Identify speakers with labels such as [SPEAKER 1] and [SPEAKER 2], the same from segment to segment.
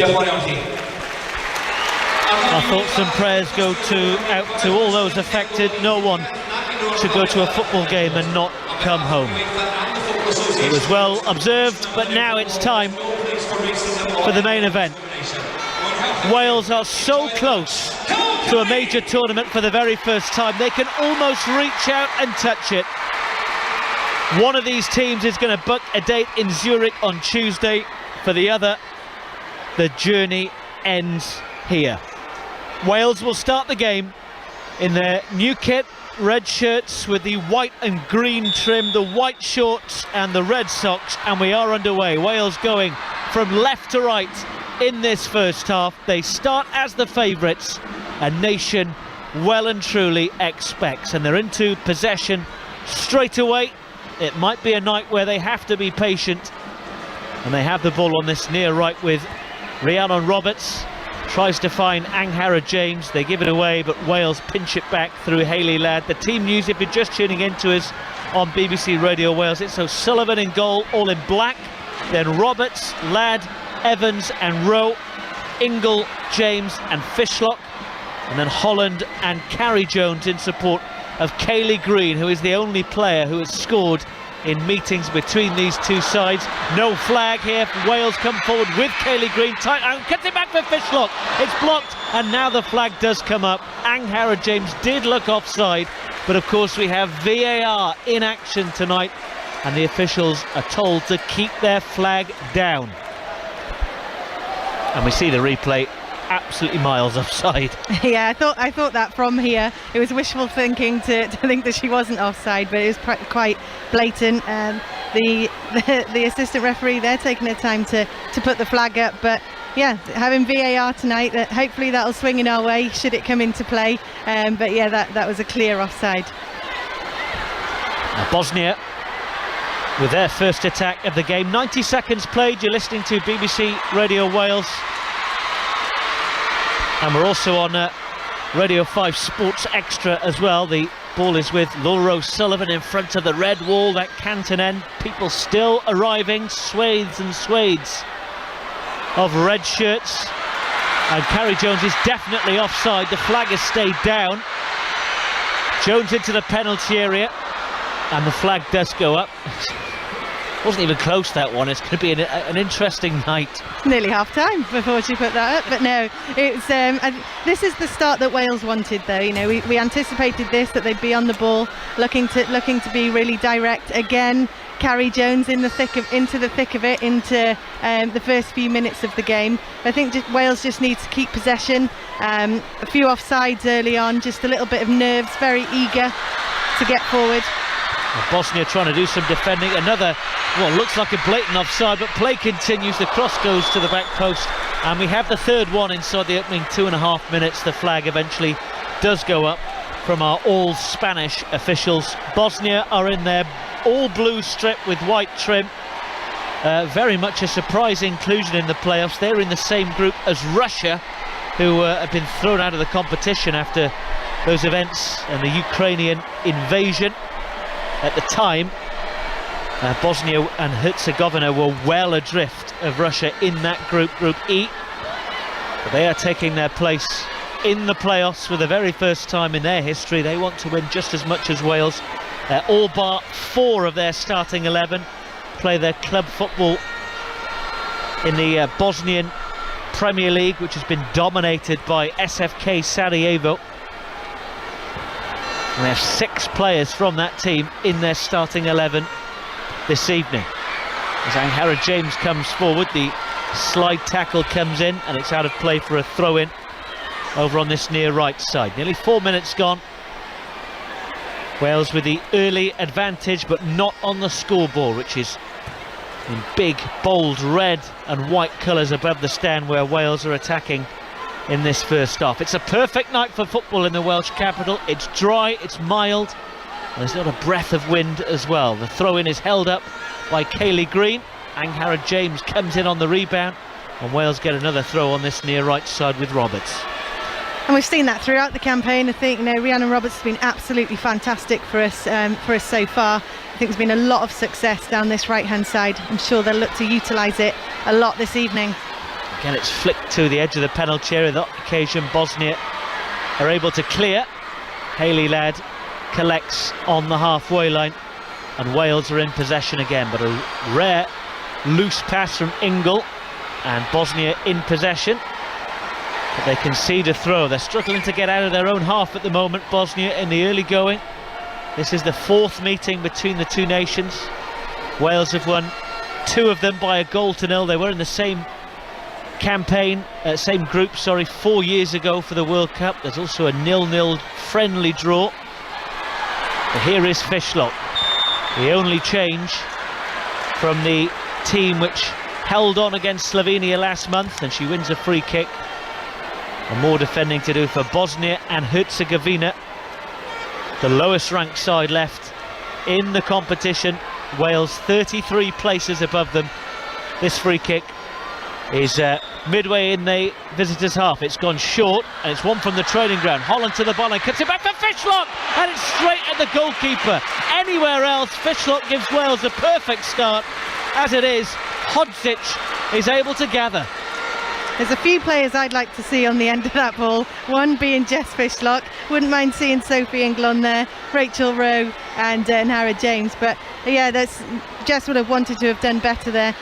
[SPEAKER 1] Our thoughts and prayers go out to all those affected. No one should go to a football game and not come home. It was well observed, but now it's time for the main event. Wales are so close to a major tournament for the very first time. They can almost reach out and touch it. One of these teams is going to book a date in Zurich on Tuesday. For the other, the journey ends here. Wales will start the game in their new kit, red shirts with the white and green trim, the white shorts and the red socks, and we are underway. Wales going from left to right in this first half. They start as the favourites. A nation well and truly expects, and they're into possession straight away. It might be a night where they have to be patient, and they have the ball on this near right with Rhiannon Roberts. Tries to find Anghara James, they give it away, but Wales pinch it back through Hayley Ladd. The team news, if you're just tuning into us on BBC Radio Wales, it's O'Sullivan in goal, all in black, then Roberts, Ladd, Evans and Rowe, Ingle, James and Fishlock, and then Holland and Carrie Jones in support of Kayleigh Green, who is the only player who has scored in meetings between these two sides. No flag here. Wales come forward with Kayleigh Green, tight and cuts it back for Fishlock. It's blocked, and now the flag does come up. Anghara James did look offside, but of course we have VAR in action tonight, and the officials are told to keep their flag down. And we see the replay, absolutely miles offside.
[SPEAKER 2] Yeah, I thought that from here. It was wishful thinking to think that she wasn't offside, but it was quite blatant. The assistant referee, they're taking their time to put the flag up, but yeah, having VAR tonight, hopefully that'll swing in our way should it come into play. But yeah, that was a clear offside.
[SPEAKER 1] Now Bosnia with their first attack of the game. 90 seconds played. You're listening to BBC Radio Wales. And we're also on Radio 5 Sports Extra as well. The ball is with Laura O'Sullivan in front of the red wall at Canton end. People still arriving, swathes and swathes of red shirts. And Carrie Jones is definitely offside. The flag has stayed down. Jones into the penalty area, and the flag does go up. Wasn't even close, that one. It's going to be an interesting night.
[SPEAKER 2] Nearly half time before she put that up, but no, it's this is the start that Wales wanted, though. You know, we anticipated this, that they'd be on the ball, looking to be really direct again. Carrie Jones into the thick of it, into the first few minutes of the game. I think Wales just needs to keep possession. A few offsides early on, just a little bit of nerves, very eager to get forward.
[SPEAKER 1] Bosnia trying to do some defending. Another, well, looks like a blatant offside, but play continues. The cross goes to the back post, and we have the third one inside the opening 2.5 minutes. The flag eventually does go up from our all Spanish officials. Bosnia are in their all blue strip with white trim. Very much a surprise inclusion in the playoffs. They're in the same group as Russia, who have been thrown out of the competition after those events and the Ukrainian invasion. At the time, Bosnia and Herzegovina were well adrift of Russia in that group, Group E. But they are taking their place in the playoffs for the very first time in their history. They want to win just as much as Wales. All bar 4 of their starting 11 play their club football in the Bosnian Premier League, which has been dominated by SFK Sarajevo. And they have 6 players from that team in their starting 11 this evening. As Anghara James comes forward, the slide tackle comes in, and it's out of play for a throw-in over on this near right side. Nearly 4 minutes gone. Wales with the early advantage, but not on the scoreboard, which is in big, bold red and white colours above the stand where Wales are attacking in this first half. It's a perfect night for football in the Welsh capital. It's dry, it's mild, and there's not a breath of wind as well. The throw-in is held up by Kayleigh Green. Anghara James comes in on the rebound, and Wales get another throw on this near right side with Roberts.
[SPEAKER 2] And we've seen that throughout the campaign. I think, you know, Rhiannon Roberts has been absolutely fantastic for us so far. I think there's been a lot of success down this right-hand side. I'm sure they'll look to utilise it a lot this evening.
[SPEAKER 1] Again, it's flicked to the edge of the penalty area. That occasion, Bosnia are able to clear. Hayley Ladd collects on the halfway line, and Wales are in possession again, but a rare loose pass from Ingle, and Bosnia in possession, but they concede a throw. They're struggling to get out of their own half at the moment, Bosnia, in the early going. This is the fourth meeting between the two nations. Wales have won 2 of them by a 0-0. They were in the same same group, 4 years ago for the World Cup. There's also a 0-0 friendly draw. But here is Fishlock, the only change from the team which held on against Slovenia last month, and she wins a free kick. And more defending to do for Bosnia and Herzegovina, the lowest ranked side left in the competition. Wales 33 places above them. This free kick is midway in the visitors' half. It's gone short, and it's one from the training ground. Holland to the ball and cuts it back for Fishlock, and it's straight at the goalkeeper. Anywhere else, Fishlock gives Wales a perfect start. As it is, Hodzic is able to gather.
[SPEAKER 2] There's a few players I'd like to see on the end of that ball, one being Jess Fishlock. Wouldn't mind seeing Sophie Ingle on there, Rachel Rowe and Nara James, but yeah, Jess would have wanted to have done better there.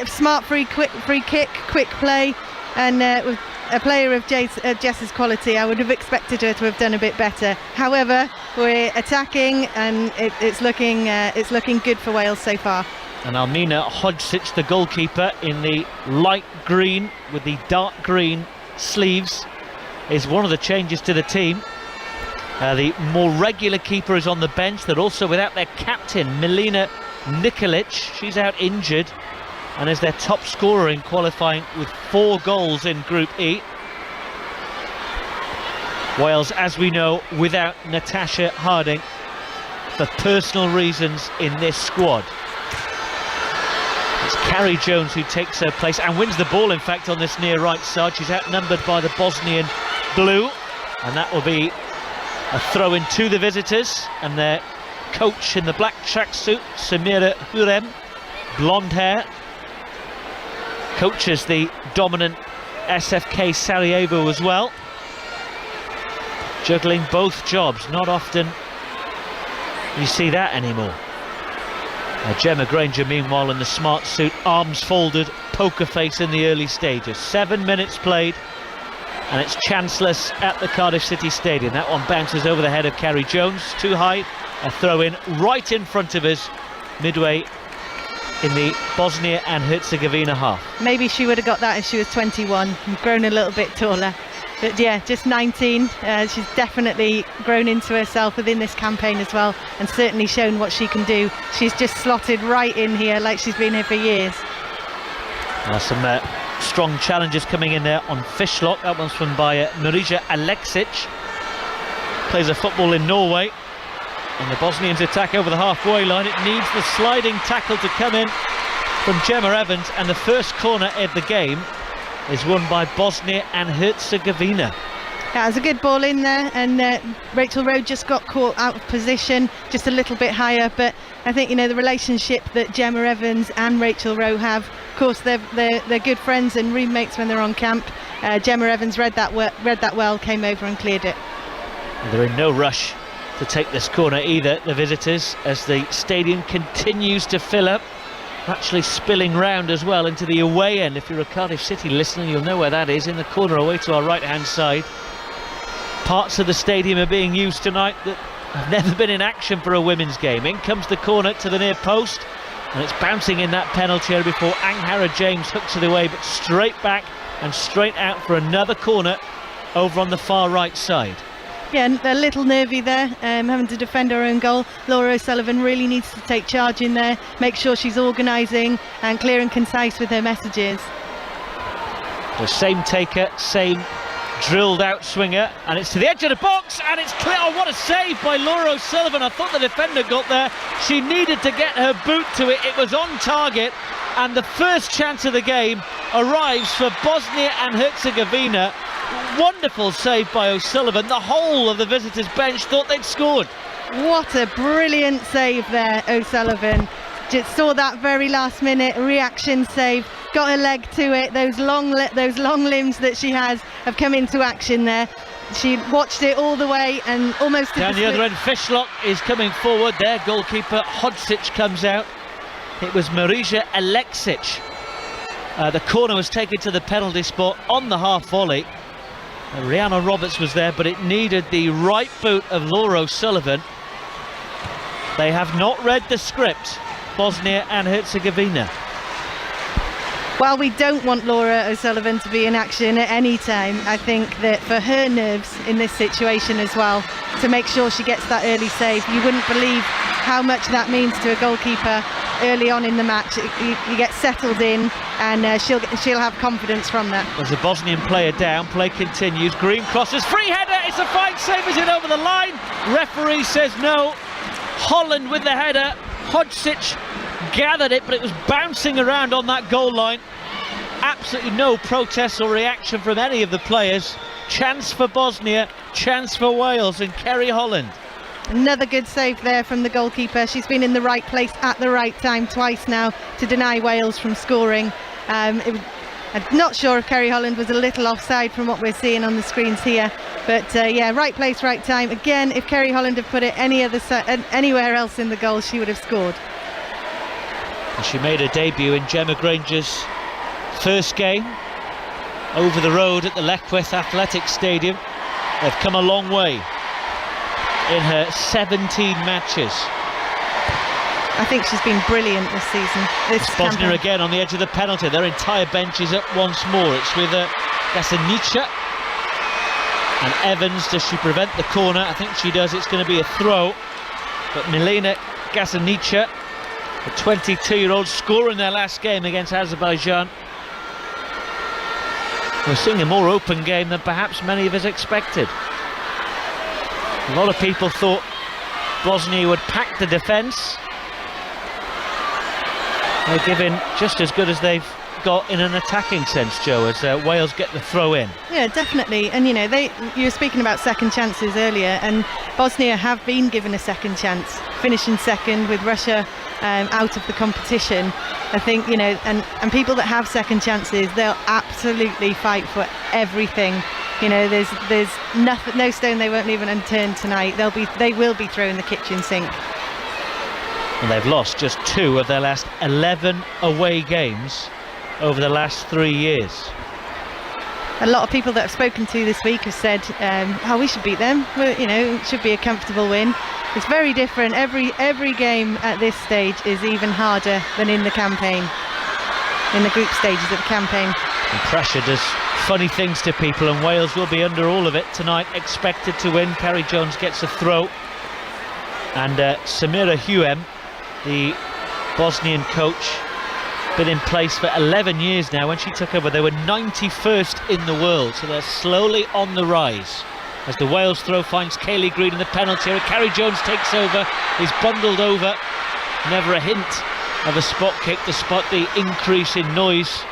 [SPEAKER 2] Smart free kick, quick play, and with a player of Jess's quality, I would have expected her to have done a bit better. However, we're attacking, and it's looking good for Wales so far.
[SPEAKER 1] And Almina Hodzic, the goalkeeper, in the light green with the dark green sleeves, is one of the changes to the team. The more regular keeper is on the bench. They're also without their captain, Milena Nikolic. She's out injured and is their top scorer in qualifying with 4 goals in Group E. Wales, as we know, without Natasha Harding for personal reasons in this squad. It's Carrie Jones who takes her place and wins the ball, in fact, on this near right side. She's outnumbered by the Bosnian blue, and that will be a throw in to the visitors. And their coach in the black tracksuit, Samira Hurem, blonde hair, coaches the dominant SFK Sarajevo as well, juggling both jobs. Not often you see that anymore. Gemma Granger, meanwhile, in the smart suit, arms folded, poker face in the early stages. 7 minutes played, and it's chanceless at the Cardiff City Stadium. That one bounces over the head of Carrie Jones, too high. A throw in right in front of us, midway in the Bosnia and Herzegovina half.
[SPEAKER 2] Maybe she would have got that if she was 21 and grown a little bit taller. But yeah, just 19. She's definitely grown into herself within this campaign as well, and certainly shown what she can do. She's just slotted right in here like she's been here for years.
[SPEAKER 1] Some strong challenges coming in there on Fishlock. That one's from by Marija Aleksic. Plays a football in Norway. And the Bosnians attack over the halfway line. It needs the sliding tackle to come in from Gemma Evans, and the first corner of the game is won by Bosnia and Herzegovina.
[SPEAKER 2] Yeah, it was a good ball in there, and Rachel Rowe just got caught out of position, just a little bit higher. But I think, you know, the relationship that Gemma Evans and Rachel Rowe have, of course, they're good friends and roommates when they're on camp. Gemma Evans read that well, came over and cleared it.
[SPEAKER 1] They're in no rush to take this corner either, the visitors, as the stadium continues to fill up. Actually spilling round as well into the away end. If you're a Cardiff City listener, you'll know where that is, in the corner away to our right hand side. Parts of the stadium are being used tonight that have never been in action for a women's game. In comes the corner to the near post, and it's bouncing in that penalty area before Anghara James hooks it away, but straight back and straight out for another corner over on the far right side.
[SPEAKER 2] Yeah, a little nervy there, having to defend her own goal. Laura O'Sullivan really needs to take charge in there, make sure she's organising and clear and concise with her messages.
[SPEAKER 1] The same taker, same drilled out swinger, and it's to the edge of the box, and it's clear. Oh, what a save by Laura O'Sullivan. I thought the defender got there. She needed to get her boot to it. It was on target, and the first chance of the game arrives for Bosnia and Herzegovina. Wonderful save by O'Sullivan. The whole of the visitors' bench thought they'd scored.
[SPEAKER 2] What a brilliant save there, O'Sullivan. just saw that very last minute reaction save, got her leg to it. Those long limbs that she has have come into action there. She watched it all the way and almost
[SPEAKER 1] down the other end. Fishlock is coming forward. Their goalkeeper Hodzic comes out. It was Marija Aleksic. The corner was taken to the penalty spot on the half volley. Rihanna Roberts was there, but it needed the right boot of Laura O'Sullivan. They have not read the script, Bosnia and Herzegovina.
[SPEAKER 2] While we don't want Laura O'Sullivan to be in action at any time, I think that for her nerves in this situation as well, to make sure she gets that early save, you wouldn't believe how much that means to a goalkeeper early on in the match. You get settled in, and she'll have confidence from that.
[SPEAKER 1] There's a Bosnian player down, play continues, Green crosses, free header, it's a fine save, is it over the line? Referee says no. Holland with the header, Hodzic gathered it, but it was bouncing around on that goal line. Absolutely no protest or reaction from any of the players. Chance for Bosnia, chance for Wales, and Kerry Holland.
[SPEAKER 2] Another good save there from the goalkeeper. She's been in the right place at the right time twice now to deny Wales from scoring. I'm not sure if Kerry Holland was a little offside from what we're seeing on the screens here, but yeah, right place, right time. Again, if Kerry Holland had put it anywhere else in the goal, she would have scored.
[SPEAKER 1] And she made her debut in Gemma Granger's first game over the road at the Leckwith Athletic Stadium. They've come a long way in her 17 matches.
[SPEAKER 2] I think she's been brilliant this season.
[SPEAKER 1] Bosnia again on the edge of the penalty. Their entire bench is up once more. It's with Gasanica and Evans. Does she prevent the corner? I think she does. It's going to be a throw. But Milena Gasanica, the 22-year-old, scoring their last game against Azerbaijan. We're seeing a more open game than perhaps many of us expected. A lot of people thought Bosnia would pack the defence. They're giving just as good as they've got in an attacking sense, Joe, as Wales get the throw in.
[SPEAKER 2] Yeah, definitely. And you know, you were speaking about second chances earlier, and Bosnia have been given a second chance, finishing second with Russia out of the competition. I think, you know, and people that have second chances, they'll absolutely fight for everything. You know, there's nothing, no stone they won't leave unturned tonight. They will be throwing the kitchen sink.
[SPEAKER 1] And they've lost just 2 of their last 11 away games over the last 3 years.
[SPEAKER 2] A lot of people that I've spoken to this week have said, "Oh, we should beat them. You know, it should be a comfortable win." It's very different. Every game at this stage is even harder than in the campaign, in the group stages of the campaign.
[SPEAKER 1] And pressure does funny things to people, and Wales will be under all of it tonight, expected to win. Carrie Jones gets a throw, and Samira Huem, the Bosnian coach, been in place for 11 years now. When she took over, they were 91st in the world, so they're slowly on the rise. As the Wales throw finds Kaylee Green in the penalty area, Carrie Jones takes over, is bundled over. Never a hint of a spot kick, despite the increase in noise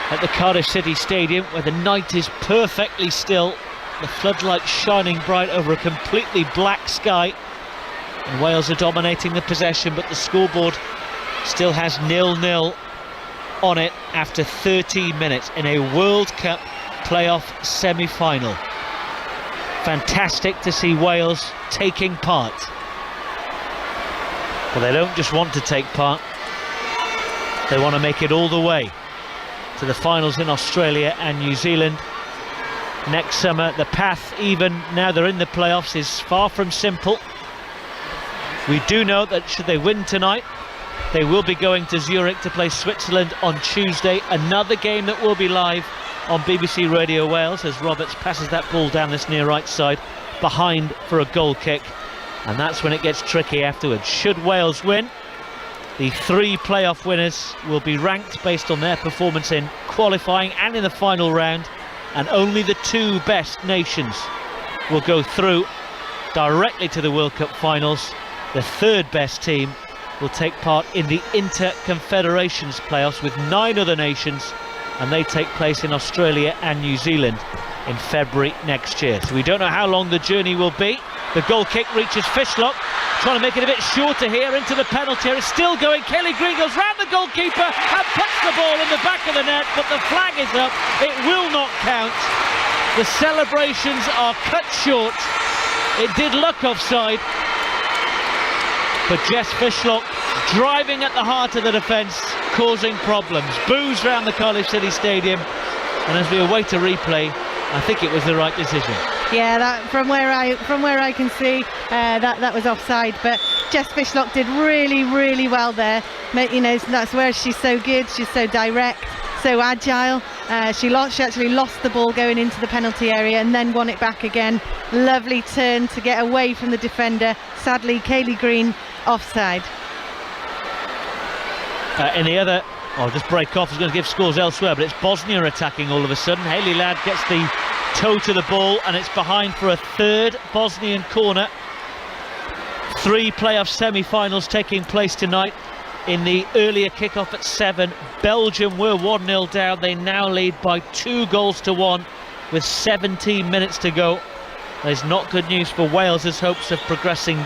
[SPEAKER 1] at the Cardiff City Stadium, where the night is perfectly still, the floodlights shining bright over a completely black sky. And Wales are dominating the possession, but the scoreboard still has 0-0 on it after 13 minutes in a World Cup playoff semi-final. Fantastic to see Wales taking part. But they don't just want to take part, they want to make it all the way to the finals in Australia and New Zealand next summer. The path, even now they're in the playoffs, is far from simple. We do know that should they win tonight, they will be going to Zurich to play Switzerland on Tuesday. Another game that will be live on BBC Radio Wales, as Roberts passes that ball down this near right side, behind for a goal kick. And that's when it gets tricky afterwards. Should Wales win, the 3 playoff winners will be ranked based on their performance in qualifying and in the final round, and only the 2 best nations will go through directly to the World Cup finals. The 3rd best team will take part in the Inter-Confederations playoffs with 9 other nations, and they take place in Australia and New Zealand in February next year. So we don't know how long the journey will be, The goal kick reaches Fishlock, trying to make it a bit shorter here into the penalty area. It's still going. Kelly Green goes round the goalkeeper and puts the ball in the back of the net, but the flag is up. It will not count. The celebrations are cut short. It did look offside, but Jess Fishlock driving at the heart of the defence, causing problems. Boos round the Cardiff City Stadium, and as we await a replay, I think it was the right decision.
[SPEAKER 2] Yeah, that from where I can see, that was offside. But Jess Fishlock did really well there. You know, that's where she's so good. She's so direct, so agile. She actually lost the ball going into the penalty area and then won it back again. Lovely turn to get away from the defender. Sadly, Kaylee Green offside.
[SPEAKER 1] In the other, I'll just break off. I was going to give scores elsewhere, but it's Bosnia attacking all of a sudden. Hayley Ladd gets the toe to the ball, and it's behind for a third Bosnian corner. 3 playoff semi-finals taking place tonight. In the earlier kick-off at 7, Belgium were 1-0 down. They now lead by 2-1 with 17 minutes to go. There's not good news for Wales's hopes of progressing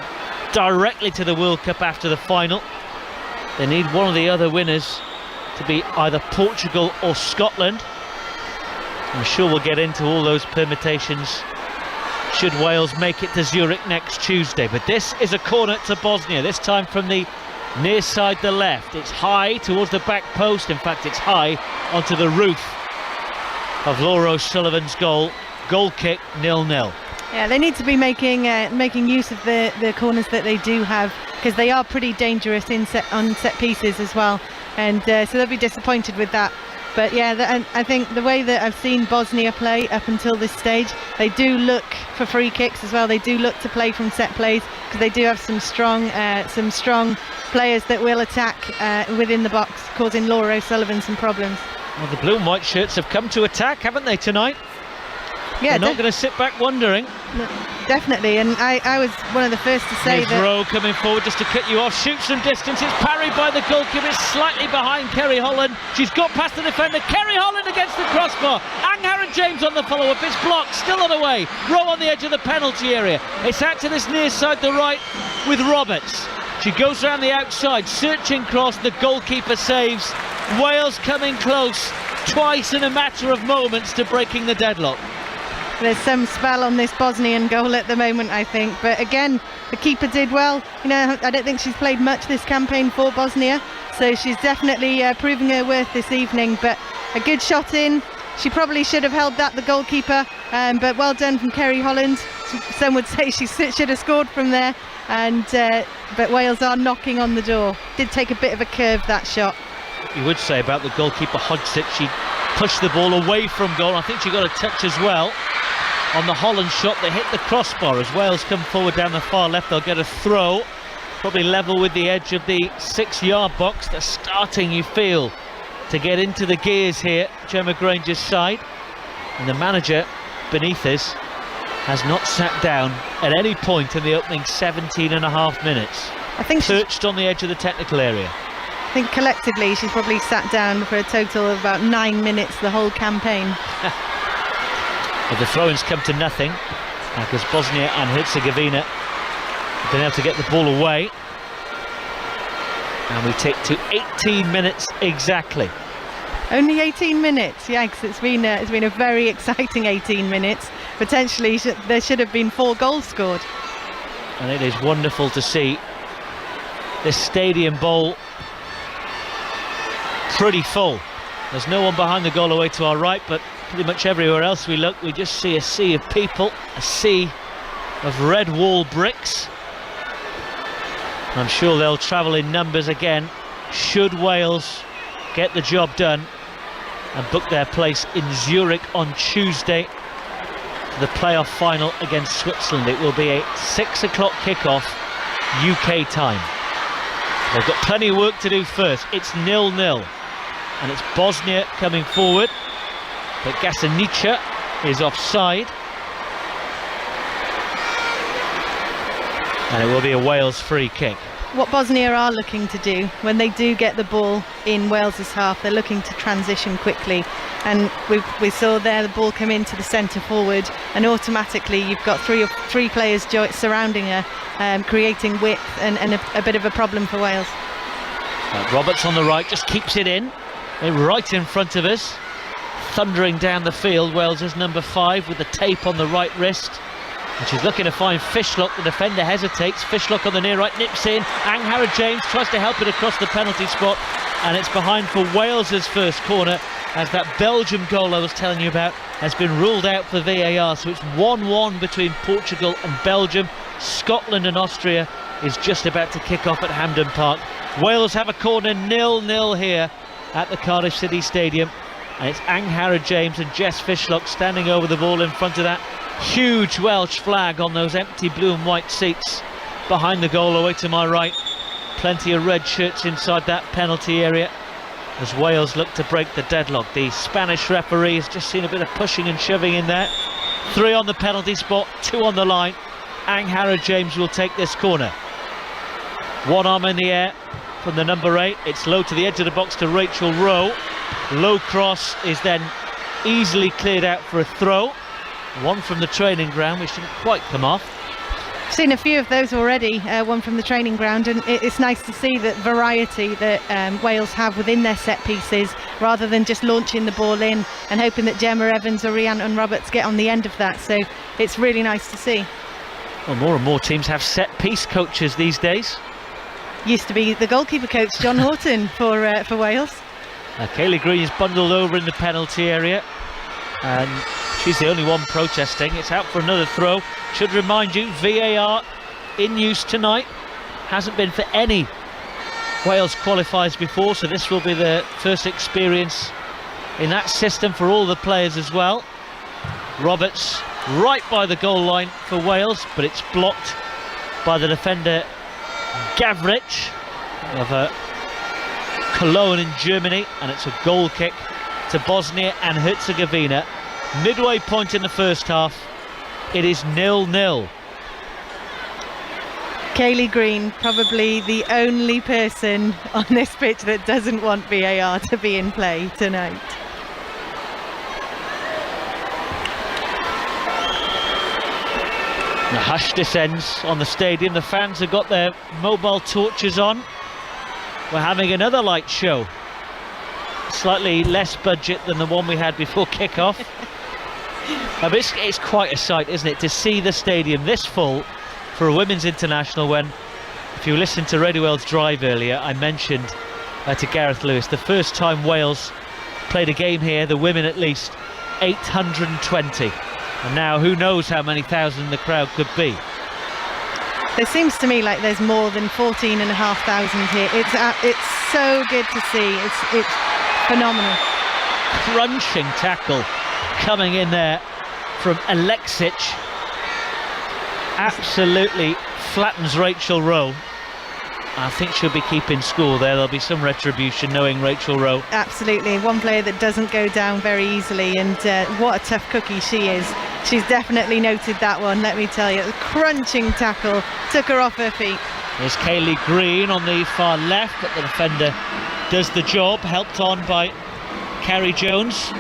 [SPEAKER 1] directly to the World Cup after the final. They need one of the other winners to be either Portugal or Scotland. I'm sure we'll get into all those permutations should Wales make it to Zurich next Tuesday. But this is a corner to Bosnia, this time from the near side the left. It's high towards the back post. In fact, it's high onto the roof of Laura O'Sullivan's goal. Goal kick, 0-0.
[SPEAKER 2] Yeah, they need to be making use of the corners that they do have, because they are pretty dangerous on set pieces as well, and so they'll be disappointed with that. But yeah, I think the way that I've seen Bosnia play up until this stage, they do look for free kicks as well. They do look to play from set plays, because they do have some strong players that will attack within the box, causing Laura O'Sullivan some problems.
[SPEAKER 1] Well, the blue and white shirts have come to attack, haven't they, tonight? Yeah, they're not going to sit back wondering.
[SPEAKER 2] No, definitely, and I was one of the first to say that.
[SPEAKER 1] Rowe coming forward just to cut you off, shoots some distance, it's parried by the goalkeeper, it's slightly behind Kerry Holland. She's got past the defender, Kerry Holland against the crossbar. Angharad James on the follow-up, it's blocked, still on the way. Rowe on the edge of the penalty area. It's out to this near side, the right, with Roberts. She goes around the outside, searching cross, the goalkeeper saves. Wales coming close, twice in a matter of moments, to breaking the deadlock.
[SPEAKER 2] There's some spell on this Bosnian goal at the moment, I think, but again, the keeper did well. You know, I don't think she's played much this campaign for Bosnia, so she's definitely proving her worth this evening. But a good shot in. She probably should have held that, the goalkeeper, but well done from Kerry Holland. Some would say she should have scored from there, and but Wales are knocking on the door. Did take a bit of a curve, that shot.
[SPEAKER 1] You would say about the goalkeeper Hodgson, she pushed the ball away from goal. I think she got a touch as well on the Holland shot. They hit the crossbar as Wales come forward down the far left. They'll get a throw, probably level with the edge of the 6-yard box. They're starting, you feel, to get into the gears here, Gemma Granger's side, and the manager beneath us has not sat down at any point in the opening 17 and a half minutes.
[SPEAKER 2] I think
[SPEAKER 1] perched on the edge of the technical area.
[SPEAKER 2] I think collectively she's probably sat down for a total of about 9 minutes the whole campaign.
[SPEAKER 1] But the throw-ins come to nothing, because Bosnia and Herzegovina have been able to get the ball away. And we take to 18 minutes exactly.
[SPEAKER 2] Only 18 minutes, yeah, because it's been a very exciting 18 minutes. Potentially there should have been 4 goals scored.
[SPEAKER 1] And it is wonderful to see this Stadium Bowl pretty full. There's no one behind the goal away to our right, but pretty much everywhere else we look, we just see a sea of people, a sea of red wall bricks. I'm sure they'll travel in numbers again should Wales get the job done and book their place in Zurich on Tuesday for the playoff final against Switzerland. It will be a 6 o'clock kickoff UK time. They've got plenty of work to do first. It's 0-0 and it's Bosnia coming forward, but Gasanica is offside, and it will be a Wales free kick.
[SPEAKER 2] what Bosnia are looking to do when they do get the ball in Wales's half. They're looking to transition quickly, and we saw there the ball come into the centre forward, and automatically you've got three players surrounding her, creating width and a bit of a problem for Wales.
[SPEAKER 1] Roberts on the right just keeps it in. They're right in front of us, thundering down the field. Wales's number 5 with the tape on the right wrist. And she's looking to find Fishlock. The defender hesitates. Fishlock on the near right, nips in. Anghara James tries to help it across the penalty spot, and it's behind for Wales's first corner, as that Belgium goal I was telling you about has been ruled out for VAR. So it's 1-1 between Portugal and Belgium. Scotland and Austria is just about to kick off at Hampden Park. Wales have a corner, 0-0 here at the Cardiff City Stadium, and it's Anghara James and Jess Fishlock standing over the ball in front of that huge Welsh flag on those empty blue and white seats behind the goal away to my right. Plenty of red shirts inside that penalty area as Wales look to break the deadlock. The Spanish referee has just seen a bit of pushing and shoving in there. 3 on the penalty spot, 2 on the line. Anghara James will take this corner. One arm in the air from the number 8. It's low to the edge of the box to Rachel Rowe. Low cross is then easily cleared out for a throw. One from the training ground, which didn't quite come off.
[SPEAKER 2] Seen a few of those already, one from the training ground, and it's nice to see that variety that Wales have within their set pieces, rather than just launching the ball in and hoping that Gemma Evans or Rhiannon Roberts get on the end of that. So it's really nice to see.
[SPEAKER 1] Well, more and more teams have set piece coaches these days.
[SPEAKER 2] Used to be the goalkeeper coach, John Horton, for Wales.
[SPEAKER 1] Kaylee Green is bundled over in the penalty area, and she's the only one protesting. It's out for another throw. Should remind you, VAR in use tonight. Hasn't been for any Wales qualifiers before, so this will be the first experience in that system for all the players as well. Roberts right by the goal line for Wales, but it's blocked by the defender Gavrich of Cologne in Germany, and it's a goal kick to Bosnia and Herzegovina. Midway point in the first half, it is 0-0.
[SPEAKER 2] Kaylee Green, probably the only person on this pitch that doesn't want VAR to be in play tonight.
[SPEAKER 1] The hush descends on the stadium. The fans have got their mobile torches on. We're having another light show. Slightly less budget than the one we had before kick-off. It's quite a sight, isn't it, to see the stadium this full for a women's international, when, if you listened to Radio Wales Drive earlier, I mentioned to Gareth Lewis, the first time Wales played a game here, the women at least, 820. And now who knows how many thousand the crowd could be.
[SPEAKER 2] There seems to me like there's more than 14,500 here. It's so good to see. It's phenomenal.
[SPEAKER 1] Crunching tackle coming in there from Alexic. Absolutely flattens Rachel Rowe. I think she'll be keeping score there. There'll be some retribution knowing Rachel Rowe. Absolutely.
[SPEAKER 2] One player that doesn't go down very easily, and what a tough cookie she is. She's definitely noted that one, let me tell you. The crunching tackle took her off her feet.
[SPEAKER 1] There's Kaylee Green on the far left, but the defender does the job, helped on by Carrie Jones.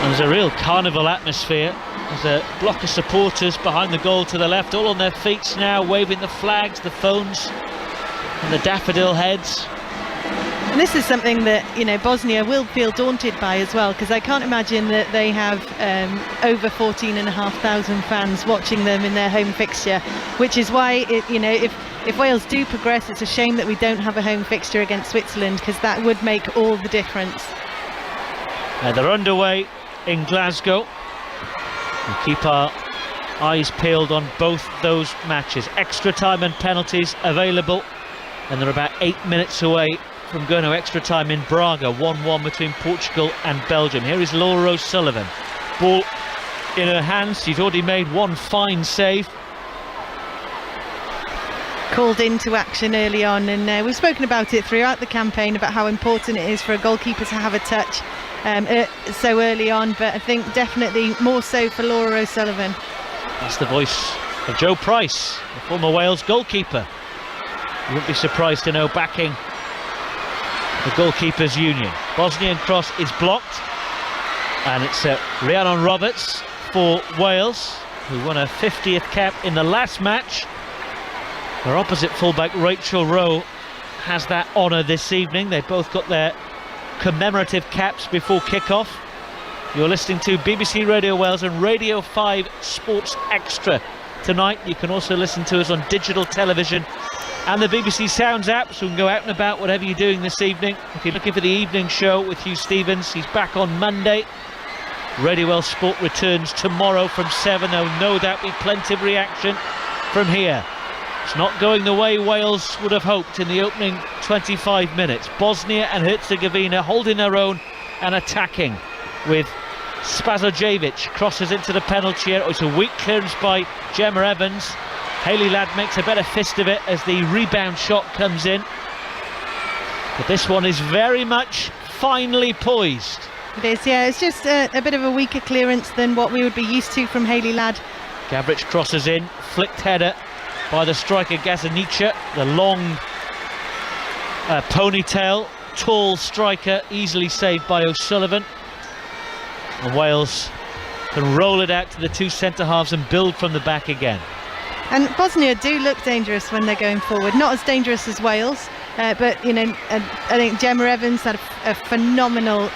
[SPEAKER 1] And there's a real carnival atmosphere. There's a block of supporters behind the goal to the left, all on their feet now, waving the flags, the phones, and the daffodil heads.
[SPEAKER 2] And this is something that, you know, Bosnia will feel daunted by as well, because I can't imagine that they have over 14,500 fans watching them in their home fixture, which is why, if Wales do progress, it's a shame that we don't have a home fixture against Switzerland, because that would make all the difference.
[SPEAKER 1] They're underway in Glasgow. We keep our eyes peeled on both those matches. Extra time and penalties available, and they're about 8 minutes away from going to extra time in Braga. 1-1 between Portugal and Belgium. Here is Laura O'Sullivan. Ball in her hands. She's already made one fine save.
[SPEAKER 2] Called into action early on, and we've spoken about it throughout the campaign about how important it is for a goalkeeper to have a touch so early on, but I think definitely more so for Laura O'Sullivan.
[SPEAKER 1] That's the voice of Joe Price, the former Wales goalkeeper. You wouldn't be surprised to know backing the goalkeepers' union. Bosnian cross is blocked, and it's Rhiannon Roberts for Wales, who won her 50th cap in the last match. Her opposite fullback Rachel Rowe has that honour this evening. They both got their commemorative caps before kick-off. You're listening to BBC Radio Wales and Radio 5 Sports Extra tonight. You can also listen to us on digital television and the BBC Sounds app, so you can go out and about whatever you're doing this evening. If you're looking for the evening show with Hugh Stevens, he's back on Monday. Radio Wales Sport returns tomorrow from 7. There'll no doubt be plenty of reaction from here. It's not going the way Wales would have hoped in the opening 25 minutes. Bosnia and Herzegovina holding their own and attacking, with Spasojevic crosses into the penalty area. It's a weak clearance by Gemma Evans. Hayley Ladd makes a better fist of it as the rebound shot comes in. But this one is very much finely poised.
[SPEAKER 2] It is, yeah. It's just a bit of a weaker clearance than what we would be used to from Hayley Ladd.
[SPEAKER 1] Gavrich crosses in, flicked header by the striker Gazanica. The long ponytail, tall striker, easily saved by O'Sullivan. And Wales can roll it out to the two centre-halves and build from the back again.
[SPEAKER 2] And Bosnia do look dangerous when they're going forward. Not as dangerous as Wales, but you know, I think Gemma Evans had a phenomenal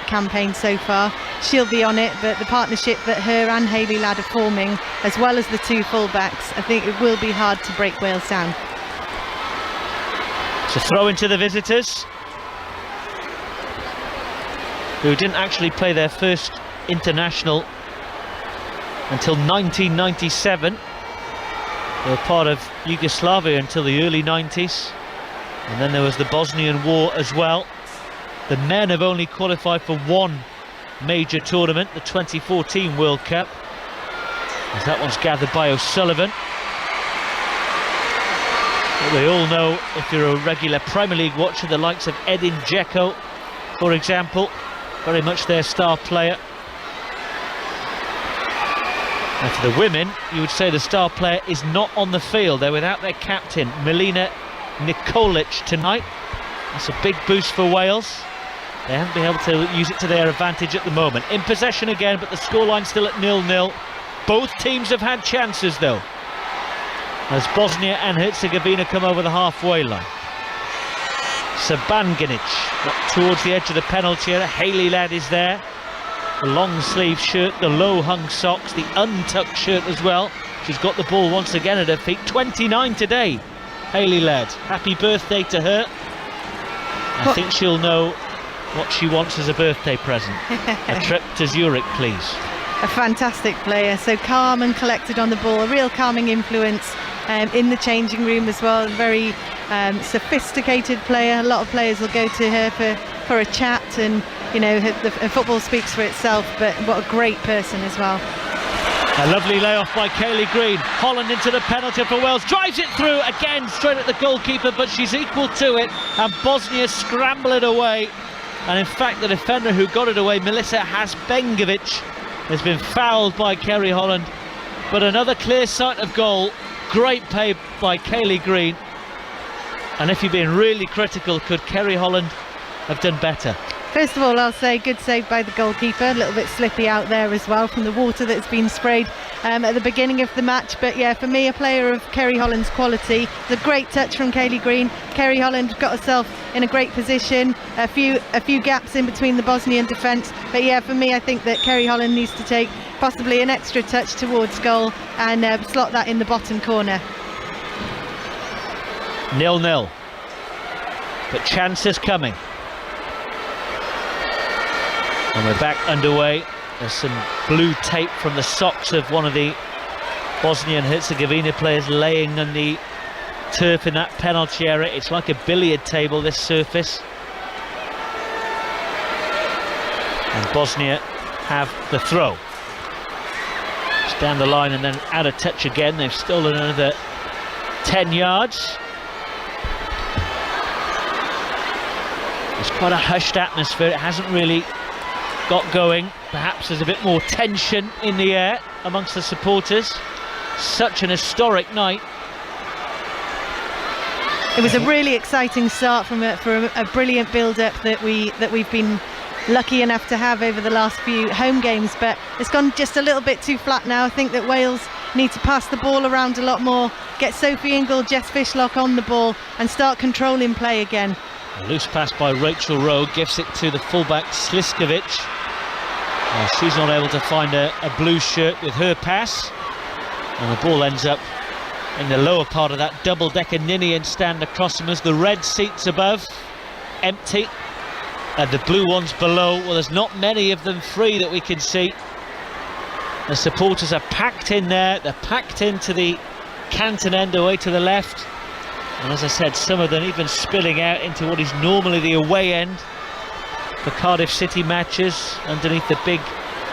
[SPEAKER 2] campaign so far. She'll be on it, but the partnership that her and Hayley Ladd are forming, as well as the two full-backs, I think it will be hard to break Wales down.
[SPEAKER 1] It's a throw into the visitors, who didn't actually play their first international until 1997. They were part of Yugoslavia until the early 90s, and then there was the Bosnian War as well. The men have only qualified for one major tournament, the 2014 World Cup, as that one's gathered by O'Sullivan. But we all know, if you're a regular Premier League watcher, the likes of Edin Dzeko, for example, very much their star player. And for the women, you would say the star player is not on the field. They're without their captain, Milena Nikolic, tonight. That's a big boost for Wales. They haven't been able to use it to their advantage at the moment. In possession again, but the scoreline still at 0-0. Both teams have had chances, though, as Bosnia and Herzegovina come over the halfway line. Sabanginic up towards the edge of the penalty area. Hayley Ladd is there. The long sleeve shirt, the low hung socks, the untucked shirt as well. She's got the ball once again at her feet. 29 today, Hayley Ladd. Happy birthday to her. I think she'll know what she wants as a birthday present. A trip to Zurich, please.
[SPEAKER 2] A fantastic player, so calm and collected on the ball, a real calming influence in the changing room as well. A very sophisticated player. A lot of players will go to her for a chat, and you know, her football speaks for itself, but what a great person as well.
[SPEAKER 1] A lovely layoff by Kayleigh Green. Holland into the penalty for Wales, drives it through again straight at the goalkeeper, but she's equal to it, and Bosnia scramble it away. And in fact, the defender who got it away, Melissa Hasbengovic, has been fouled by Kerry Holland. But another clear sight of goal. Great play by Kayleigh Green. And if you're being really critical, could Kerry Holland have done better?
[SPEAKER 2] First of all, I'll say good save by the goalkeeper. A little bit slippy out there as well from the water that's been sprayed at the beginning of the match. But yeah, for me, a player of Kerry Holland's quality. The great touch from Kayleigh Green. Kerry Holland got herself in a great position. A few gaps in between the Bosnian defence. But yeah, for me, I think that Kerry Holland needs to take possibly an extra touch towards goal and slot that in the bottom corner.
[SPEAKER 1] 0-0. But chances coming. And we're back underway. There's some blue tape from the socks of one of the Bosnia and Herzegovina players laying on the turf in that penalty area. It's like a billiard table, this surface. And Bosnia have the throw. It's down the line and then out of touch again. They've stolen another 10 yards. It's quite a hushed atmosphere. It hasn't really got going. Perhaps there's a bit more tension in the air amongst the supporters. Such an historic night.
[SPEAKER 2] It was a really exciting start from a brilliant build-up that we've been lucky enough to have over the last few home games, but it's gone just a little bit too flat now. I think that Wales need to pass the ball around a lot more, get Sophie Ingle, Jess Fishlock on the ball and start controlling play again.
[SPEAKER 1] A loose pass by Rachel Rowe gives it to the fullback Sliskovic. She's not able to find a blue shirt with her pass, and the ball ends up in the lower part of that double-decker Ninian stand across from us. The red seats above empty and the blue ones below, well, there's not many of them free that we can see. The supporters are packed in there, they're packed into the Canton end away to the left, and as I said, some of them even spilling out into what is normally the away end for Cardiff City matches, underneath the big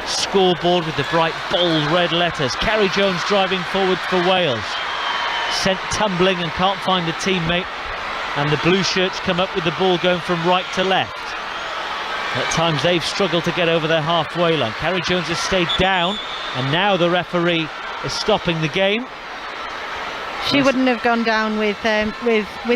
[SPEAKER 1] scoreboard with the bright bold red letters. Carrie Jones driving forward for Wales, sent tumbling and can't find a teammate, and the blue shirts come up with the ball going from right to left. At times they've struggled to get over their halfway line. Carrie Jones has stayed down, and now the referee is stopping the game.
[SPEAKER 2] She wouldn't have gone down with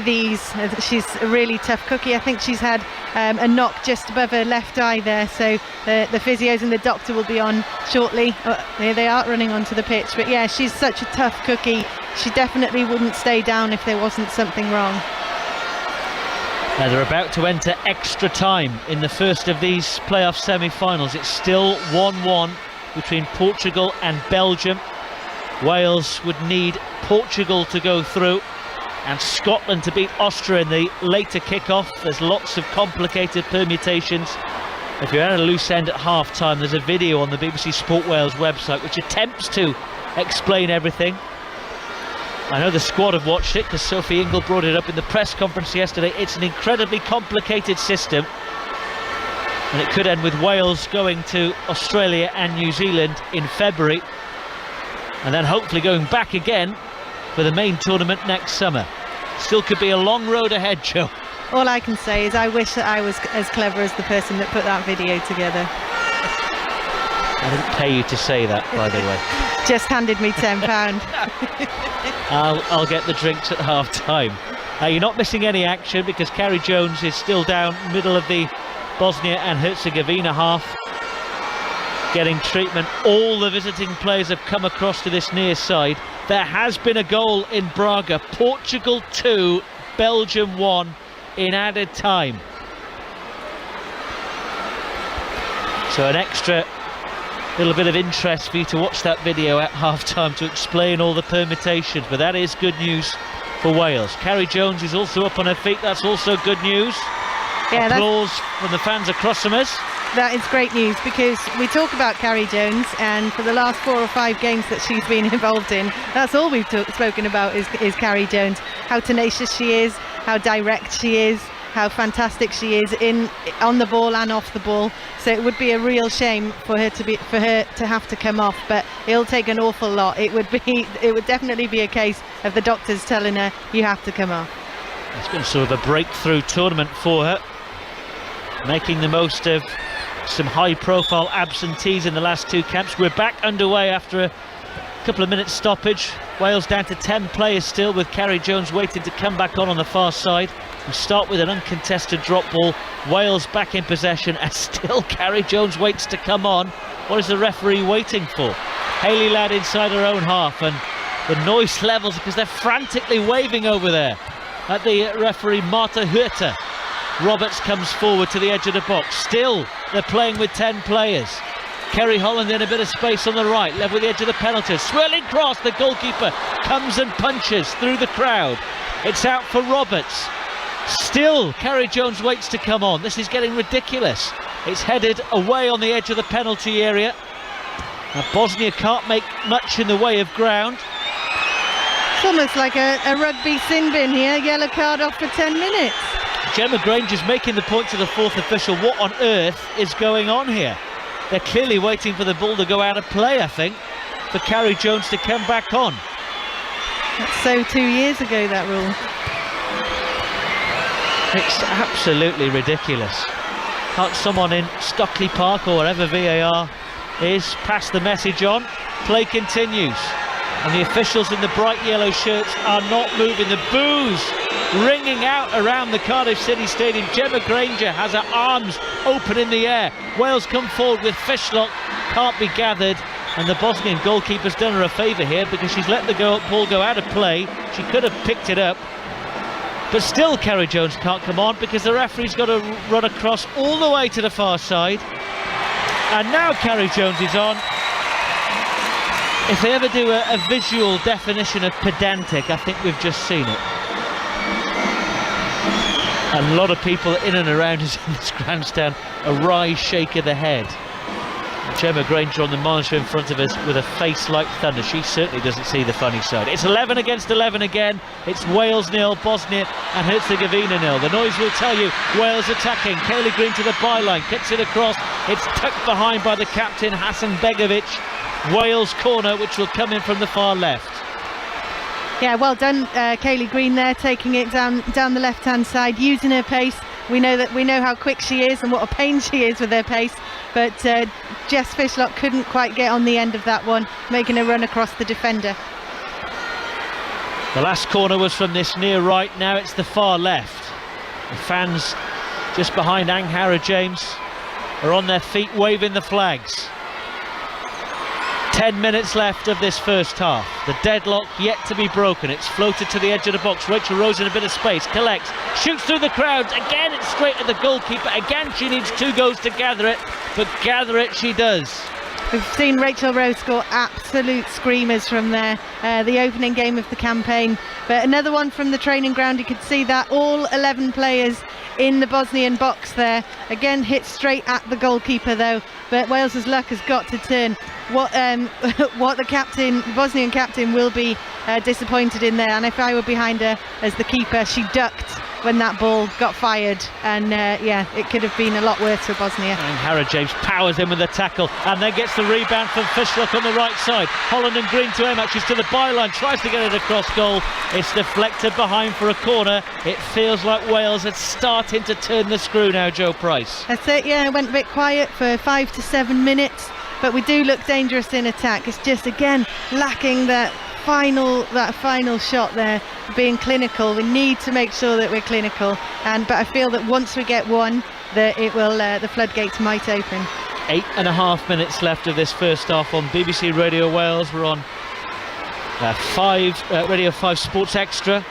[SPEAKER 2] ease. She's a really tough cookie. I think she's had a knock just above her left eye there, so the physios and the doctor will be on shortly. There they are, running onto the pitch. But yeah, she's such a tough cookie. She definitely wouldn't stay down if there wasn't something wrong.
[SPEAKER 1] Now they're about to enter extra time in the first of these playoff semi-finals. It's still 1-1 between Portugal and Belgium. Wales would need Portugal to go through and Scotland to beat Austria in the later kick-off. There's lots of complicated permutations. If you're at a loose end at half-time, there's a video on the BBC Sport Wales website which attempts to explain everything. I know the squad have watched it because Sophie Ingle brought it up in the press conference yesterday. It's an incredibly complicated system, and it could end with Wales going to Australia and New Zealand in February, and then hopefully going back again for the main tournament next summer. Still could be a long road ahead, Joe.
[SPEAKER 2] All I can say is I wish that I was as clever as the person that put that video together.
[SPEAKER 1] I didn't pay you to say that, by the way.
[SPEAKER 2] Just handed me £10.
[SPEAKER 1] I'll get the drinks at half time. You're not missing any action because Carrie Jones is still down middle of the Bosnia and Herzegovina half, getting treatment. All the visiting players have come across to this near side. There has been a goal in Braga. Portugal 2, Belgium 1 in added time. So an extra little bit of interest for you to watch that video at half-time to explain all the permutations, but that is good news for Wales. Carrie Jones is also up on her feet, that's also good news. Yeah, applause from the fans across from us.
[SPEAKER 2] That is great news, because we talk about Carrie Jones, and for the last 4 or 5 games that she's been involved in, that's all we've spoken about is Carrie Jones. How tenacious she is, how direct she is, how fantastic she is on the ball and off the ball. So it would be a real shame for her to have to come off, but it'll take an awful lot. It would definitely be a case of the doctors telling her you have to come off.
[SPEAKER 1] It's been sort of a breakthrough tournament for her, making the most of some high-profile absentees in the last 2 camps. We're back underway after a couple of minutes stoppage. Wales down to 10 players still, with Carrie Jones waiting to come back on the far side. We start with an uncontested drop ball. Wales back in possession, and still Carrie Jones waits to come on. What is the referee waiting for? Hayley Ladd inside her own half, and the noise levels because they're frantically waving over there at the referee Marta Huerta. Roberts comes forward to the edge of the box. Still they're playing with 10 players. Kerry Holland in a bit of space on the right, level with the edge of the penalty. Swirling cross, the goalkeeper comes and punches through the crowd. It's out for Roberts. Still Carrie Jones waits to come on. This is getting ridiculous. It's headed away on the edge of the penalty area. Now Bosnia can't make much in the way of ground.
[SPEAKER 2] It's almost like a rugby sin bin here. Yellow card off for 10 minutes.
[SPEAKER 1] Gemma Granger's making the point to the 4th official. What on earth is going on here? They're clearly waiting for the ball to go out of play, I think, for Carrie Jones to come back on.
[SPEAKER 2] That's so 2 years ago, that rule.
[SPEAKER 1] It's absolutely ridiculous. Can't someone in Stockley Park or wherever VAR is pass the message on? Play continues, and the officials in the bright yellow shirts are not moving. The boos ringing out around the Cardiff City Stadium. Gemma Granger has her arms open in the air. Wales come forward with Fishlock, can't be gathered, and the Bosnian goalkeeper's done her a favour here because she's let the ball go out of play. She could have picked it up, but still Carrie Jones can't come on because the referee's got to run across all the way to the far side. And now Carrie Jones is on. If they ever do a visual definition of pedantic, I think we've just seen it. And a lot of people in and around us in this grandstand, a wry shake of the head. Gemma Granger on the monitor in front of us with a face like thunder. She certainly doesn't see the funny side. It's 11 against 11 again. It's Wales 0, Bosnia and Herzegovina 0. The noise will tell you Wales attacking. Kaylee Green to the byline, gets it across. It's tucked behind by the captain, Hasan Begovic. Wales corner, which will come in from the far left.
[SPEAKER 2] Yeah, well done, Kaylee Green there, taking it down the left-hand side, using her pace. We know how quick she is and what a pain she is with her pace. But Jess Fishlock couldn't quite get on the end of that one, making a run across the defender.
[SPEAKER 1] The last corner was from this near right. Now it's the far left. The fans just behind Anghara James are on their feet, waving the flags. 10 minutes left of this first half. The deadlock yet to be broken. It's floated to the edge of the box. Rachel Rose in a bit of space, collects, shoots through the crowds. Again, it's straight at the goalkeeper. Again, she needs 2 goals to gather it, but gather it she does.
[SPEAKER 2] We've seen Rachel Rose score absolute screamers from there, the opening game of the campaign. But another one from the training ground. You could see that all 11 players in the Bosnian box there. Again, hit straight at the goalkeeper though. But Wales's luck has got to turn. What the Bosnian captain will be disappointed in there. And if I were behind her as the keeper, she ducked when that ball got fired, and yeah, it could have been a lot worse for Bosnia.
[SPEAKER 1] And Hara James powers in with the tackle and then gets the rebound from Fishlock on the right side. Holland and Green to Emac, she's to the byline, tries to get it across goal. It's deflected behind for a corner. It feels like Wales are starting to turn the screw now, Joe Price.
[SPEAKER 2] That's it, yeah, it went a bit quiet for 5 to 7 minutes, but we do look dangerous in attack. It's just again lacking that final shot there, being clinical. We need to make sure that we're clinical, but I feel that once we get one, that it will the floodgates might open.
[SPEAKER 1] 8.5 minutes left of this first half on BBC Radio Wales. We're on Radio 5 Sports Extra.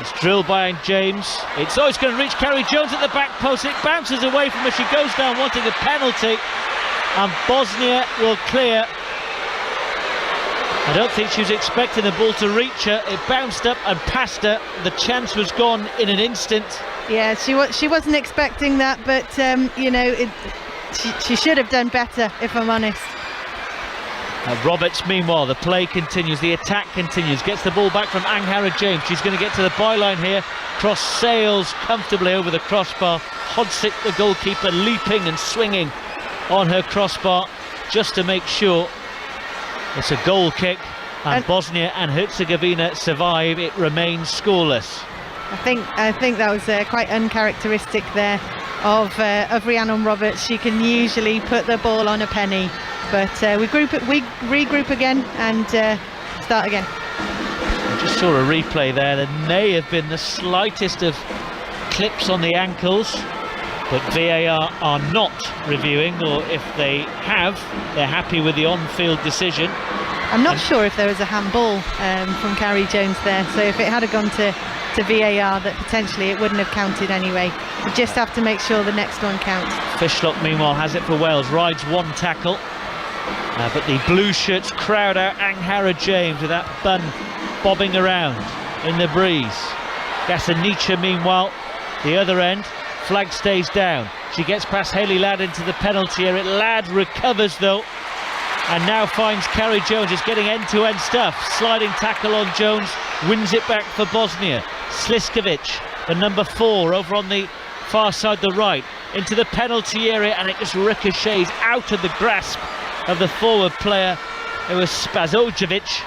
[SPEAKER 1] It's drilled by James. It's going to reach Carrie Jones at the back post. It bounces away from her. She goes down wanting a penalty, and Bosnia will clear. I don't think she was expecting the ball to reach her. It bounced up and past her. The chance was gone in an instant. Yeah,
[SPEAKER 2] she wasn't expecting that, but you know, she should have done better, if I'm honest.
[SPEAKER 1] Roberts, meanwhile, the play continues, the attack continues, gets the ball back from Anghara James. She's going to get to the byline here. Cross sails comfortably over the crossbar. Hodzik, the goalkeeper, leaping and swinging on her crossbar just to make sure. It's a goal kick, and Bosnia and Herzegovina survive. It remains scoreless.
[SPEAKER 2] I think that was quite uncharacteristic there of Rhiannon Roberts. She can usually put the ball on a penny, but we regroup again and start again.
[SPEAKER 1] I just saw a replay there. There may have been the slightest of clips on the ankles, but VAR are not reviewing, or if they have, they're happy with the on-field decision.
[SPEAKER 2] I'm not sure if there was a handball from Carrie Jones there, so if it had gone to VAR, that potentially it wouldn't have counted anyway. We just have to make sure the next one counts.
[SPEAKER 1] Fishlock meanwhile has it for Wales, rides one tackle, but the blue shirts crowd out Anghara James with that bun bobbing around in the breeze. Gasanica meanwhile, the other end. Flag stays down. She gets past Hayley Ladd into the penalty area. Ladd recovers though, and now finds Carrie Jones. Is getting end-to-end stuff. Sliding tackle on Jones, wins it back for Bosnia. Sliskovic, the number 4, over on the far side, the right, into the penalty area, and it just ricochets out of the grasp of the forward player. It was Spazojevic.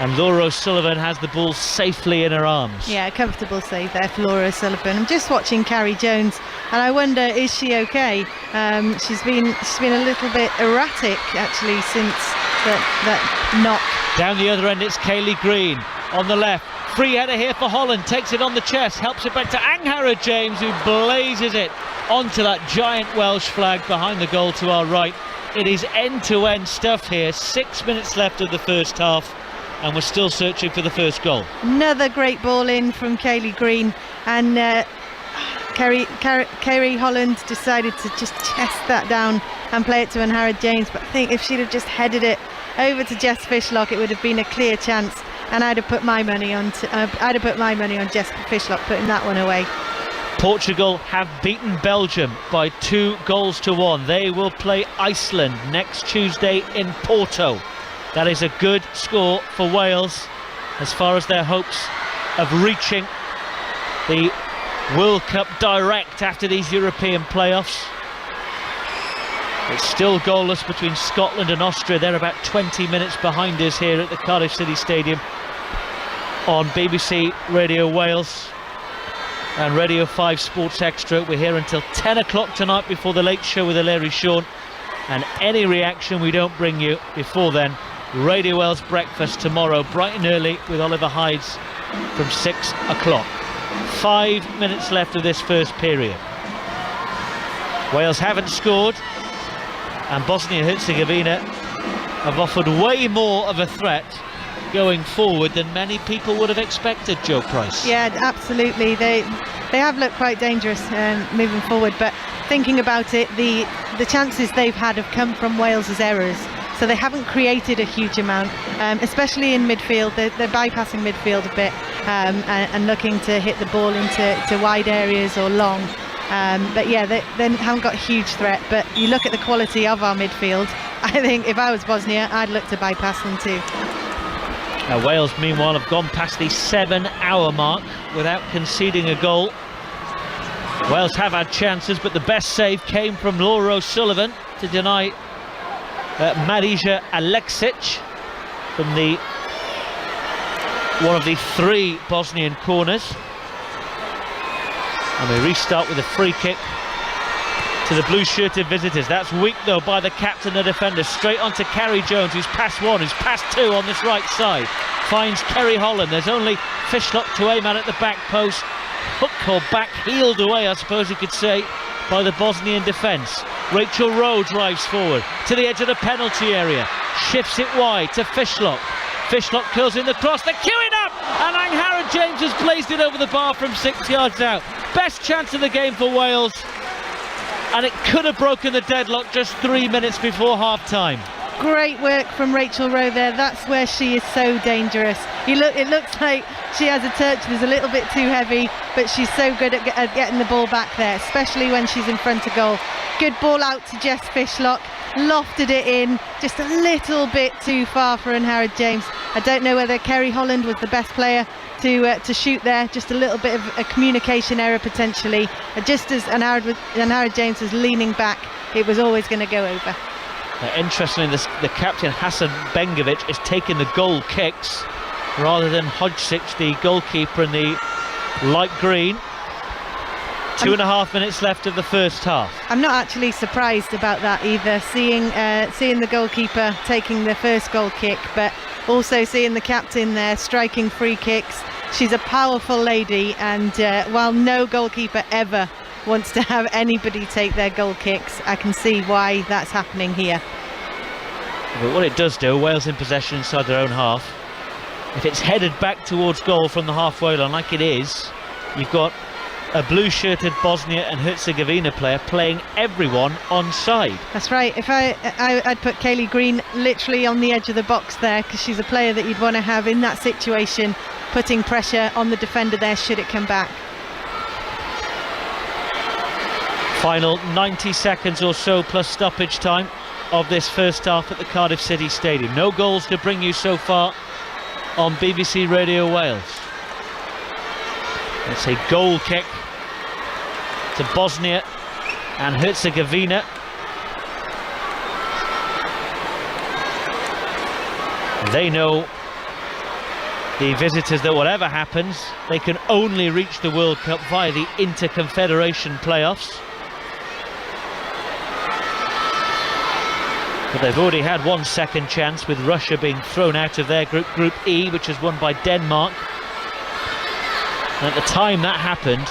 [SPEAKER 1] And Laura O'Sullivan has the ball safely in her arms. Yeah,
[SPEAKER 2] a comfortable save there for Laura O'Sullivan. I'm just watching Carrie Jones, and I wonder, is she okay? She's been a little bit erratic actually since that knock.
[SPEAKER 1] Down the other end, it's Kaylee Green. on the left. Free header here for Holland, takes it on the chest, helps it back to Angharad James, who blazes it onto that giant Welsh flag behind the goal to our right. It is end-to-end stuff here. 6 minutes left of the first half, and we're still searching for the first goal.
[SPEAKER 2] Another great ball in from Kaylee Green, and Kerry Holland decided to just chest that down and play it to Angharad James. But I think if she'd have just headed it over to Jess Fishlock, it would have been a clear chance, and I'd have put my money on Jess Fishlock putting that one away.
[SPEAKER 1] Portugal have beaten Belgium by 2-1. They will play Iceland next Tuesday in Porto. That is a good score for Wales as far as their hopes of reaching the World Cup direct after these European playoffs. It's still goalless between Scotland and Austria. They're about 20 minutes behind us here at the Cardiff City Stadium on BBC Radio Wales and Radio 5 Sports Extra. We're here until 10 o'clock tonight before the Late Show with Larry Shawn, and any reaction we don't bring you before then, Radio Wales Breakfast tomorrow bright and early with Oliver Hydes from 6 o'clock. 5 minutes left of this first period. Wales haven't scored, and Bosnia and Herzegovina have offered way more of a threat going forward than many people would have expected, Joe Price.
[SPEAKER 2] Yeah, absolutely. They have looked quite dangerous moving forward, but thinking about it, the chances they've had have come from Wales's errors. So they haven't created a huge amount, especially in midfield. They're bypassing midfield a bit and looking to hit the ball into wide areas or long. But yeah, they haven't got a huge threat. But you look at the quality of our midfield, I think if I was Bosnia, I'd look to bypass them too.
[SPEAKER 1] Now Wales, meanwhile, have gone past the 7-hour mark without conceding a goal. Wales have had chances, but the best save came from Laura O'Sullivan to deny Marija Aleksic from one of the 3 Bosnian corners. And we restart with a free kick to the blue-shirted visitors. That's weak though by the captain and defender. Straight onto Carrie Jones, who's past 1, who's past 2 on this right side. Finds Kerry Holland. There's only Fishlock to aim at the back post. Hook or back heeled away, I suppose you could say, by the Bosnian defence. Rachel Rowe drives forward to the edge of the penalty area. Shifts it wide to Fishlock. Fishlock curls in the cross. They're queuing up, and Angharad James has placed it over the bar from 6 yards out. Best chance of the game for Wales, and it could have broken the deadlock just 3 minutes before half-time.
[SPEAKER 2] Great work from Rachel Rowe there. That's where she is so dangerous. It looks like she has a touch that's a little bit too heavy, but she's so good at getting the ball back there, especially when she's in front of goal. Good ball out to Jess Fishlock, lofted it in, just a little bit too far for Angharad James. I don't know whether Kerry Holland was the best player to shoot there, just a little bit of a communication error potentially. Just as Angharad James was leaning back, it was always going to go over.
[SPEAKER 1] Interestingly, the captain Hasan Bengovic is taking the goal kicks rather than Hodgsic, the goalkeeper in the light green. 2.5 minutes left of the first half. I'm
[SPEAKER 2] not actually surprised about that either, seeing the goalkeeper taking the first goal kick, but also seeing the captain there striking free kicks. She's a powerful lady, and while no goalkeeper ever wants to have anybody take their goal kicks, I can see why that's happening here.
[SPEAKER 1] But what it does do, Wales in possession inside their own half. If it's headed back towards goal from the halfway line like it is, you've got a blue-shirted Bosnia and Herzegovina player playing everyone onside.
[SPEAKER 2] That's right. If I'd put Kaylee Green literally on the edge of the box there, because she's a player that you'd want to have in that situation, putting pressure on the defender there should it come back.
[SPEAKER 1] Final 90 seconds or so plus stoppage time of this first half at the Cardiff City Stadium. No goals to bring you so far on BBC Radio Wales. It's a goal kick to Bosnia and Herzegovina. They know, the visitors, that whatever happens, they can only reach the World Cup via the Interconfederation playoffs. But they've already had one second chance, with Russia being thrown out of their group, Group E, which is won by Denmark. And at the time that happened,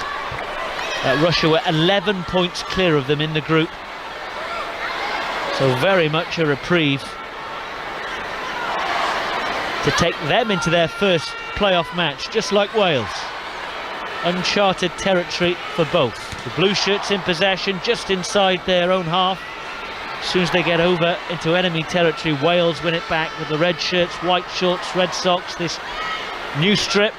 [SPEAKER 1] Russia were 11 points clear of them in the group. So very much a reprieve to take them into their first playoff match, just like Wales. Uncharted territory for both. The blue shirts in possession just inside their own half. As soon as they get over into enemy territory, Wales win it back with the red shirts, white shorts, red socks. This new strip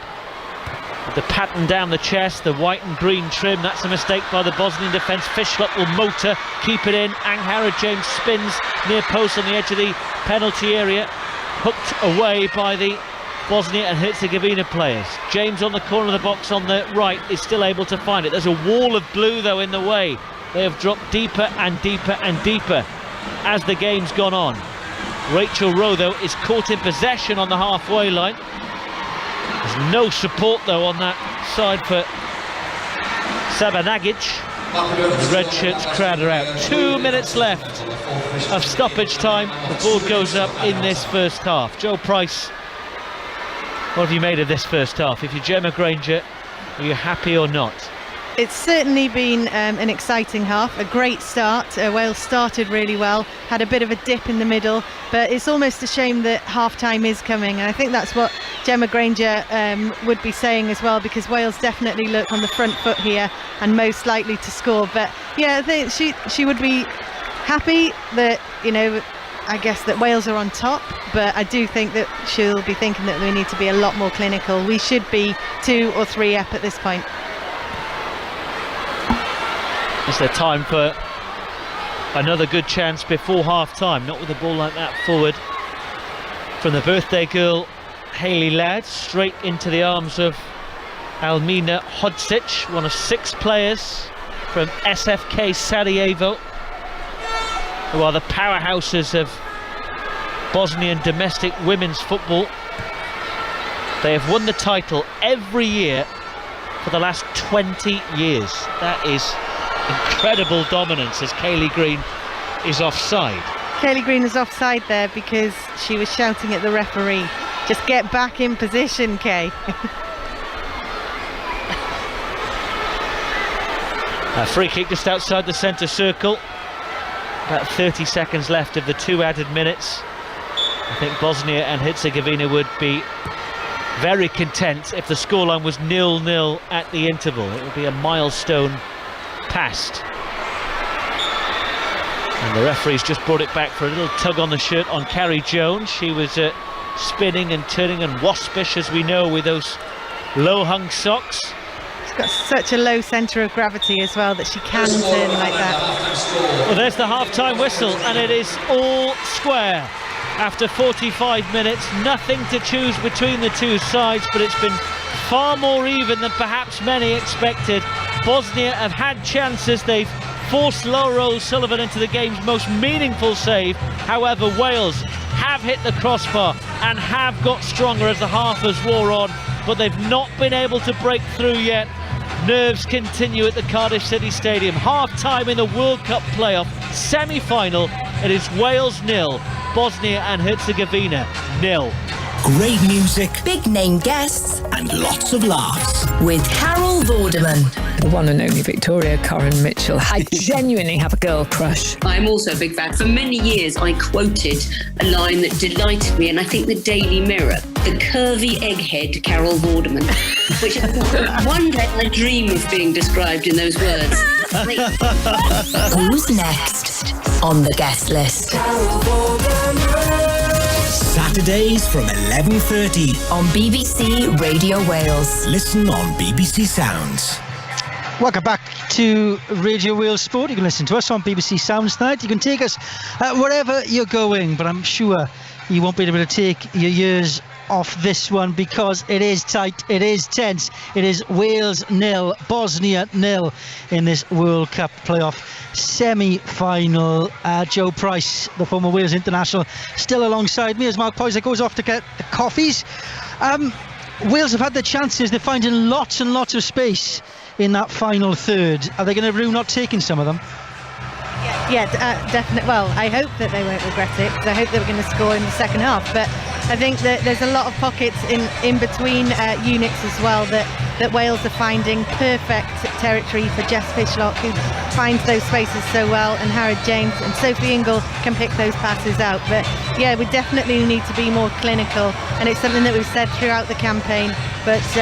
[SPEAKER 1] with the pattern down the chest, the white and green trim. That's a mistake by the Bosnian defence. Fishlock will motor, keep it in. Angharad James spins near post on the edge of the penalty area, hooked away by the Bosnia and Herzegovina players. James on the corner of the box on the right is still able to find it. There's a wall of blue though in the way. They have dropped deeper and deeper and deeper as the game's gone on. Rachel Rowe though is caught in possession on the halfway line. There's no support though on that side for Sabanagic. The red shirts crowd are out. 2 minutes left of stoppage time. The ball goes up in this first half. Joe Price, what have you made of this first half? If you're Gemma Granger, are you happy or not?
[SPEAKER 2] It's certainly been an exciting half, a great start. Wales started really well, had a bit of a dip in the middle, but it's almost a shame that half-time is coming, and I think that's what Gemma Granger would be saying as well, because Wales definitely look on the front foot here and most likely to score. But yeah, I think she would be happy that, you know, I guess that Wales are on top, but I do think that she'll be thinking that we need to be a lot more clinical. We should be 2 or 3 up at this point.
[SPEAKER 1] Is there time for another good chance before half-time? Not with a ball like that forward from the birthday girl Hayley Ladd, straight into the arms of Almina Hodzic, one of 6 players from SFK Sarajevo, who are the powerhouses of Bosnian domestic women's football. They have won the title every year for the last 20 years. That is incredible dominance, as Kaylee Green is offside.
[SPEAKER 2] Kaylee Green is offside there because she was shouting at the referee, just get back in position, Kay.
[SPEAKER 1] A free kick just outside the centre circle. About 30 seconds left of the 2 added minutes. I think Bosnia and Herzegovina would be very content if the scoreline was 0-0 at the interval. It would be a milestone passed. And the referee's just brought it back for a little tug on the shirt on Carrie Jones. She was spinning and turning and waspish, as we know, with those low-hung socks.
[SPEAKER 2] She's got such a low centre of gravity as well that she can turn like that.
[SPEAKER 1] Well, there's the half-time whistle, and it is all square. After 45 minutes, nothing to choose between the two sides, but it's been far more even than perhaps many expected. Bosnia have had chances. They've forced Laura O'Sullivan into the game's most meaningful save. However, Wales have hit the crossbar and have got stronger as the half has wore on, but they've not been able to break through yet. Nerves continue at the Cardiff City Stadium. Half-time in the World Cup playoff semi-final. It is Wales 0, Bosnia and Herzegovina 0.
[SPEAKER 3] Great music,
[SPEAKER 4] big name guests,
[SPEAKER 3] and lots of laughs.
[SPEAKER 4] With Carol Vorderman.
[SPEAKER 5] The one and only Victoria Coren Mitchell. I genuinely have a girl crush.
[SPEAKER 6] I'm also a big fan. For many years, I quoted a line that delighted me, and I think the Daily Mirror, the curvy egghead Carol Vorderman, which one day I dream of being described in those words.
[SPEAKER 4] Who's next on the guest list?
[SPEAKER 3] Saturdays from 11:30
[SPEAKER 4] on BBC Radio Wales.
[SPEAKER 3] Listen on BBC Sounds.
[SPEAKER 7] Welcome back to Radio Wales Sport. You can listen to us on BBC Sounds tonight. You can take us wherever you're going, but I'm sure you won't be able to take your ears off this one, because it is tight, it is tense. It is Wales 0, Bosnia 0 in this World Cup playoff semi-final. Joe Price, the former Wales international, still alongside me as Mark Poyser goes off to get the coffees. Wales have had their chances. They're finding lots and lots of space in that final third. Are they going to rue not taking some of them?
[SPEAKER 2] Definitely. Well, I hope that they won't regret it, because I hope they were going to score in the second half. But I think that there's a lot of pockets in between units as well that Wales are finding perfect territory for Jess Fishlock, who finds those spaces so well, and Harrod James and Sophie Ingle can pick those passes out. But yeah, we definitely need to be more clinical, and it's something that we've said throughout the campaign. But it's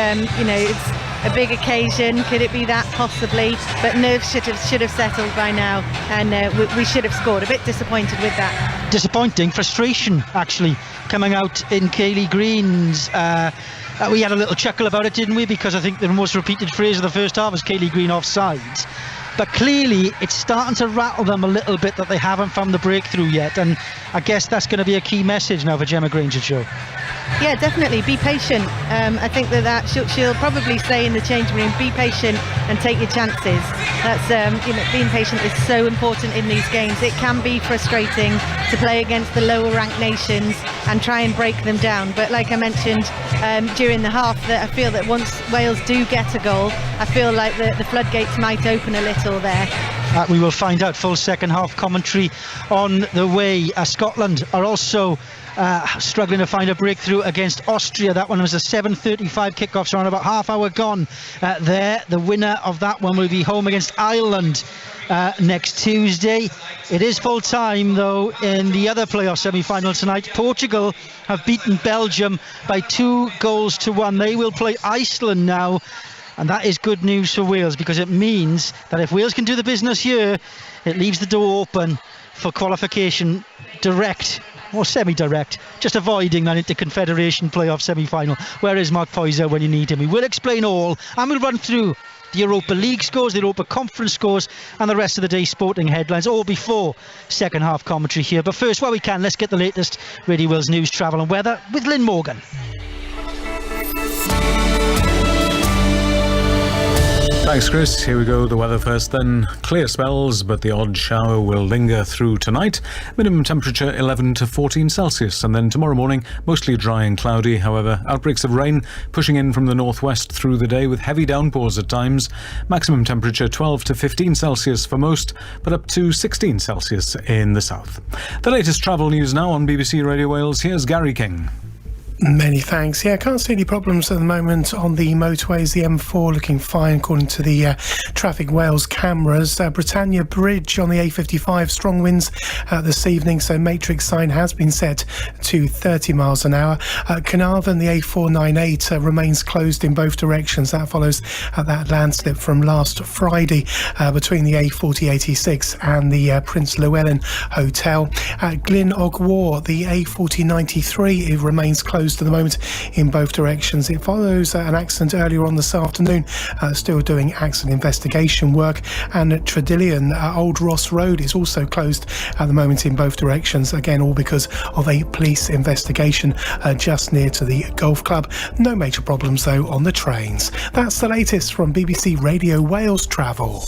[SPEAKER 2] a big occasion. Could it be that? Possibly, but nerves should have settled by now, and we should have scored. A bit disappointed with that.
[SPEAKER 7] Disappointing, frustration actually coming out in Kaylee Green's. We had a little chuckle about it, didn't we? Because I think the most repeated phrase of the first half was Kaylee Green offsides. But clearly it's starting to rattle them a little bit that they haven't found the breakthrough yet, and I guess that's going to be a key message now for Gemma Granger show.
[SPEAKER 2] Yeah, definitely. Be patient. I think that she'll probably say in the change room, be patient and take your chances. That's being patient is so important in these games. It can be frustrating to play against the lower ranked nations and try and break them down. But like I mentioned during the half, that I feel that once Wales do get a goal, I feel like the floodgates might open a little there.
[SPEAKER 7] We will find out. Full second half commentary on the way. Scotland are also struggling to find a breakthrough against Austria. That one was a 7:35 kickoff, so around about half hour gone there. The winner of that one will be home against Ireland next Tuesday. It is full time though in the other playoff semi-final tonight. Portugal have beaten Belgium by 2-1. They will play Iceland now, and that is good news for Wales, because it means that if Wales can do the business here, it leaves the door open for qualification direct or semi-direct, just avoiding that inter-confederation playoff semi-final. Where is Mark Poyser when you need him? We will explain all, and we'll run through the Europa League scores, the Europa Conference scores, and the rest of the day's sporting headlines, all before second half commentary here. But first, while we can, let's get the latest Radio Wales news, travel and weather with Lynn Morgan.
[SPEAKER 8] Thanks, Chris. Here we go. The weather first then. Clear spells, but the odd shower will linger through tonight. Minimum temperature 11 to 14 Celsius. And then tomorrow morning, mostly dry and cloudy. However, outbreaks of rain pushing in from the northwest through the day with heavy downpours at times. Maximum temperature 12 to 15 Celsius for most, but up to 16 Celsius in the south. The latest travel news now on BBC Radio Wales. Here's Gary King.
[SPEAKER 9] Many thanks. Yeah, I can't see any problems at the moment on the motorways. The M4 looking fine according to the Traffic Wales cameras. Britannia Bridge on the A55, strong winds this evening, so matrix sign has been set to 30 miles an hour. Carnarvon, the A498 remains closed in both directions. That follows that landslip from last Friday between the A4086 and the Prince Llewellyn Hotel. At Glyn Ogwar, the A4093, it remains closed at the moment in both directions. It follows an accident earlier on this afternoon, still doing accident investigation work. And at Tredylian, Old Ross Road is also closed at the moment in both directions, again all because of a police investigation just near to the golf club. No major problems though on the trains. That's the latest from BBC Radio Wales Travel.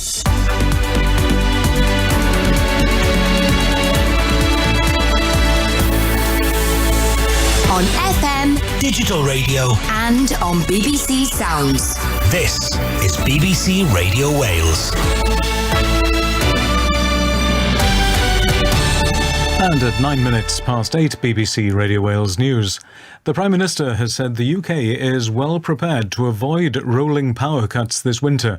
[SPEAKER 4] On FM,
[SPEAKER 3] Digital radio.
[SPEAKER 4] and on BBC Sounds.
[SPEAKER 3] This is BBC Radio Wales.
[SPEAKER 8] And at 9 minutes past 8, BBC Radio Wales News. The Prime Minister has said the UK is well prepared to avoid rolling power cuts this winter.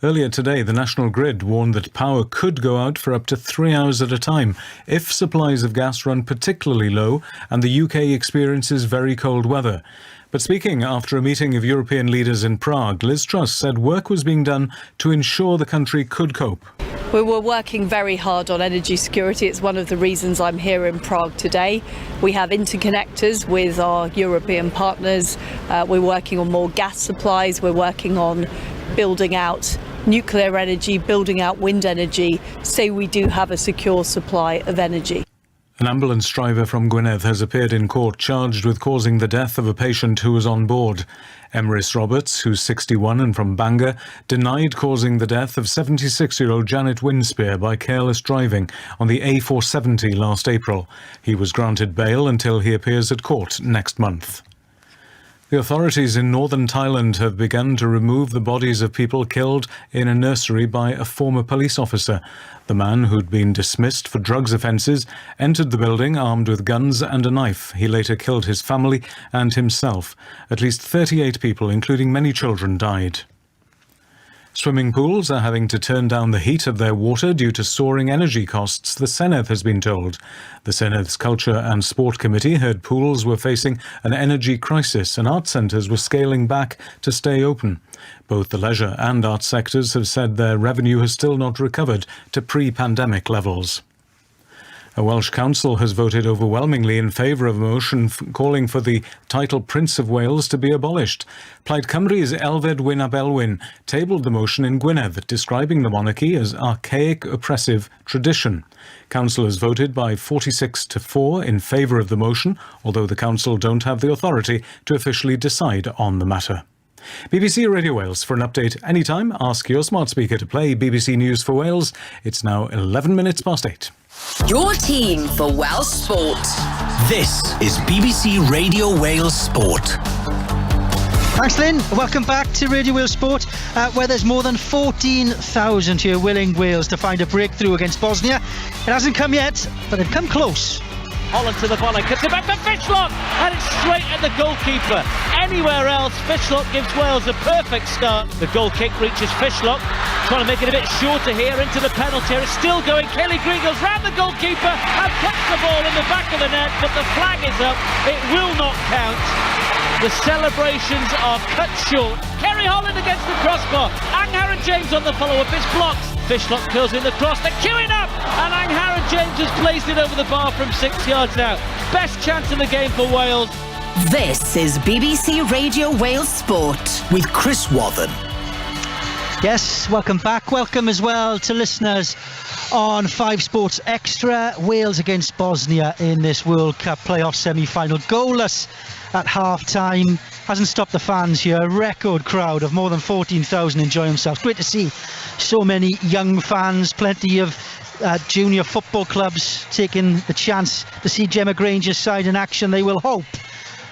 [SPEAKER 8] Earlier today, the National Grid warned that power could go out for up to 3 hours at a time if supplies of gas run particularly low and the UK experiences very cold weather. But speaking after a meeting of European leaders in Prague, Liz Truss said work was being done to ensure the country could cope.
[SPEAKER 10] We were working very hard on energy security. It's one of the reasons I'm here in Prague today. We have interconnectors with our European partners. We're working on more gas supplies. We're working on building out nuclear energy, building out wind energy, so we do have a secure supply of energy.
[SPEAKER 8] An ambulance driver from Gwynedd has appeared in court charged with causing the death of a patient who was on board. Emrys Roberts, who's 61 and from Bangor, denied causing the death of 76-year-old Janet Winspear by careless driving on the A470 last April. He was granted bail until he appears at court next month. The authorities in northern Thailand have begun to remove the bodies of people killed in a nursery by a former police officer. The man, who'd been dismissed for drugs offences, entered the building armed with guns and a knife. He later killed his family and himself. At least 38 people, including many children, died. Swimming pools are having to turn down the heat of their water due to soaring energy costs, the Senedd has been told. The Senedd's Culture and Sport Committee heard pools were facing an energy crisis and art centres were scaling back to stay open. Both the leisure and art sectors have said their revenue has still not recovered to pre-pandemic levels. A Welsh council has voted overwhelmingly in favour of a motion calling for the title Prince of Wales to be abolished. Plaid Cymru's Elfed Wyn ab Elwyn tabled the motion in Gwynedd, describing the monarchy as archaic, oppressive tradition. Councillors voted by 46-4 in favour of the motion, although the council don't have the authority to officially decide on the matter. BBC Radio Wales. For an update anytime, ask your smart speaker to play BBC News for Wales. It's now 11 minutes past 8.
[SPEAKER 4] Your team for Welsh sport.
[SPEAKER 3] This is BBC Radio Wales Sport.
[SPEAKER 7] Thanks, Lynn. Welcome back to Radio Wales Sport, where there's more than 14,000 here willing Wales to find a breakthrough against Bosnia. It hasn't come yet, but they've come close.
[SPEAKER 1] Holland to the ball and cuts it back to Fishlock, and it's straight at the goalkeeper. Anywhere else, Fishlock gives Wales a perfect start. The goal kick reaches Fishlock, trying to make it a bit shorter here into the penalty area. Still going. Kelly Green goes round the goalkeeper and puts the ball in the back of the net, but the flag is up. It will not count. The celebrations are cut short. Kerry Holland against the crossbar. Angharad James on the follow-up is blocked. Fishlock curls in the cross. They're queuing up, and Angharad James has placed it over the bar from 6 yards now. Best chance in the game for Wales.
[SPEAKER 4] This is BBC Radio Wales Sport
[SPEAKER 3] With Chris Wathen.
[SPEAKER 7] Yes, welcome back. Welcome as well to listeners on 5 Sports Extra. Wales against Bosnia in this World Cup playoff semi-final. Goalless at half-time. Hasn't stopped the fans here. A record crowd of more than 14,000 enjoying themselves. Great to see so many young fans. Plenty of junior football clubs taking the chance to see Gemma Granger's side in action. They will hope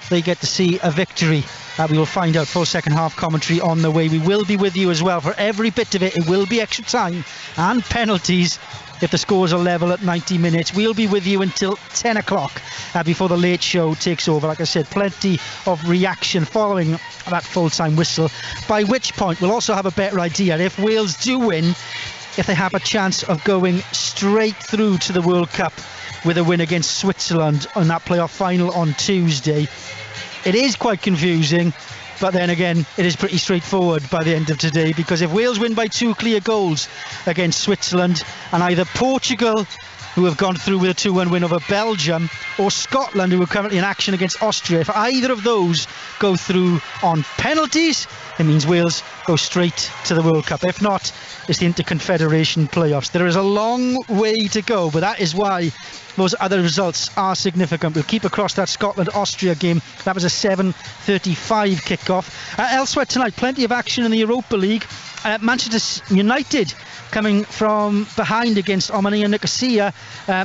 [SPEAKER 7] they get to see a victory. We will find out. Full second half commentary on the way. We will be with you as well for every bit of it. It will be extra time and penalties if the scores are level at 90 minutes. We'll be with you until 10 o'clock before the late show takes over. Like I said, plenty of reaction following that full-time whistle, by which point we'll also have a better idea if Wales do win, if they have a chance of going straight through to the World Cup with a win against Switzerland on that playoff final on Tuesday. It is quite confusing, but then again, it is pretty straightforward by the end of today, because if Wales win by 2 clear goals against Switzerland, and either Portugal, who have gone through with a 2-1 win over Belgium, or Scotland, who are currently in action against Austria, if either of those go through on penalties, it means Wales go straight to the World Cup. If not, it's the Interconfederation playoffs. There is a long way to go, but that is why those other results are significant. We'll keep across that Scotland-Austria game. That was a 7:35 kickoff. Elsewhere tonight, plenty of action in the Europa League. Manchester United coming from behind against Omonia Nicosia.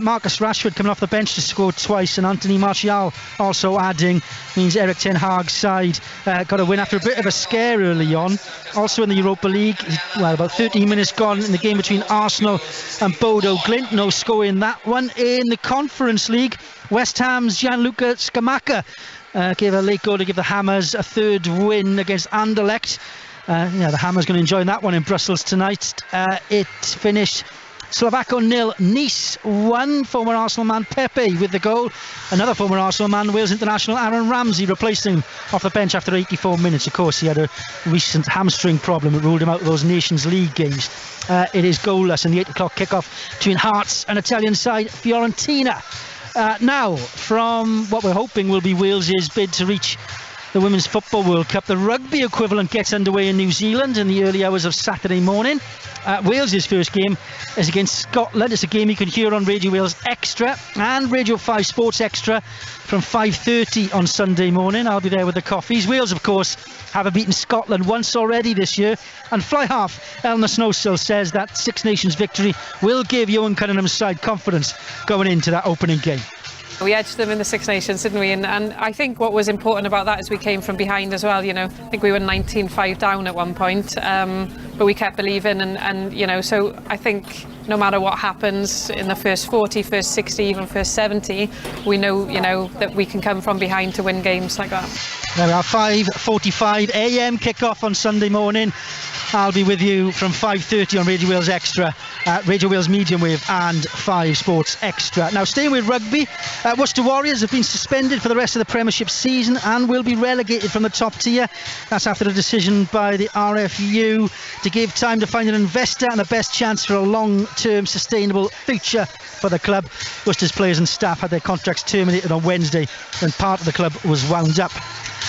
[SPEAKER 7] Marcus Rashford coming off the bench to score twice, and Anthony Martial also adding. Means Eric Ten Hag's side got a win after a bit of a scare early on. Also in the Europa League, well, about 13 minutes gone in the game between Arsenal and Bodo Glimt. No score in that one. In the Conference League, West Ham's Gianluca Scamacca gave a late goal to give the Hammers a third win against Anderlecht. The Hammers going to enjoy that one in Brussels tonight. It finished Slovako 0, Nice 1. Former Arsenal man Pepe with the goal. Another former Arsenal man, Wales international Aaron Ramsey, replacing him off the bench after 84 minutes. Of course, he had a recent hamstring problem that ruled him out of those Nations League games. It is goalless in the 8 o'clock kickoff between Hearts and Italian side Fiorentina. Now, from what we're hoping will be Wales's bid to reach the Women's Football World Cup, the rugby equivalent gets underway in New Zealand in the early hours of Saturday morning. Wales's first game is against Scotland. It's a game you can hear on Radio Wales Extra and Radio 5 Sports Extra from 5:30 on Sunday morning. I'll be there with the coffees. Wales, of course, have beaten Scotland once already this year, and fly half Eleanor Snowsill says that Six Nations victory will give Ewan Cunningham's side confidence going into that opening game.
[SPEAKER 11] We edged them in the Six Nations, didn't we? And I think what was important about that is we came from behind as well. I think we were 19-5 down at one point, but we kept believing, and so I think no matter what happens in the first 40, first 60, even first 70, we know, that we can come from behind to win games like that.
[SPEAKER 7] There we are, 5:45 a.m. kick-off on Sunday morning. I'll be with you from 5:30 on Radio Wales Extra, Radio Wales Medium Wave and 5 Sports Extra. Now, staying with rugby, Worcester Warriors have been suspended for the rest of the Premiership season and will be relegated from the top tier. That's after a decision by the RFU to give time to find an investor and the best chance for a long-term sustainable future for the club. Worcester's players and staff had their contracts terminated on Wednesday when part of the club was wound up.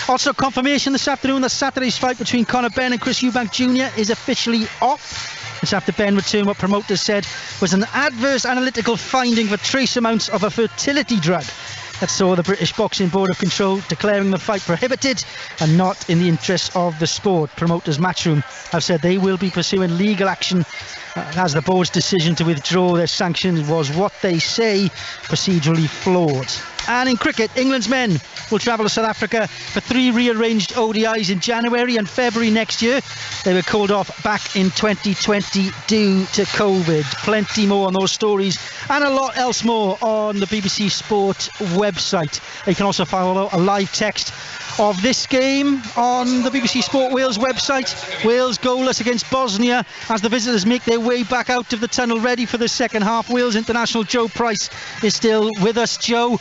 [SPEAKER 7] Also, confirmation this afternoon that Saturday's fight between Conor Benn and Chris Eubank Jr. is officially off. This after Benn returned what promoters said was an adverse analytical finding for trace amounts of a fertility drug. That saw the British Boxing Board of Control declaring the fight prohibited and not in the interests of the sport. Promoters Matchroom have said they will be pursuing legal action as the board's decision to withdraw their sanctions was what they say procedurally flawed. And in cricket, England's men will travel to South Africa for 3 rearranged ODIs in January and February next year. They were called off back in 2020 due to COVID. Plenty more on those stories and a lot else more on the BBC Sport website. You can also follow a live text of this game on the BBC Sport Wales website. Wales goalless against Bosnia as the visitors make their way back out of the tunnel ready for the second half. Wales international Joe Price is still with us. Joe,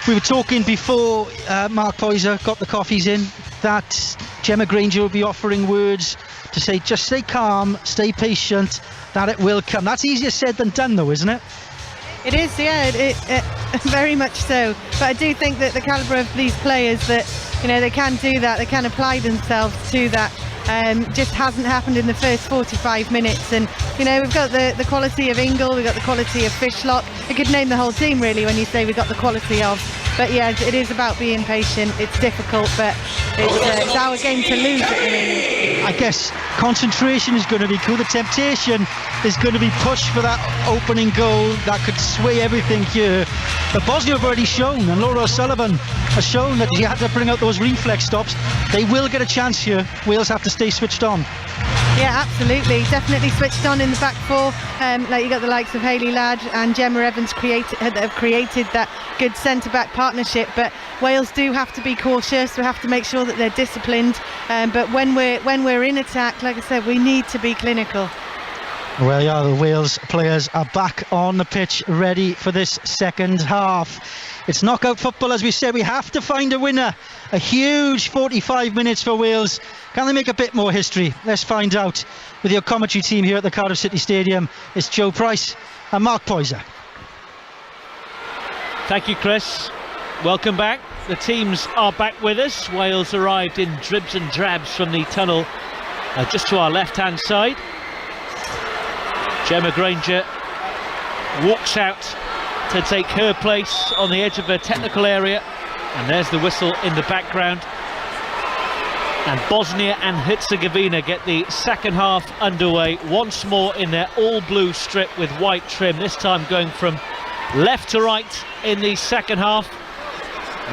[SPEAKER 7] we were talking before Mark Poyser got the coffees in that Gemma Granger will be offering words to say just stay calm, stay patient, that it will come. That's easier said than done though, isn't it?
[SPEAKER 2] It is, yeah, it very much so. But I do think that the calibre of these players, that they can do that, they can apply themselves to that. Just hasn't happened in the first 45 minutes. And we've got the quality of Ingle, we've got the quality of Fishlock. I could name the whole team really when you say we've got the quality of. But yeah, it is about being patient. It's difficult, but it's our game to lose at the moment.
[SPEAKER 7] I guess concentration is going to be cool. The temptation is going to be pushed for that opening goal that could sway everything here. But Bosnia have already shown, and Laura O'Sullivan has shown, that you have to bring out those reflex stops. They will get a chance here. Wales have to stay switched on.
[SPEAKER 2] Yeah, absolutely, definitely switched on in the back four. Like you got the likes of Hayley Ladd and Gemma Evans have created that good centre-back partnership. But Wales do have to be cautious. We have to make sure that they're disciplined. But when we're in attack, like I said, we need to be clinical.
[SPEAKER 7] Well, yeah, the Wales players are back on the pitch, ready for this second half. It's knockout football, as we said. We have to find a winner. A huge 45 minutes for Wales. Can they make a bit more history? Let's find out with your commentary team here at the Cardiff City Stadium. It's Joe Price and Mark Poyser.
[SPEAKER 1] Thank you, Chris. Welcome back. The teams are back with us. Wales arrived in dribs and drabs from the tunnel just to our left-hand side. Gemma Granger walks out to take her place on the edge of the technical area, and there's the whistle in the background. And Bosnia and Herzegovina get the second half underway once more in their all-blue strip with white trim, this time going from left to right in the second half.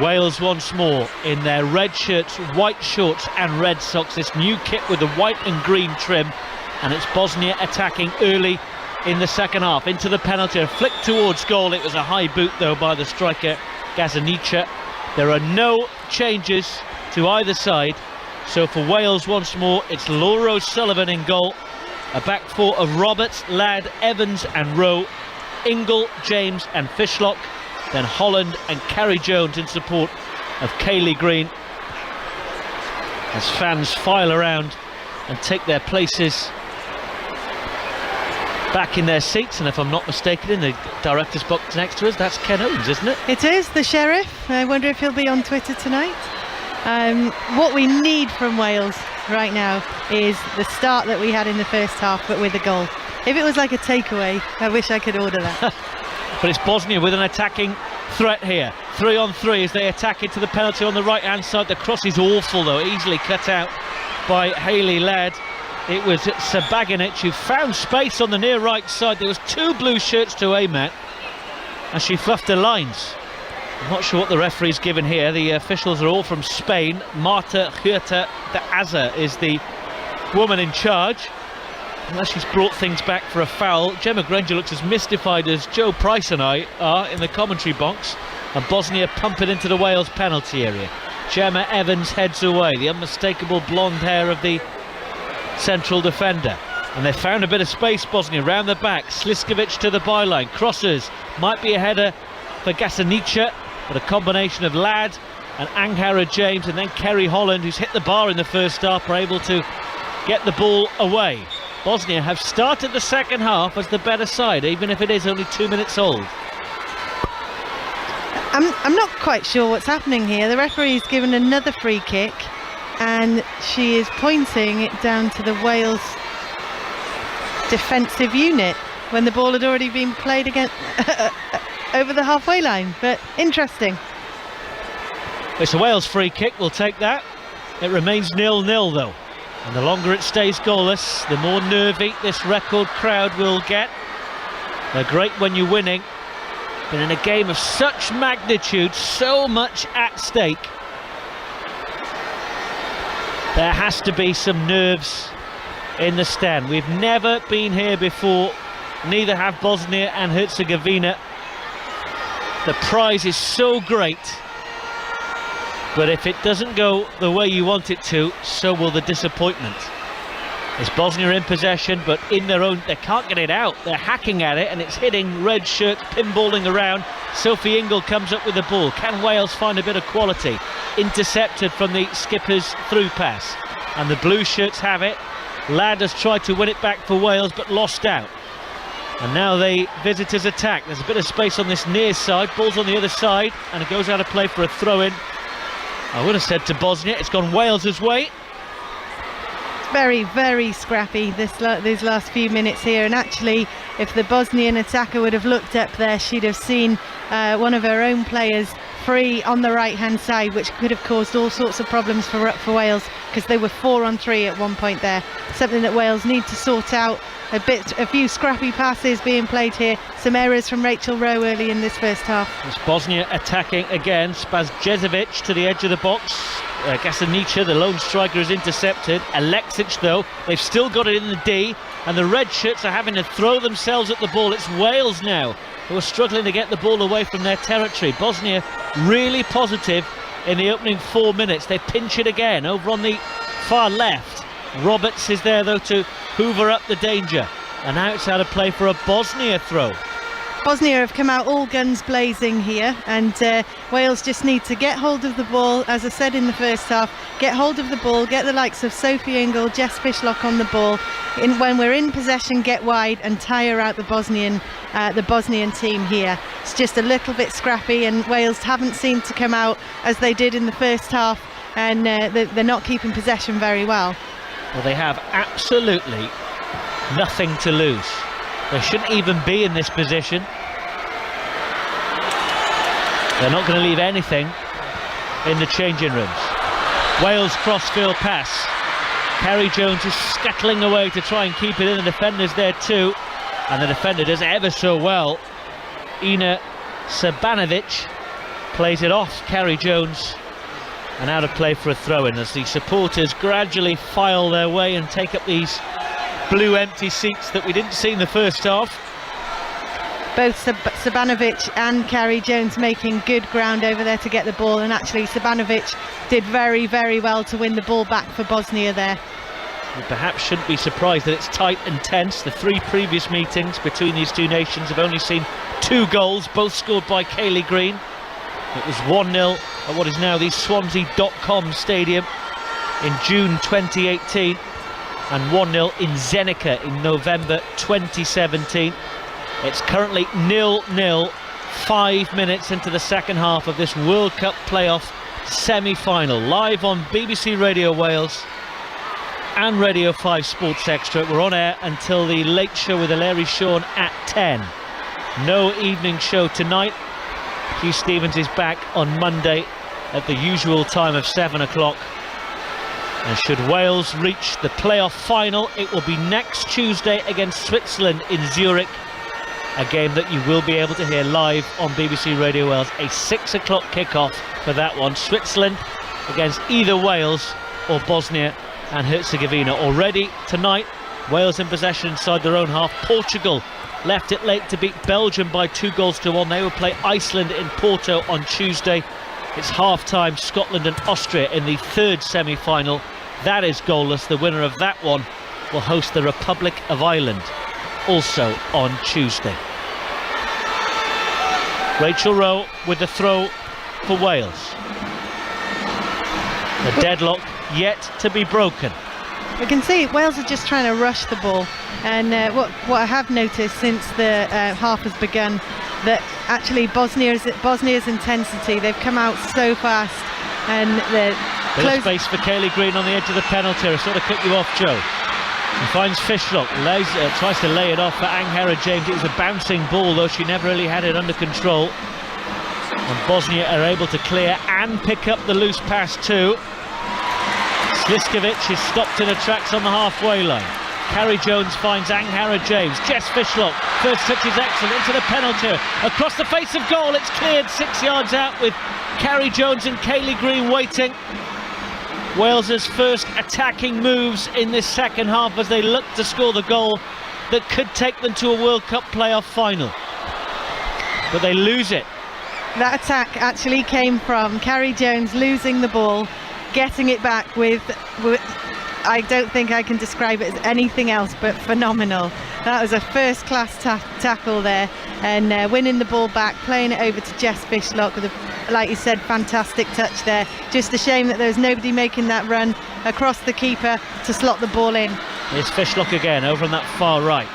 [SPEAKER 1] Wales once more in their red shirts, white shorts and red socks, this new kit with the white and green trim. And it's Bosnia attacking early in the second half. Into the penalty, a flick towards goal. It was a high boot though by the striker Gazanica. There are no changes to either side. So for Wales once more, it's Laura O'Sullivan in goal. A back four of Roberts, Ladd, Evans and Rowe. Ingle, James and Fishlock. Then Holland and Carrie Jones in support of Kaylee Green. As fans file around and take their places back in their seats, and if I'm not mistaken, in the director's box next to us, that's Ken Owens, isn't it?
[SPEAKER 2] It is, the Sheriff. I wonder if he'll be on Twitter tonight. What we need from Wales right now is the start that we had in the first half, but with a goal. If it was like a takeaway, I wish I could order that.
[SPEAKER 1] But it's Bosnia with an attacking threat here. 3-on-3 as they attack into the penalty on the right-hand side. The cross is awful though, easily cut out by Hayley Ladd. It was Sabaginic who found space on the near right side. There was two blue shirts to aim at, and she fluffed her lines. I'm not sure what the referee's given here. The officials are all from Spain. Marta Huerta de Aza is the woman in charge. Unless she's brought things back for a foul. Gemma Granger looks as mystified as Joe Price and I are in the commentary box. And Bosnia pump it into the Wales penalty area. Gemma Evans heads away, the unmistakable blonde hair of the central defender. And they've found a bit of space, Bosnia, round the back. Sliskovic to the byline, crosses, might be a header for Gasanica, but a combination of Ladd and Anghara James and then Kerry Holland, who's hit the bar in the first half, are able to get the ball away. Bosnia have started the second half as the better side, even if it is only 2 minutes old.
[SPEAKER 2] I'm not quite sure what's happening here. The referee's given another free kick and she is pointing it down to the Wales defensive unit when the ball had already been played against over the halfway line. But interesting.
[SPEAKER 1] It's a Wales free kick, we'll take that. It remains 0-0 though, and the longer it stays goalless, the more nervy this record crowd will get. They're great when you're winning, but in a game of such magnitude, so much at stake, there has to be some nerves in the stand. We've never been here before, neither have Bosnia and Herzegovina. The prize is so great, but if it doesn't go the way you want it to, so will the disappointment. It's Bosnia in possession, but in their own, they can't get it out. They're hacking at it and it's hitting red shirts, pinballing around. Sophie Ingle comes up with the ball. Can Wales find a bit of quality? Intercepted from the skipper's through pass, and the blue shirts have it. Ladd has tried to win it back for Wales but lost out, and now the visitors attack. There's a bit of space on this near side, ball's on the other side, and it goes out of play for a throw-in. I would have said to Bosnia, it's gone Wales's way.
[SPEAKER 2] Very, very scrappy these last few minutes here, and actually if the Bosnian attacker would have looked up there, she'd have seen one of her own players free on the right hand side, which could have caused all sorts of problems for Wales, because they were 4-on-3 at one point there. Something that Wales need to sort out. A few scrappy passes being played here, some errors from Rachel Rowe early in this first half.
[SPEAKER 1] It's Bosnia attacking again. Spazjezovic to the edge of the box. Gasanica, the lone striker, is intercepted. Alexic though, they've still got it in the D, and the red shirts are having to throw themselves at the ball. It's Wales now who are struggling to get the ball away from their territory. Bosnia really positive in the opening 4 minutes. They pinch it again over on the far left. Roberts is there though to hoover up the danger, and now it's out of play for a Bosnia throw.
[SPEAKER 2] Bosnia have come out all guns blazing here, and Wales just need to get hold of the ball, as I said in the first half, get hold of the ball, get the likes of Sophie Ingle, Jess Fishlock on the ball, when we're in possession, get wide and tire out the Bosnian team here. It's just a little bit scrappy, and Wales haven't seemed to come out as they did in the first half, and they're not keeping possession very well.
[SPEAKER 1] Well, they have absolutely nothing to lose. They shouldn't even be in this position. They're not going to leave anything in the changing rooms. Wales crossfield pass. Carrie Jones is scuttling away to try and keep it in. The defender's there too, and the defender does ever so well. Ina Sabanovic plays it off Carrie Jones, and out of play for a throw-in as the supporters gradually file their way and take up these blue empty seats that we didn't see in the first half.
[SPEAKER 2] Both Sabanovic and Carrie Jones making good ground over there to get the ball, and actually Sabanovic did very, very well to win the ball back for Bosnia there.
[SPEAKER 1] We perhaps shouldn't be surprised that it's tight and tense. The 3 previous meetings between these two nations have only seen 2 goals, both scored by Kaylee Green. It was 1-0 at what is now the Swansea.com stadium in June 2018, and 1-0 in Zenica in November 2017. It's currently 0-0, 5 minutes into the second half of this World Cup playoff semi-final. Live on BBC Radio Wales and Radio 5 Sports Extra. We're on air until the late show with Hilary Shawn at 10. No evening show tonight. Hugh Stevens is back on Monday at the usual time of 7 o'clock. And should Wales reach the playoff final, it will be next Tuesday against Switzerland in Zurich. a game that you will be able to hear live on BBC Radio Wales. A 6 o'clock kickoff for that one. Switzerland against either Wales or Bosnia and Herzegovina. Already tonight, Wales in possession inside their own half. Portugal left it late to beat Belgium by 2-1. They will play Iceland in Porto on Tuesday. It's half-time, Scotland and Austria in the third semi-final. That is goalless. The winner of that one will host the Republic of Ireland, also on Tuesday. Rachel Rowe with the throw for Wales. The deadlock yet to be broken.
[SPEAKER 2] We can see Wales are just trying to rush the ball, and what I have noticed since the half has begun, that actually Bosnia's intensity, they've come out so fast, and the
[SPEAKER 1] space for Kaylee Green on the edge of the penalty area. Sort of cut you off, Joe. He finds Fishlock, tries to lay it off for Anghera James. It was a bouncing ball, though she never really had it under control. And Bosnia are able to clear and pick up the loose pass too. Sliskovic is stopped in her tracks on the halfway line. Carrie Jones finds Anghera James. Jess Fishlock, first touch is excellent, into the penalty area. Across the face of goal, it's cleared 6 yards out with Carrie Jones and Kaylee Green waiting. Wales's first attacking moves in this second half as they look to score the goal that could take them to a World Cup playoff final. But they lose it.
[SPEAKER 2] That attack actually came from Carrie Jones losing the ball, getting it back with I don't think I can describe it as anything else but phenomenal. That was a first-class tackle there, and winning the ball back, playing it over to Jess Fishlock with a, like you said, fantastic touch there. Just a shame that there was nobody making that run across the keeper to slot the ball in.
[SPEAKER 1] Here's Fishlock again over on that far right.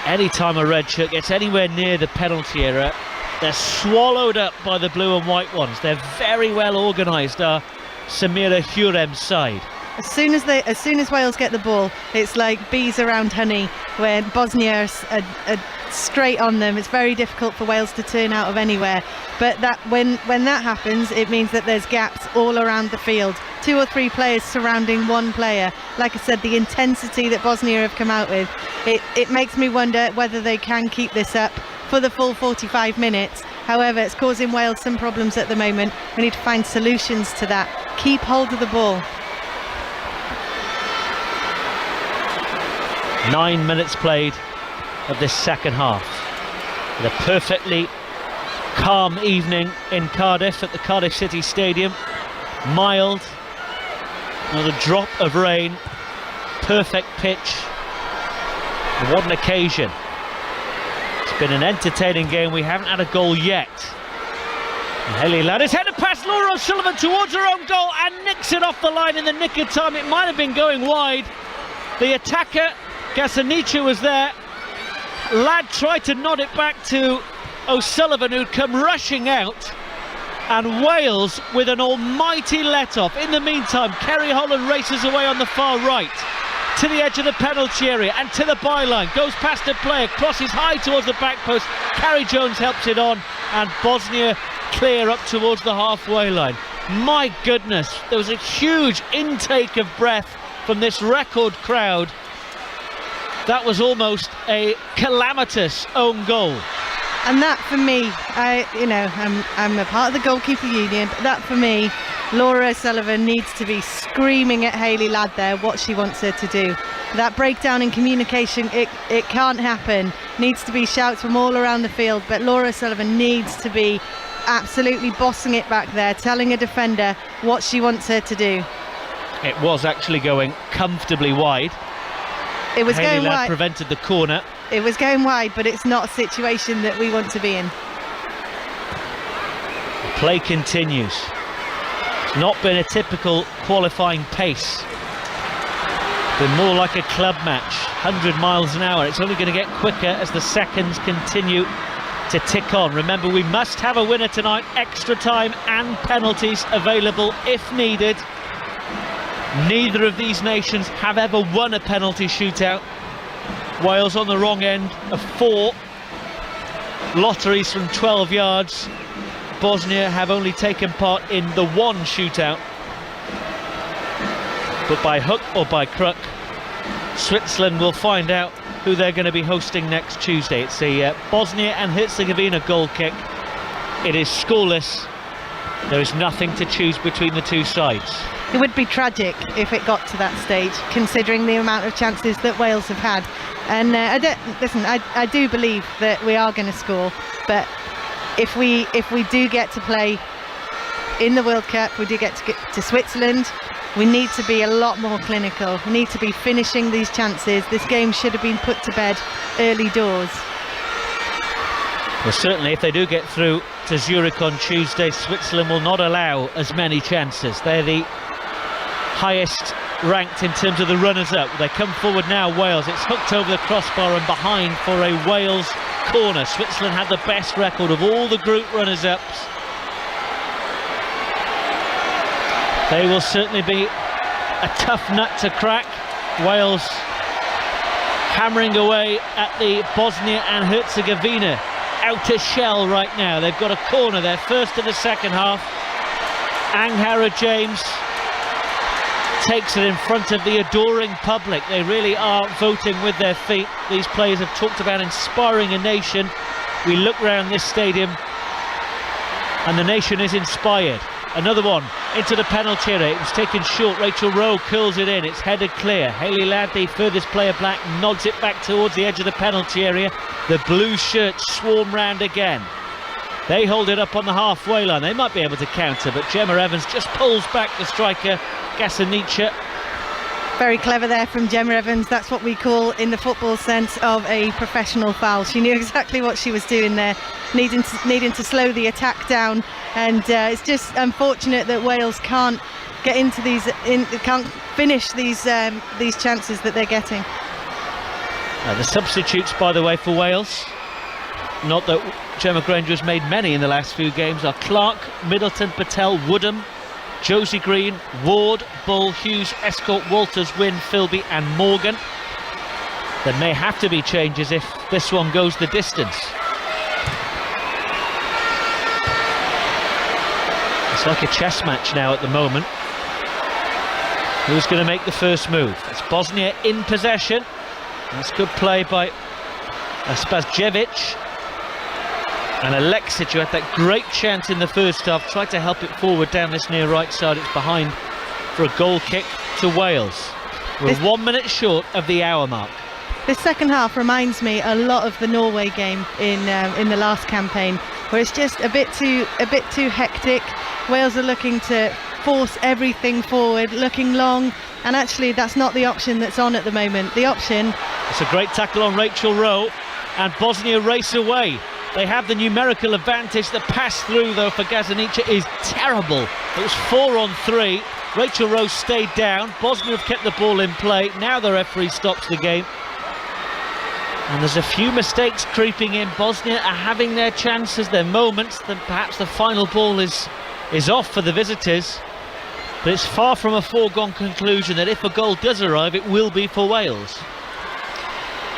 [SPEAKER 1] Anytime a red shirt gets anywhere near the penalty area, they're swallowed up by the blue and white ones. They're very well organised, Samira Hurem's side.
[SPEAKER 2] As soon as Wales get the ball, it's like bees around honey, where Bosnia are straight on them. It's very difficult for Wales to turn out of anywhere. But that when that happens, it means that there's gaps all around the field. 2 or 3 players surrounding one player. Like I said, the intensity that Bosnia have come out with, it makes me wonder whether they can keep this up for the full 45 minutes. However, it's causing Wales some problems at the moment. We need to find solutions to that. Keep hold of the ball.
[SPEAKER 1] 9 minutes played of this second half. With a perfectly calm evening in Cardiff at the Cardiff City Stadium. Mild, not a drop of rain, perfect pitch. And what an occasion. It's been an entertaining game. We haven't had a goal yet. And Hayley Ladd has headed past Laura O'Sullivan towards her own goal and nicks it off the line in the nick of time. It might have been going wide. The attacker, Gasanicha, was there. Ladd tried to nod it back to O'Sullivan, who'd come rushing out, and Wales with an almighty let-off. In the meantime, Kerry Holland races away on the far right to the edge of the penalty area and to the byline, goes past a player, crosses high towards the back post. Carrie Jones helps it on, and Bosnia clear up towards the halfway line. My goodness, there was a huge intake of breath from this record crowd. That was almost a calamitous own goal.
[SPEAKER 2] And that for me, I'm a part of the goalkeeper union, but that for me, Laura O'Sullivan needs to be screaming at Hayley Ladd there what she wants her to do. That breakdown in communication, it can't happen. Needs to be shouts from all around the field, but Laura O'Sullivan needs to be absolutely bossing it back there, telling a defender what she wants her to do.
[SPEAKER 1] It was actually going comfortably wide.
[SPEAKER 2] It was
[SPEAKER 1] Hayley
[SPEAKER 2] going
[SPEAKER 1] Ladd
[SPEAKER 2] wide.
[SPEAKER 1] prevented the corner.
[SPEAKER 2] It was going wide, but it's not a situation that we want to be in.
[SPEAKER 1] The play continues. It's not been a typical qualifying pace. It's been more like a club match, 100 miles an hour. It's only going to get quicker as the seconds continue to tick on. Remember, we must have a winner tonight. Extra time and penalties available if needed. Neither of these nations have ever won a penalty shootout. Wales on the wrong end of 4 lotteries from 12 yards. Bosnia have only taken part in the 1 shootout. But by hook or by crook, Switzerland will find out who they're going to be hosting next Tuesday. It's the Bosnia and Herzegovina goal kick. It is scoreless. There is nothing to choose between the two sides.
[SPEAKER 2] It would be tragic if it got to that stage, considering the amount of chances that Wales have had. And I do believe that we are going to score, but if we do get to play in the World Cup, we do get to Switzerland, we need to be a lot more clinical. We need to be finishing these chances. This game should have been put to bed early doors.
[SPEAKER 1] Well, certainly if they do get through to Zurich on Tuesday, Switzerland will not allow as many chances. They're the highest ranked in terms of the runners-up. They come forward now, Wales. It's hooked over the crossbar and behind for a Wales corner. Switzerland had the best record of all the group runners-ups. They will certainly be a tough nut to crack. Wales hammering away at the Bosnia and Herzegovina outer shell right now. They've got a corner, their first of the second half. Anghara James takes it in front of the adoring public. They really are voting with their feet. These players have talked about inspiring a nation. We look around this stadium and the nation is inspired. Another one into the penalty area. It was taken short. Rachel Rowe curls it in. It's headed clear. Hayley Ladd, the furthest player back, nods it back towards the edge of the penalty area. The blue shirts swarm round again. They hold it up on the halfway line. They might be able to counter, but Gemma Evans just pulls back the striker, Gasanica.
[SPEAKER 2] Very clever there from Gemma Evans. That's what we call, in the football sense, of a professional foul. She knew exactly what she was doing there, needing to slow the attack down. And it's just unfortunate that Wales can't get into these, can't finish these chances that they're getting.
[SPEAKER 1] The substitutes, by the way, for Wales, not that Gemma Granger has made many in the last few games, are Clark, Middleton, Patel, Woodham, Josie Green, Ward, Bull, Hughes, Escort, Walters, Wynne, Philby and Morgan. There may have to be changes if this one goes the distance. It's like a chess match now at the moment. Who's going to make the first move? It's Bosnia in possession. That's good play by Spasjevic. And Alexic, who had that great chance in the first half, tried to help it forward down this near right side. It's behind for a goal kick to Wales. We're 1 minute short of the hour mark.
[SPEAKER 2] This second half reminds me a lot of the Norway game in the last campaign, where it's just a bit too hectic. Wales are looking to force everything forward, looking long, and actually that's not the option that's on at the moment. The option...
[SPEAKER 1] It's a great tackle on Rachel Rowe, and Bosnia race away. They have the numerical advantage. The pass through, though, for Gazanica is terrible. It was 4 on 3. Rachel Rowe stayed down. Bosnia have kept the ball in play. Now the referee stops the game. And there's a few mistakes creeping in. Bosnia are having their chances, their moments. Then perhaps the final ball is off for the visitors. But it's far from a foregone conclusion that if a goal does arrive, it will be for Wales.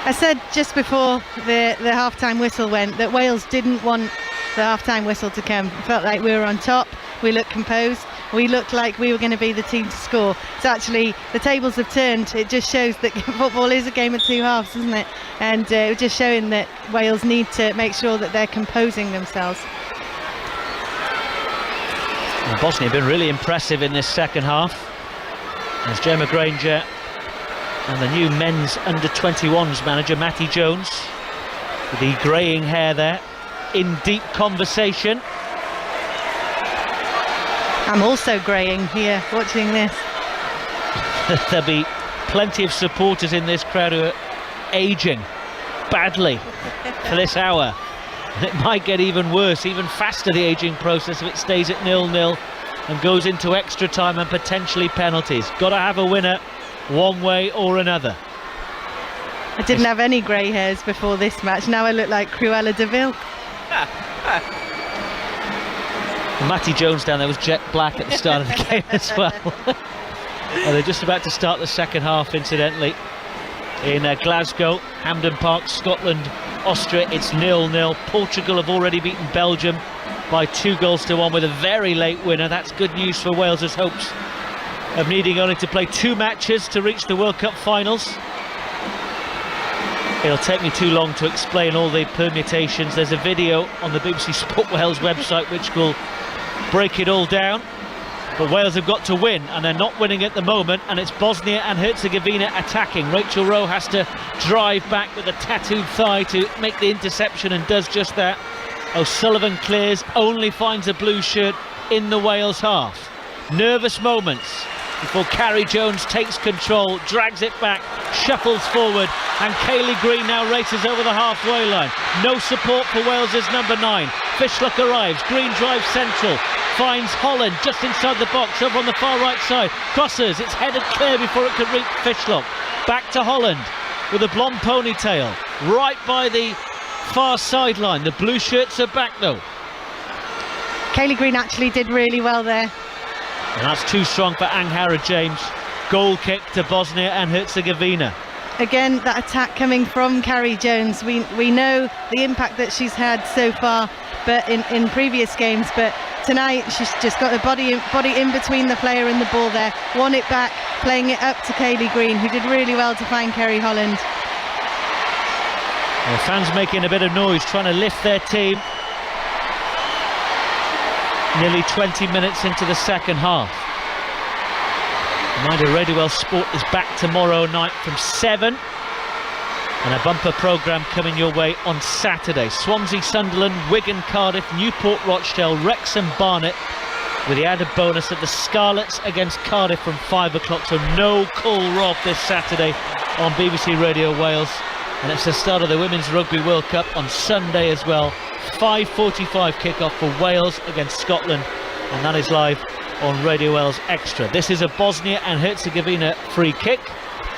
[SPEAKER 2] I said just before the half-time whistle went that Wales didn't want the half-time whistle to come. It felt like we were on top, we looked composed, we looked like we were going to be the team to score. So actually the tables have turned. It just shows that football is a game of two halves, isn't it? And it's just showing that Wales need to make sure that they're composing themselves.
[SPEAKER 1] And Bosnia have been really impressive in this second half. As Gemma Granger and the new men's under-21s manager, Matty Jones, with the greying hair there, in deep conversation.
[SPEAKER 2] I'm also greying here, watching this.
[SPEAKER 1] There'll be plenty of supporters in this crowd who are ageing badly for this hour. It might get even worse, even faster, the ageing process, if it stays at 0-0 and goes into extra time and potentially penalties. Got to have a winner one way or another.
[SPEAKER 2] I didn't have any grey hairs before this match. Now I look like Cruella de Vil.
[SPEAKER 1] Matty Jones down there was jet black at the start of the game as well. They're just about to start the second half, incidentally, in Glasgow, Hampden Park, Scotland, Austria. It's 0-0. Portugal have already beaten Belgium by 2-1 with a very late winner. That's good news for Wales's hopes of needing only to play 2 matches to reach the World Cup finals. It'll take me too long to explain all the permutations. There's a video on the BBC Sport Wales website which will break it all down. But Wales have got to win, and they're not winning at the moment, and it's Bosnia and Herzegovina attacking. Rachel Rowe has to drive back with a tattooed thigh to make the interception, and does just that. O'Sullivan clears, only finds a blue shirt in the Wales half. Nervous moments before Carrie Jones takes control, drags it back, shuffles forward, and Kayleigh Green now races over the halfway line. No support for Wales's number 9. Fishlock arrives, Green drives central, finds Holland just inside the box over on the far right side, crosses, it's headed clear before it can reach Fishlock. Back to Holland with a blonde ponytail, right by the far sideline. The blue shirts are back though.
[SPEAKER 2] Kayleigh Green actually did really well there.
[SPEAKER 1] And that's too strong for Anghara James. Goal kick to Bosnia and Herzegovina.
[SPEAKER 2] Again, that attack coming from Carrie Jones. We know the impact that she's had so far, but in previous games. But tonight, she's just got her body in between the player and the ball there. Won it back, playing it up to Kayleigh Green, who did really well to find Kerry Holland.
[SPEAKER 1] Well, fans making a bit of noise, trying to lift their team. Nearly 20 minutes into the second half. Reminder, Radio Wales Sport is back tomorrow night from 7. And a bumper programme coming your way on Saturday. Swansea, Sunderland, Wigan, Cardiff, Newport, Rochdale, Wrexham, Barnet, with the added bonus of the Scarlets against Cardiff from 5 o'clock. So no call Rob this Saturday on BBC Radio Wales. And it's the start of the Women's Rugby World Cup on Sunday as well. 5:45 kickoff for Wales against Scotland, and that is live on Radio Wales Extra. This is a Bosnia and Herzegovina free kick.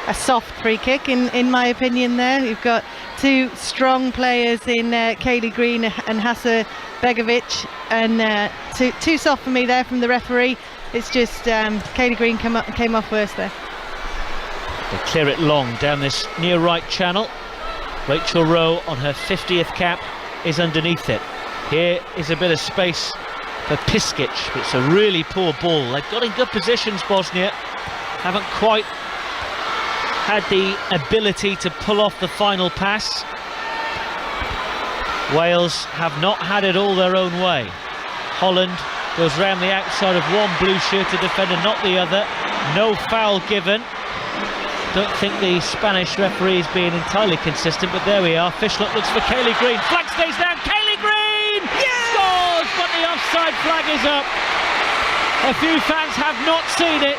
[SPEAKER 2] A soft free kick in my opinion there. You've got two strong players in Kayleigh Green and Hasa Begovic, and too soft for me there from the referee. It's just Kayleigh Green came off worse there.
[SPEAKER 1] They clear it long down this near right channel. Rachel Rowe on her 50th cap is underneath it. Here is a bit of space for Piskic. It's a really poor ball. They've got in good positions, Bosnia. Haven't quite had the ability to pull off the final pass. Wales have not had it all their own way. Holland goes round the outside of one blue shirted defender, not the other. No foul given. Don't think the Spanish referee is being entirely consistent, but there we are. Fishlock looks for Kayleigh Green. Flag stays down. Kayleigh Green scores, but the offside flag is up. A few fans have not seen it.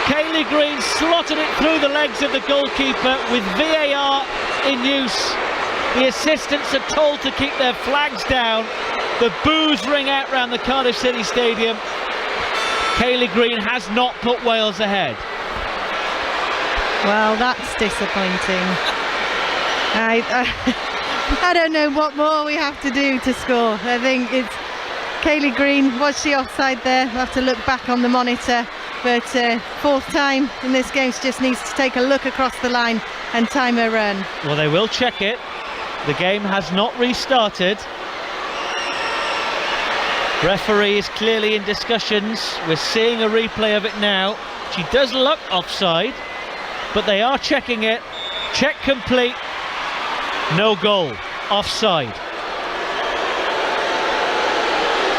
[SPEAKER 1] Kayleigh Green slotted it through the legs of the goalkeeper with VAR in use. The assistants are told to keep their flags down. The boos ring out round the Cardiff City Stadium. Kayleigh Green has not put Wales ahead.
[SPEAKER 2] Well, that's disappointing. I don't know what more we have to do to score. I think it's Kayleigh Green. Was she offside there? We'll have to look back on the monitor. But fourth time in this game, she just needs to take a look across the line and time her run.
[SPEAKER 1] Well, they will check it. The game has not restarted. Referee is clearly in discussions. We're seeing a replay of it now. She does look offside, but they are checking it. Check complete. No goal. Offside.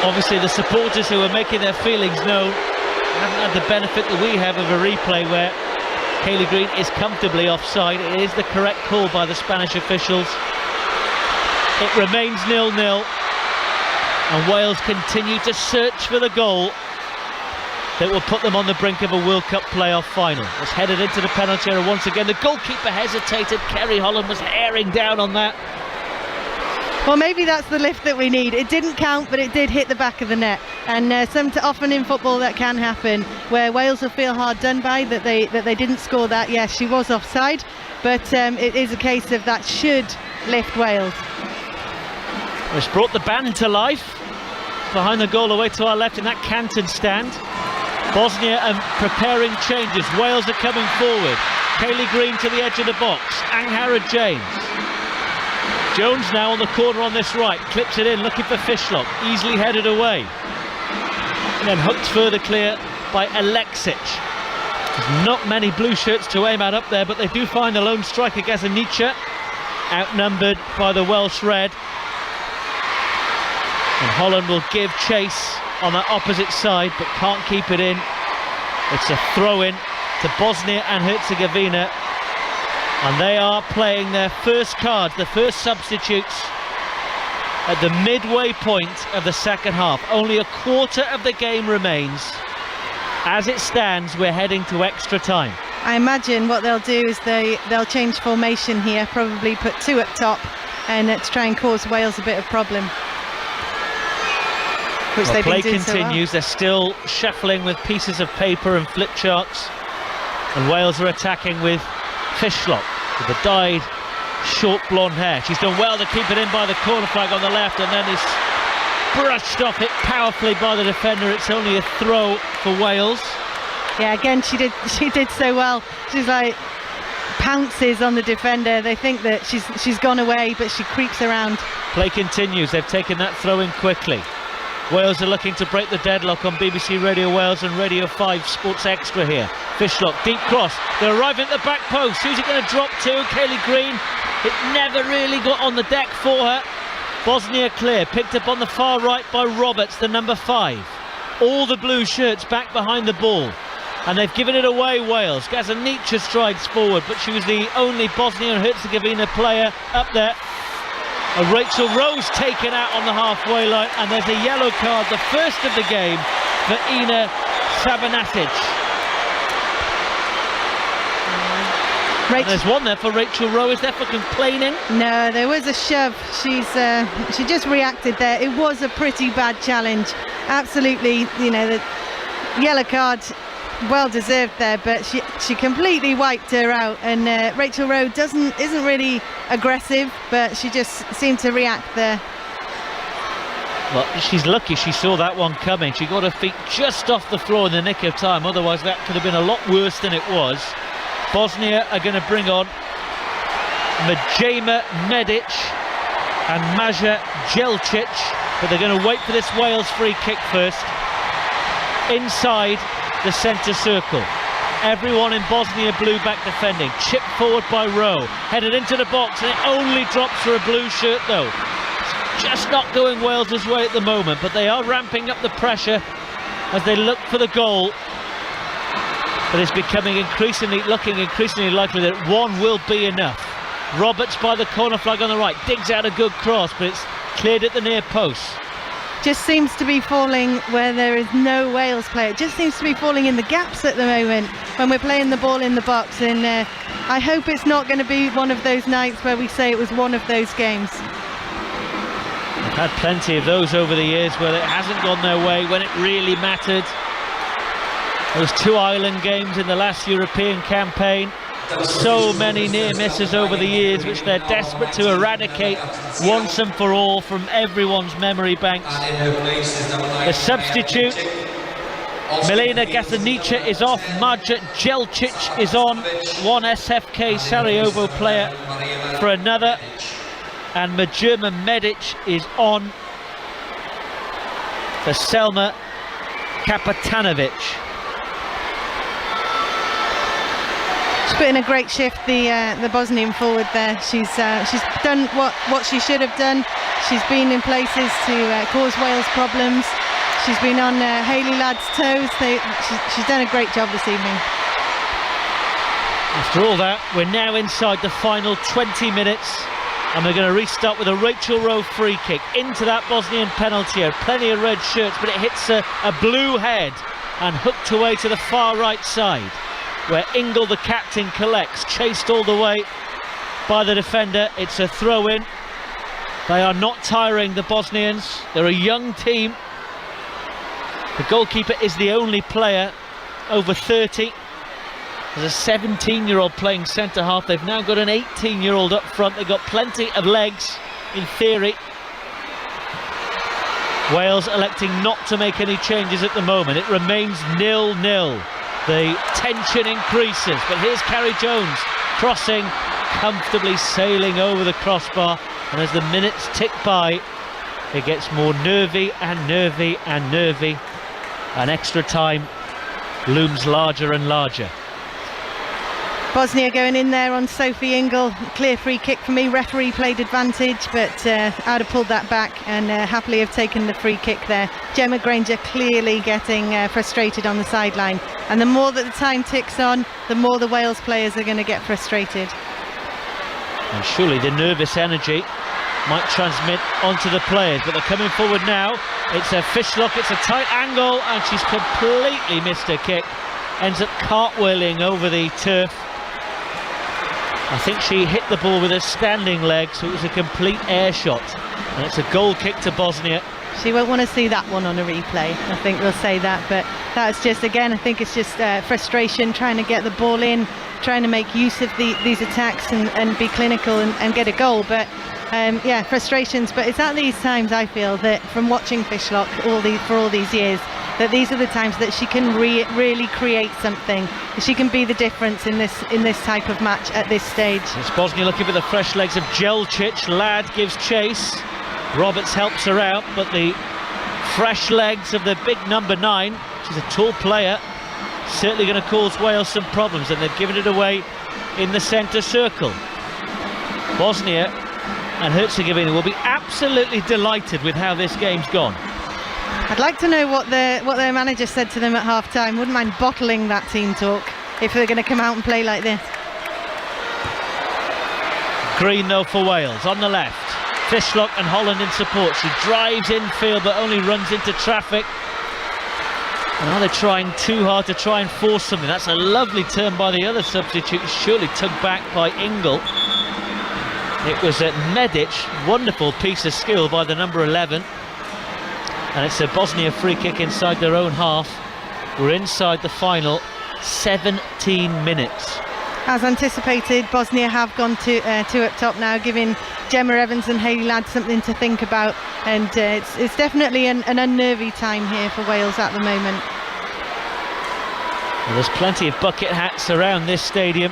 [SPEAKER 1] Obviously the supporters who are making their feelings known haven't had the benefit that we have of a replay where Kayleigh Green is comfortably offside. It is the correct call by the Spanish officials. It remains 0-0, and Wales continue to search for the goal that will put them on the brink of a World Cup playoff final. It's headed into the penalty area once again. The goalkeeper hesitated. Kerry Holland was herring down on that.
[SPEAKER 2] Well, maybe that's the lift that we need. It didn't count, but it did hit the back of the net. And often in football that can happen, where Wales will feel hard done by that they didn't score that. Yes, she was offside, but it is a case of that should lift Wales.
[SPEAKER 1] It's brought the band to life behind the goal away to our left in that Canton stand. Bosnia are preparing changes. Wales are coming forward. Kayleigh Green to the edge of the box. Anghara James. Jones now on the corner on this right. Clips it in, looking for Fishlock. Easily headed away. And then hooked further clear by Alexic. There's not many blue shirts to aim at up there, but they do find the lone striker Gazzaniga, outnumbered by the Welsh red. And Holland will give chase on that opposite side, but can't keep it in. It's a throw-in to Bosnia and Herzegovina, and they are playing their first cards, the first substitutes, at the midway point of the second half. Only a quarter of the game remains. As it stands, we're heading to extra time.
[SPEAKER 2] I imagine what they'll do is they'll change formation here, probably put two up top, and to try and cause Wales a bit of problem. Which
[SPEAKER 1] Well,
[SPEAKER 2] they've
[SPEAKER 1] play
[SPEAKER 2] been doing
[SPEAKER 1] continues.
[SPEAKER 2] so well.
[SPEAKER 1] They're still shuffling with pieces of paper and flip charts, and Wales are attacking with Fishlock with the dyed short blonde hair. She's done well to keep it in by the corner flag on the left, and then is brushed off it powerfully by the defender. It's only a throw for Wales.
[SPEAKER 2] Yeah, again, she did so well. She's like pounces on the defender. They think that she's gone away, but she creeps around.
[SPEAKER 1] Play continues. They've taken that throw in quickly. Wales are looking to break the deadlock on BBC Radio Wales and Radio 5 Sports Extra here. Fishlock, deep cross. They're arriving at the back post. Who's it going to drop to? Kaylee Green. It never really got on the deck for her. Bosnia clear, picked up on the far right by Roberts, the number 5. All the blue shirts back behind the ball, and they've given it away, Wales. Gazzaniga strides forward, but she was the only Bosnia and Herzegovina player up there. Rachel Rose taken out on the halfway line, and there's a yellow card, the first of the game, for Ina Sabanasic. There's one there for Rachel Rowe. Is there for complaining?
[SPEAKER 2] No, there was a shove. She just reacted there. It was a pretty bad challenge. Absolutely, the yellow card, well deserved there, but she completely wiped her out. And Rachel Rowe isn't really aggressive, but she just seemed to react there.
[SPEAKER 1] Well, she's lucky she saw that one coming. She got her feet just off the floor in the nick of time. Otherwise, that could have been a lot worse than it was. Bosnia are going to bring on Majema Medic and Maja Jelcic, but they're going to wait for this Wales free kick first. Inside the centre circle. Everyone in Bosnia blue back defending. Chipped forward by Rowe. Headed into the box, and it only drops for a blue shirt though. It's just not going Wales' way at the moment, but they are ramping up the pressure as they look for the goal. But it's becoming increasingly likely that one will be enough. Roberts by the corner flag on the right, digs out a good cross, but it's cleared at the near post.
[SPEAKER 2] Just seems to be falling where there is no Wales player. It just seems to be falling in the gaps at the moment when we're playing the ball in the box, and I hope it's not going to be one of those nights where we say it was one of those games.
[SPEAKER 1] We've had plenty of those over the years where it hasn't gone their way when it really mattered. Those 2 Ireland games in the last European campaign. So many near misses over the years, which they're desperate to eradicate once and for all from everyone's memory banks. The substitute, Milena Gazzaniga, is off. Maja Jelcic is on. One SFK Sarajevo player for another, and Majema Medic is on for Selma Kapetanovic.
[SPEAKER 2] She's put in a great shift, the Bosnian forward there. She's done what she should have done. She's been in places to cause Wales problems. She's been on Hayley Ladd's toes. She's done a great job this evening.
[SPEAKER 1] After all that, we're now inside the final 20 minutes, and we're going to restart with a Rachel Rowe free kick into that Bosnian penalty area. Plenty of red shirts, but it hits a blue head and hooked away to the far right side, where Ingle, the captain, collects, chased all the way by the defender. It's a throw-in. They are not tiring, the Bosnians. They're a young team. The goalkeeper is the only player over 30. There's a 17-year-old playing centre-half. They've now got an 18-year-old up front. They've got plenty of legs, in theory. Wales electing not to make any changes at the moment. It remains 0-0. The tension increases, but here's Carrie Jones crossing, comfortably sailing over the crossbar, and as the minutes tick by, it gets more nervy and nervy and nervy, and extra time looms larger and larger.
[SPEAKER 2] Bosnia going in there on Sophie Ingle. Clear free kick for me. Referee played advantage, but I'd have pulled that back and happily have taken the free kick there. Gemma Granger clearly getting frustrated on the sideline. And the more that the time ticks on, the more the Wales players are going to get frustrated.
[SPEAKER 1] And surely the nervous energy might transmit onto the players, but they're coming forward now. It's a fishlock, it's a tight angle, and she's completely missed her kick. Ends up cartwheeling over the turf. I think she hit the ball with her standing leg, so it was a complete air shot. And it's a goal kick to Bosnia.
[SPEAKER 2] She won't want to see that one on a replay, I think we'll say that. But that's just, again, I think it's just frustration, trying to get the ball in, trying to make use of these attacks and be clinical and get a goal. But yeah, frustrations. But it's at these times, I feel, that from watching Fishlock for all these years, that these are the times that she can really create something. She can be the difference in this type of match at this stage.
[SPEAKER 1] It's Bosnia looking for the fresh legs of Jelcic. Ladd gives chase. Roberts helps her out, but the fresh legs of the big number 9, she's a tall player, certainly going to cause Wales some problems, and they've given it away in the centre circle. Bosnia and Herzegovina will be absolutely delighted with how this game's gone.
[SPEAKER 2] I'd like to know what their manager said to them at half-time. Wouldn't mind bottling that team talk if they're going to come out and play like this.
[SPEAKER 1] Green though for Wales on the left. Fishlock and Holland in support. She drives infield but only runs into traffic. And now they're trying too hard to try and force something. That's a lovely turn by the other substitute, surely tugged back by Ingle. It was at Medic, wonderful piece of skill by the number 11. And it's a Bosnia free kick inside their own half. We're inside the final 17 minutes.
[SPEAKER 2] As anticipated, Bosnia have gone two up top now, giving Gemma Evans and Hayley Ladd something to think about. And it's definitely an unnervy time here for Wales at the moment.
[SPEAKER 1] Well, there's plenty of bucket hats around this stadium.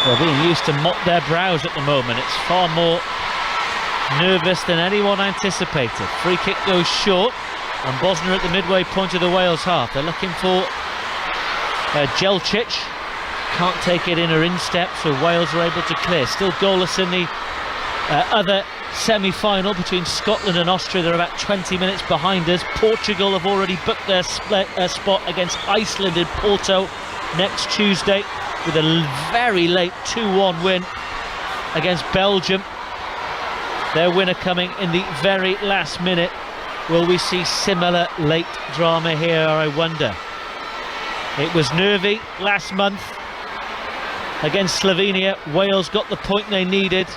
[SPEAKER 1] They're being used to mop their brows at the moment. It's far more nervous than anyone anticipated. Free kick goes short, and Bosnia at the midway point of the Wales half. They're looking for Jelcic. Can't take it in her instep, so Wales are able to clear. Still goalless in the other semi-final between Scotland and Austria. They're about 20 minutes behind us. Portugal have already booked their spot against Iceland in Porto next Tuesday with a very late 2-1 win against Belgium. Their winner coming in the very last minute. Will we see similar late drama here, I wonder? It was nervy last month against Slovenia. Wales got the point they needed.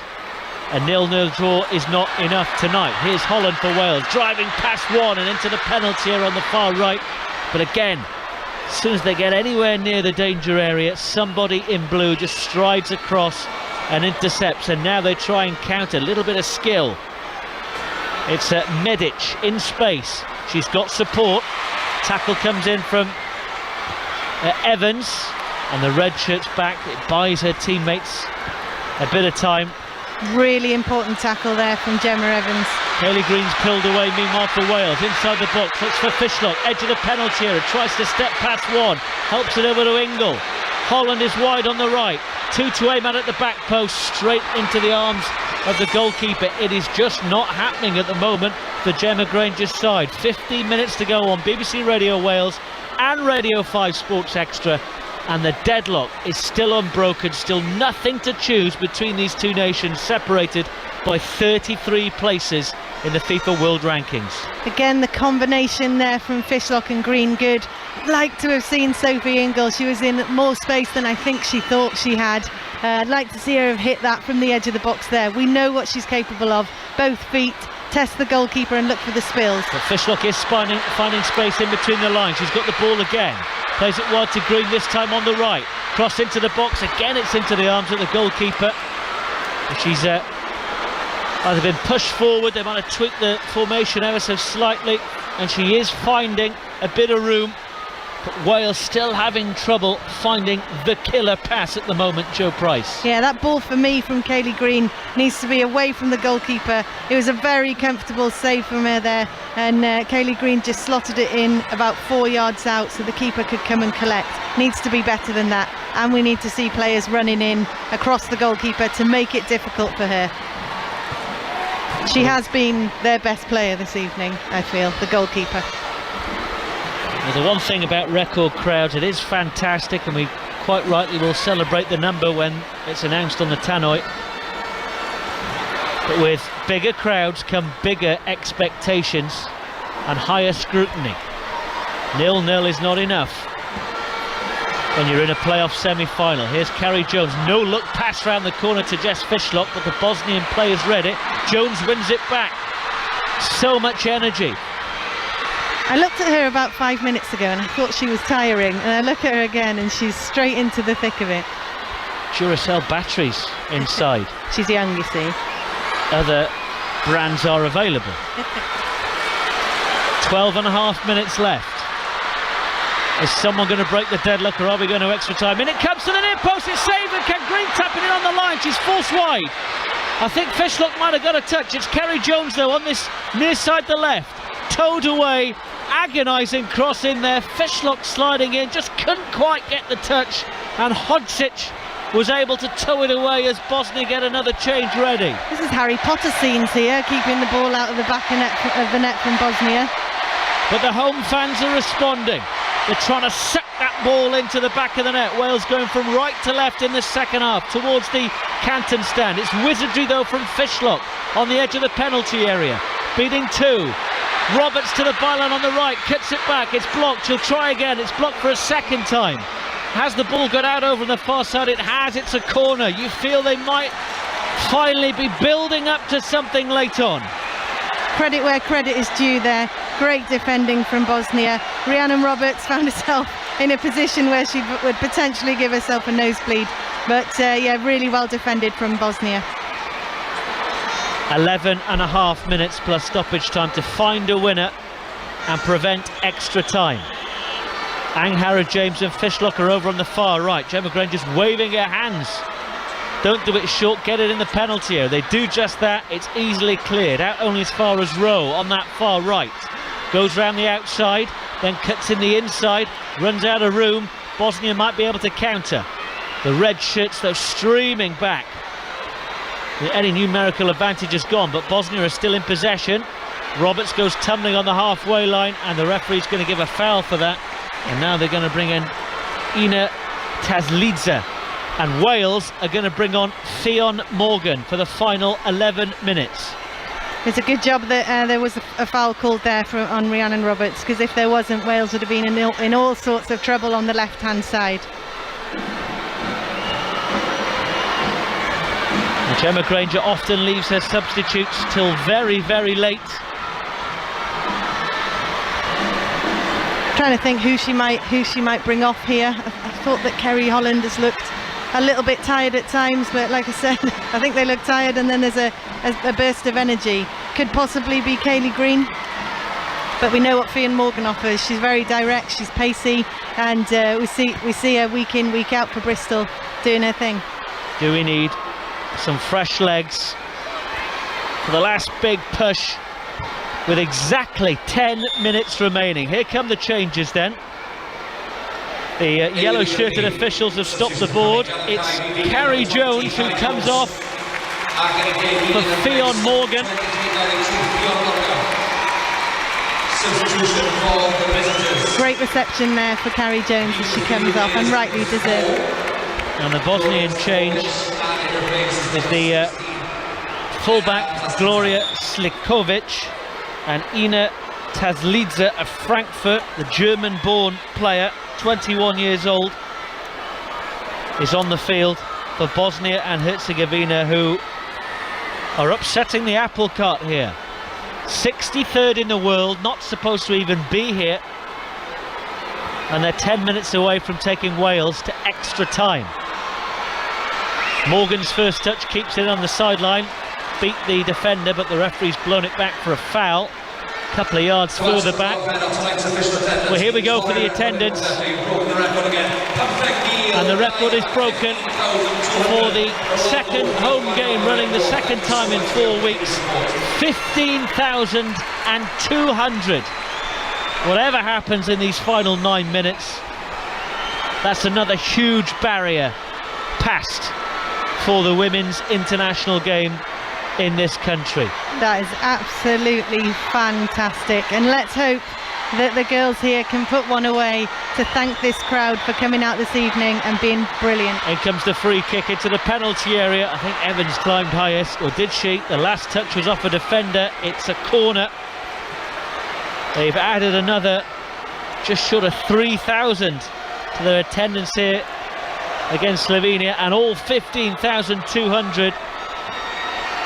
[SPEAKER 1] A 0-0 draw is not enough tonight. Here's Holland for Wales, driving past one and into the penalty area on the far right. But again, as soon as they get anywhere near the danger area, somebody in blue just strides across and intercepts, and now they try and counter. A little bit of skill. It's Medic in space. She's got support. Tackle comes in from Evans, and the red shirt's back. It buys her teammates a bit of time.
[SPEAKER 2] Really important tackle there from Gemma Evans.
[SPEAKER 1] Hayley Green's pulled away meanwhile for Wales. Inside the box, looks for Fishlock, edge of the penalty area, tries to step past one, helps it over to Ingle. Holland is wide on the right, 2 to aim at the back post, straight into the arms of the goalkeeper. It is just not happening at the moment for Gemma Granger's side. 15 minutes to go on BBC Radio Wales and Radio 5 Sports Extra, and the deadlock is still unbroken. Still nothing to choose between these two nations, separated by 33 places in the FIFA World Rankings.
[SPEAKER 2] Again, the combination there from Fishlock and Green, good. I'd like to have seen Sophie Ingle. She was in more space than I think she thought she had. I'd like to see her have hit that from the edge of the box there. We know what she's capable of. Both feet, test the goalkeeper and look for the spills.
[SPEAKER 1] But Fishlock is finding space in between the lines. She's got the ball again. Plays it wide to Green, this time on the right. Cross into the box, again it's into the arms of the goalkeeper. She's either been pushed forward, they might have tweaked the formation ever so slightly, and she is finding a bit of room but Wales still having trouble finding the killer pass at the moment, Joe Price.
[SPEAKER 2] Yeah, that ball for me from Kayleigh Green needs to be away from the goalkeeper. It was a very comfortable save from her there, and Kayleigh Green just slotted it in about 4 yards out so the keeper could come and collect. Needs to be better than that, and we need to see players running in across the goalkeeper to make it difficult for her. She has been their best player this evening, I feel, the goalkeeper.
[SPEAKER 1] Well, the one thing about record crowds, it is fantastic, and we quite rightly will celebrate the number when it's announced on the tannoy. But with bigger crowds come bigger expectations and higher scrutiny. 0-0 is not enough when you're in a playoff semi-final. Here's Carrie Jones, no look pass round the corner to Jess Fishlock, but the Bosnian players read it. Jones wins it back. So much energy.
[SPEAKER 2] I looked at her about 5 minutes ago and I thought she was tiring, and I look at her again and she's straight into the thick of it.
[SPEAKER 1] Duracell batteries inside.
[SPEAKER 2] She's young, you see.
[SPEAKER 1] Other brands are available. 12.5 minutes left. Is someone going to break the deadlock, or are we going to extra time? And it comes to the near post, it's saved, and Ken Green tapping it on the line. She's forced wide. I think Fishlock might have got a touch. It's Carrie Jones though on this near side the left. Towed away, agonising cross in there. Fishlock sliding in, just couldn't quite get the touch, and Hodzic was able to tow it away as Bosnia get another change ready.
[SPEAKER 2] This is Harry Potter scenes here, keeping the ball out of the back of the net from Bosnia.
[SPEAKER 1] But the home fans are responding. They're trying to suck that ball into the back of the net. Wales going from right to left in the second half towards the Canton stand. It's wizardry though from Fishlock on the edge of the penalty area. Beating two. Roberts to the byline on the right, cuts it back, it's blocked, she'll try again, it's blocked for a second time. Has the ball got out over on the far side? It has, it's a corner. You feel they might finally be building up to something late on.
[SPEAKER 2] Credit where credit is due there. Great defending from Bosnia. Rhiannon Roberts found herself in a position where she would potentially give herself a nosebleed. But yeah, really well defended from Bosnia.
[SPEAKER 1] 11.5 minutes plus stoppage time to find a winner and prevent extra time. Anghara, James and Fishlock are over on the far right. Gemma Green just waving her hands. Don't do it short, get it in the penalty area. They do just that, it's easily cleared. Out only as far as Rowe on that far right. Goes round the outside, then cuts in the inside, runs out of room. Bosnia might be able to counter. The red shirts though streaming back. Any numerical advantage is gone, but Bosnia are still in possession. Roberts goes tumbling on the halfway line, and the referee's going to give a foul for that. And now they're going to bring in Ina Tazlidze, and Wales are going to bring on Fionn Morgan for the final 11 minutes.
[SPEAKER 2] It's a good job that there was a foul called there on Rhiannon Roberts, because if there wasn't, Wales would have been in all sorts of trouble on the left-hand side.
[SPEAKER 1] Gemma Granger often leaves her substitutes till very, very late.
[SPEAKER 2] Trying to think who she might bring off here. I thought that Kerry Holland has looked a little bit tired at times, but like I said, I think they look tired, and then there's a burst of energy. Could possibly be Kayleigh Green, but we know what Fionn Morgan offers. She's very direct, she's pacey, and we see her week in, week out for Bristol doing her thing.
[SPEAKER 1] Do we need some fresh legs for the last big push with exactly 10 minutes remaining? Here come the changes then. The yellow shirted officials have stopped the board. It's Carrie Jones who comes off for Fionn Morgan.
[SPEAKER 2] Great reception there for Carrie Jones as she comes off, and rightly deserved.
[SPEAKER 1] And the Bosnian change is the fullback Gloria Slikovic, and Ina Tazlidze of Frankfurt, the German-born player, 21 years old, is on the field for Bosnia and Herzegovina, who are upsetting the apple cart here. 63rd in the world, not supposed to even be here, and they're 10 minutes away from taking Wales to extra time. Morgan's first touch keeps it on the sideline, beat the defender, but the referee's blown it back for a foul. couple of yards further back. Well, here we go for the attendance. And the record is broken for the second home game running the second time in 4 weeks. 15,200. Whatever happens in these final 9 minutes, that's another huge barrier passed for the women's international game in this country.
[SPEAKER 2] That is absolutely fantastic, and let's hope that the girls here can put one away to thank this crowd for coming out this evening and being brilliant.
[SPEAKER 1] In comes the free kick into the penalty area. I think Evans climbed highest, or did she? The last touch was off a defender. It's a corner. They've added another just short of 3,000 to their attendance here against Slovenia, and all 15,200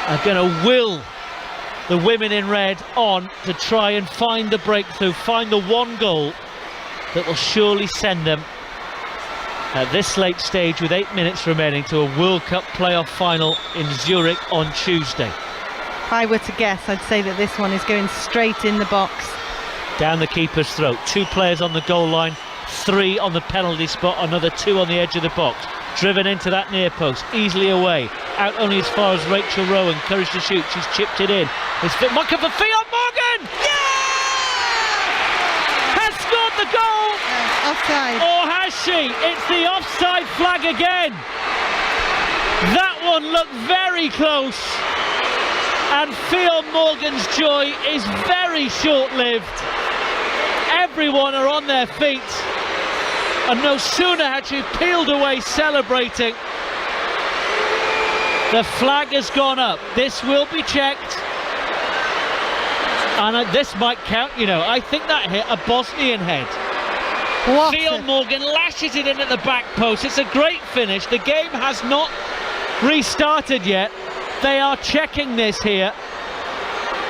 [SPEAKER 1] are going to will the women in red on to try and find the breakthrough, find the one goal that will surely send them at this late stage with 8 minutes remaining to a World Cup playoff final in Zurich on Tuesday.
[SPEAKER 2] If I were to guess, I'd say that this one is going straight in the box.
[SPEAKER 1] Down the keeper's throat. 2 players on the goal line, 3 on the penalty spot, another 2 on the edge of the box. Driven into that near post, easily away. Out only as far as Rachel Rowan. Courage to shoot, she's chipped it in. It's Mocker for Fionn Morgan! Yeah! Has scored the goal!
[SPEAKER 2] Offside.
[SPEAKER 1] Or has she? It's the offside flag again. That one looked very close. And Fionn Morgan's joy is very short-lived. Everyone are on their feet. And no sooner had she peeled away celebrating, the flag has gone up. This will be checked. And this might count, you know. I think that hit a Bosnian head. Fionn Morgan lashes it in at the back post. It's a great finish. The game has not restarted yet. They are checking this here.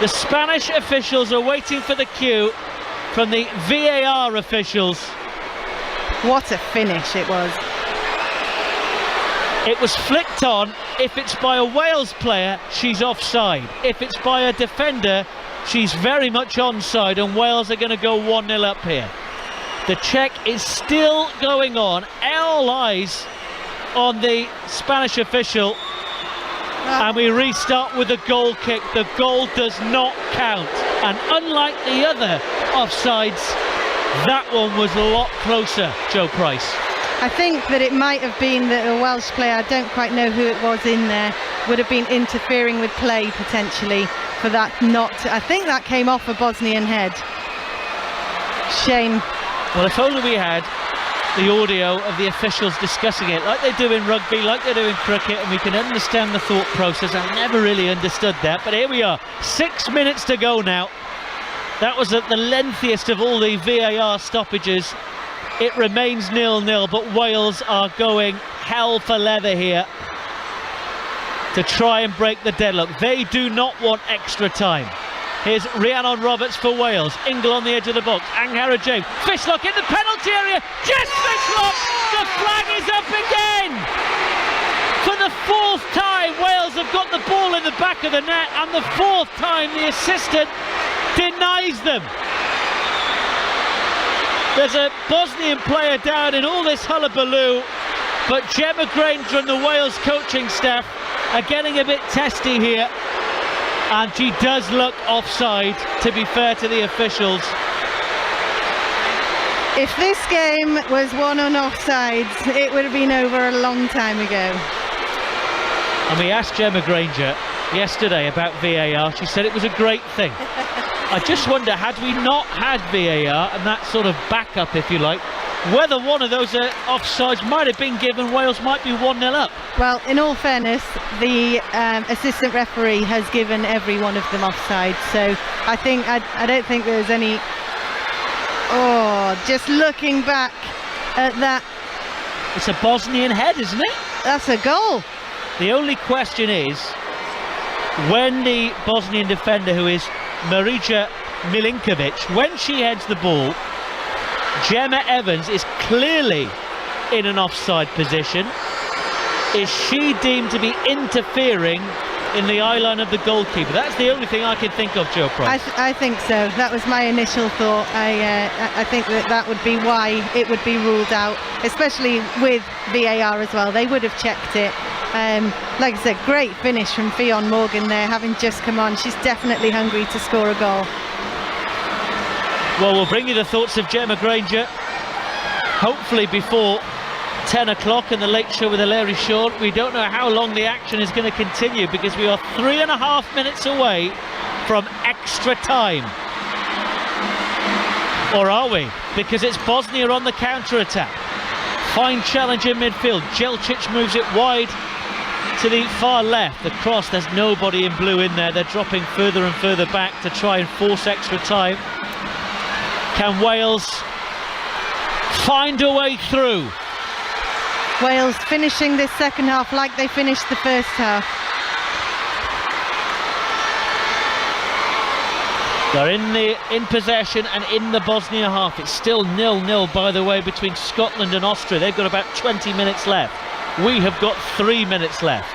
[SPEAKER 1] The Spanish officials are waiting for the cue from the VAR officials.
[SPEAKER 2] What a finish it was.
[SPEAKER 1] It was flicked on. If it's by a Wales player, she's offside. If it's by a defender, she's very much onside, and Wales are going to go 1-0 up here. The check is still going on. All eyes on the Spanish official. And we restart with a goal kick. The goal does not count. And unlike the other offsides, that one was a lot closer, Joe Price.
[SPEAKER 2] I think that it might have been that a Welsh player, I don't quite know who it was in there, would have been interfering with play potentially for that not. I think that came off a Bosnian head. Shame.
[SPEAKER 1] Well, if only we had the audio of the officials discussing it, like they do in rugby, like they do in cricket, and we can understand the thought process. I've never really understood that, but here we are. 6 minutes to go now. That was the lengthiest of all the VAR stoppages. It remains 0-0, but Wales are going hell for leather here to try and break the deadlock. They do not want extra time. Here's Rhiannon Roberts for Wales. Ingle on the edge of the box. Anghara James. Fishlock in the penalty area. Jess Fishlock! The flag is up again! For the 4th time, Wales have got the ball in the back of the net, and the 4th time the assistant denies them. There's a Bosnian player down in all this hullabaloo, but Gemma Granger and the Wales coaching staff are getting a bit testy here, and she does look offside, to be fair to the officials.
[SPEAKER 2] If this game was won on offsides, it would have been over a long time ago.
[SPEAKER 1] And we asked Gemma Granger yesterday about VAR. She said it was a great thing. I just wonder, had we not had VAR and that sort of backup, if you like, whether one of those offsides might have been given, Wales might be 1-0 up.
[SPEAKER 2] Well, in all fairness, the assistant referee has given every one of them offside, so I don't think there's any. Oh, just looking back at that.
[SPEAKER 1] It's a Bosnian head, isn't it?
[SPEAKER 2] That's a goal.
[SPEAKER 1] The only question is, when the Bosnian defender, who is Marija Milinkovic, when she heads the ball, Gemma Evans is clearly in an offside position. Is she deemed to be interfering in the eye line of the goalkeeper. That's the only thing I can think of, Joe Price.
[SPEAKER 2] I think so. That was my initial thought. I think that would be why it would be ruled out, especially with VAR as well. They would have checked it. Like I said, great finish from Fionn Morgan there, having just come on. She's definitely hungry to score a goal.
[SPEAKER 1] Well, we'll bring you the thoughts of Gemma Granger, hopefully before 10 o'clock in the late show with Hilary Shaw. We don't know how long the action is going to continue because we are 3.5 minutes away from extra time. Or are we? Because it's Bosnia on the counter-attack. Fine challenge in midfield. Jelčić moves it wide to the far left. The cross, there's nobody in blue in there. They're dropping further and further back to try and force extra time. Can Wales find a way through?
[SPEAKER 2] Wales finishing this second half like they finished the first half.
[SPEAKER 1] They're in possession and in the Bosnia half. It's still 0-0, by the way, between Scotland and Austria. They've got about 20 minutes left. We have got 3 minutes left.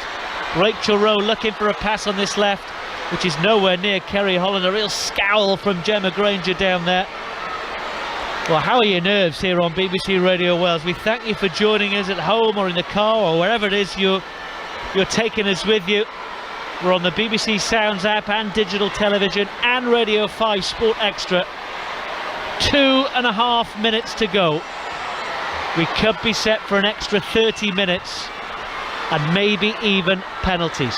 [SPEAKER 1] Rachel Rowe looking for a pass on this left, which is nowhere near Kerry Holland. A real scowl from Gemma Granger down there. Well, how are your nerves here on BBC Radio Wales? We thank you for joining us at home or in the car or wherever it is you're taking us with you. We're on the BBC Sounds app and digital television and Radio 5 Sport Extra. 2.5 minutes to go. We could be set for an extra 30 minutes and maybe even penalties.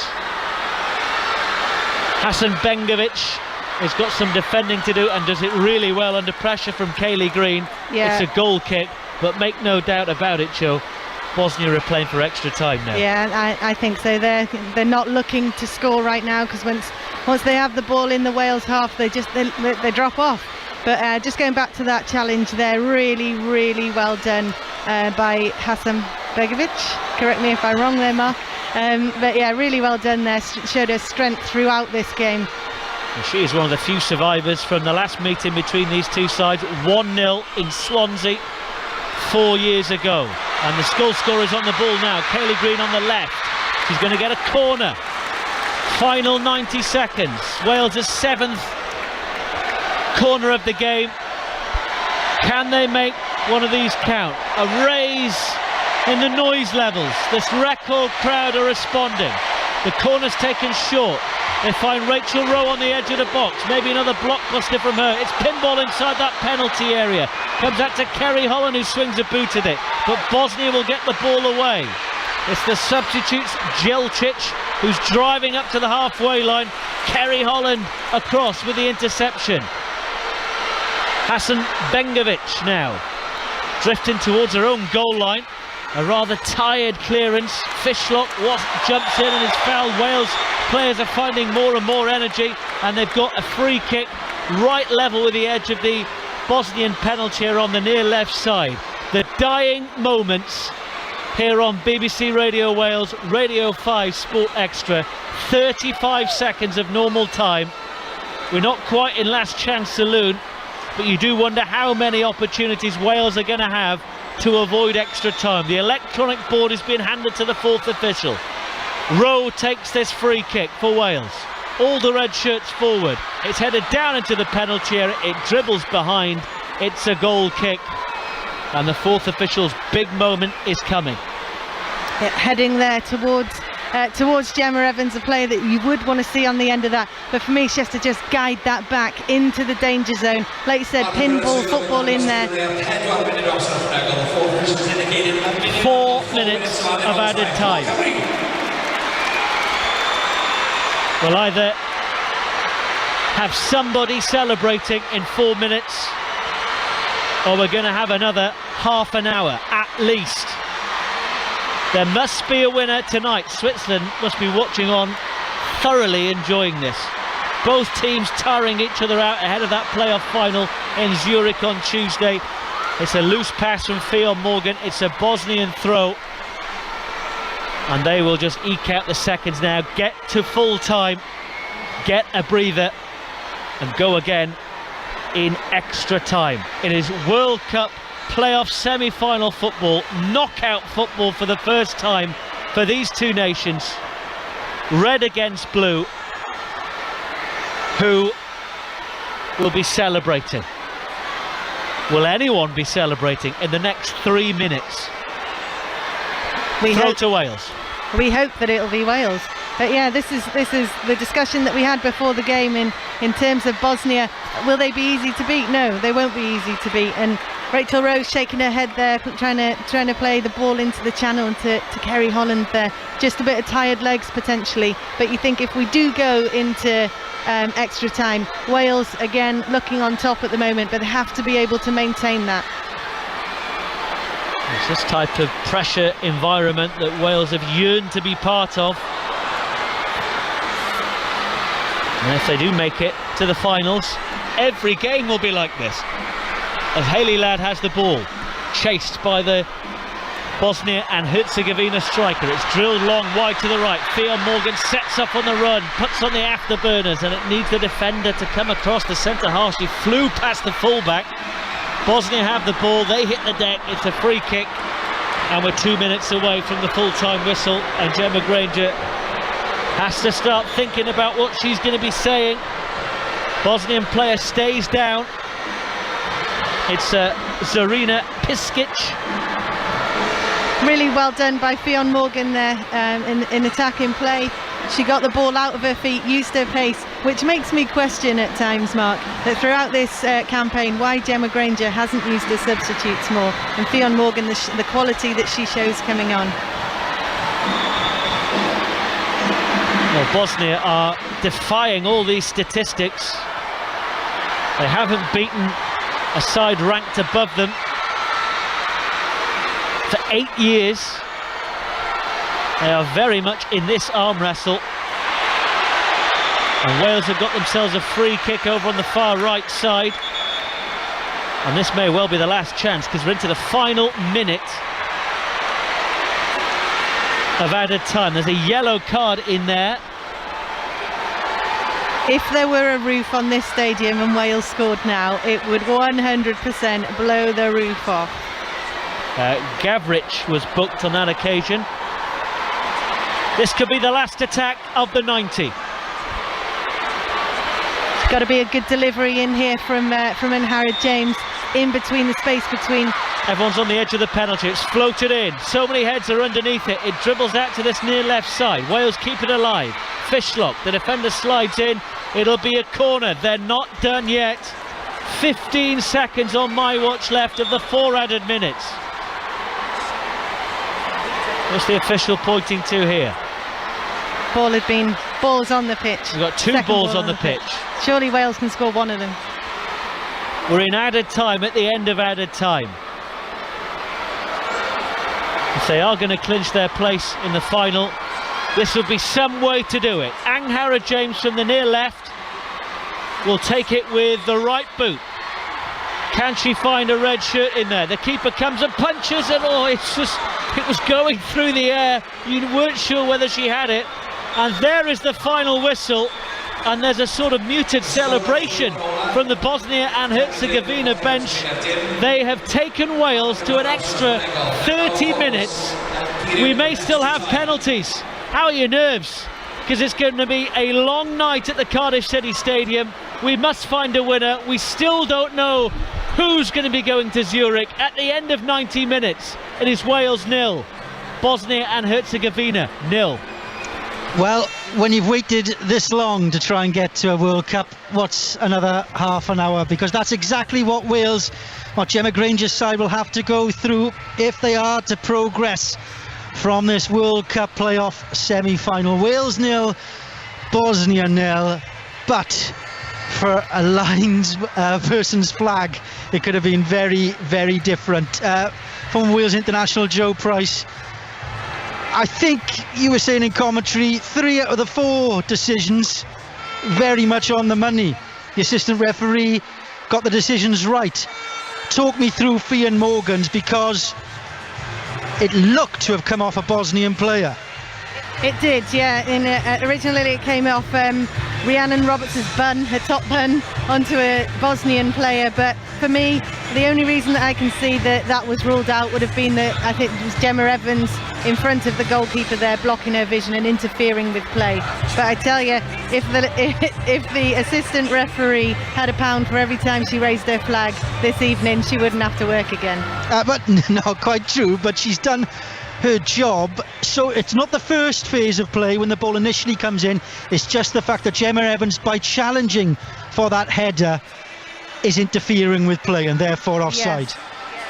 [SPEAKER 1] Hasan Bengovic has got some defending to do and does it really well under pressure from Kayleigh Green.
[SPEAKER 2] Yeah.
[SPEAKER 1] It's a goal kick, but make no doubt about it, Joe, Bosnia are playing for extra time now.
[SPEAKER 2] Yeah, I think so. They're not looking to score right now because once they have the ball in the Wales half, they drop off. But just going back to that challenge there, really, really well done by Hasan Bengovic. Correct me if I'm wrong there, Mark. But yeah, really well done there. Showed her strength throughout this game.
[SPEAKER 1] And she is one of the few survivors from the last meeting between these two sides. 1-0 in Swansea 4 years ago. And the goal scorer's on the ball now. Kayleigh Green on the left. She's going to get a corner. Final 90 seconds. Wales' 7th corner of the game. Can they make one of these count? A raise in the noise levels. This record crowd are responding. The corner's taken short. They find Rachel Rowe on the edge of the box. Maybe another blockbuster from her. It's pinball inside that penalty area. Comes out to Kerry Holland, who swings a boot at it. But Bosnia will get the ball away. It's the substitutes, Jelčić, who's driving up to the halfway line. Kerry Holland across with the interception. Hasan Bengovic now drifting towards her own goal line. A rather tired clearance. Fishlock jumps in and is fouled. Wales players are finding more and more energy, and they've got a free kick right level with the edge of the Bosnian penalty here on the near left side. The dying moments here on BBC Radio Wales, Radio 5 Sport Extra. 35 seconds of normal time. We're not quite in last chance saloon, but you do wonder how many opportunities Wales are going to have to avoid extra time. The electronic board is being handed to the fourth official. Rowe takes this free kick for Wales. All the red shirts forward. It's headed down into the penalty area. It dribbles behind. It's a goal kick. And the fourth official's big moment is coming.
[SPEAKER 2] Yeah, heading there towards Gemma Evans, a player that you would want to see on the end of that. But for me, she has to just guide that back into the danger zone. Like you said, pinball, football in there.
[SPEAKER 1] 4 minutes of added time. We'll either have somebody celebrating in 4 minutes, or we're going to have another half an hour at least. There must be a winner tonight. Switzerland must be watching on, thoroughly enjoying this. Both teams tiring each other out ahead of that playoff final in Zurich on Tuesday. It's a loose pass from Fionn Morgan. It's a Bosnian throw. And they will just eke out the seconds now, get to full time, get a breather, and go again in extra time. It is World Cup playoff semi-final football, knockout football for the first time for these two nations. red against blue, who will be celebrating? Will anyone be celebrating in the next 3 minutes? Throw to Wales.
[SPEAKER 2] We hope that it'll be Wales. But yeah, this is the discussion that we had before the game in terms of Bosnia. Will they be easy to beat? No, they won't be easy to beat. And Rachel Rose shaking her head there, trying to play the ball into the channel and to Kerry Holland there. Just a bit of tired legs potentially. But you think if we do go into extra time, Wales again looking on top at the moment, but they have to be able to maintain that.
[SPEAKER 1] It's this type of pressure environment that Wales have yearned to be part of. And if they do make it to the finals, every game will be like this. As Hayley Ladd has the ball, chased by the Bosnia and Herzegovina striker. It's drilled long wide to the right. Fionn Morgan sets up on the run, puts on the afterburners, and it needs the defender to come across the centre half. She flew past the fullback. Bosnia have the ball, they hit the deck, it's a free kick, and we're 2 minutes away from the full-time whistle, and Gemma Granger has to start thinking about what she's going to be saying. Bosnian player stays down. It's Zarina Piskic.
[SPEAKER 2] Really well done by Fionn Morgan there in attacking play. She got the ball out of her feet, used her pace, which makes me question at times, Mark, that throughout this campaign why Gemma Granger hasn't used her substitutes more, and Fionn Morgan, the quality that she shows coming on.
[SPEAKER 1] Well, Bosnia are defying all these statistics. They haven't beaten a side ranked above them for 8 years. They are very much in this arm wrestle. And Wales have got themselves a free kick over on the far right side. And this may well be the last chance, because we're into the final minute of added time. There's a yellow card in there.
[SPEAKER 2] If there were a roof on this stadium and Wales scored now, it would 100% blow the roof off.
[SPEAKER 1] Gavrich was booked on that occasion. This could be the last attack of the 90.
[SPEAKER 2] It's got to be a good delivery in here from Anhara James, in between the space between.
[SPEAKER 1] Everyone's on the edge of the penalty. It's floated in. So many heads are underneath it. It dribbles out to this near left side. Wales keep it alive. Fishlock, the defender slides in. It'll be a corner. They're not done yet. 15 seconds on my watch left of the 4 added minutes. What's the official pointing to here?
[SPEAKER 2] Balls on the pitch.
[SPEAKER 1] We've got 2 balls on the pitch.
[SPEAKER 2] Surely Wales can score one of them.
[SPEAKER 1] We're in added time, at the end of added time. If they are going to clinch their place in the final, this will be some way to do it. Anhara James from the near left will take it with the right boot. Can she find a red shirt in there? The keeper comes and punches, and it was going through the air. You weren't sure whether she had it. And there is the final whistle, and there's a sort of muted celebration from the Bosnia and Herzegovina bench. They have taken Wales to an extra 30 minutes. We may still have penalties. How are your nerves? Because it's going to be a long night at the Cardiff City Stadium. We must find a winner. We still don't know who's going to be going to Zurich at the end of 90 minutes. It is Wales 0, Bosnia and Herzegovina 0.
[SPEAKER 7] Well, when you've waited this long to try and get to a World Cup, what's another half an hour? Because that's exactly what Gemma Granger's side will have to go through if they are to progress from this World Cup playoff semi-final. Wales 0, Bosnia 0, but for a lines person's flag, it could have been very, very different. From Wales international Joe Price, I think you were saying in commentary, 3 out of the 4 decisions very much on the money. The assistant referee got the decisions right. Talk me through Fionn Morgan's, because it looked to have come off a Bosnian player.
[SPEAKER 2] It did, yeah. Originally it came off Rhiannon Roberts' bun, her top bun, onto a Bosnian player, but for me, the only reason that I can see that was ruled out would have been that I think it was Gemma Evans in front of the goalkeeper there, blocking her vision and interfering with play. But I tell you, if the assistant referee had £1 for every time she raised her flag this evening, she wouldn't have to work again.
[SPEAKER 7] But not quite true, but she's done her job. So it's not the first phase of play when the ball initially comes in, it's just the fact that Gemma Evans, by challenging for that header, is interfering with play and therefore offside.
[SPEAKER 2] Yes.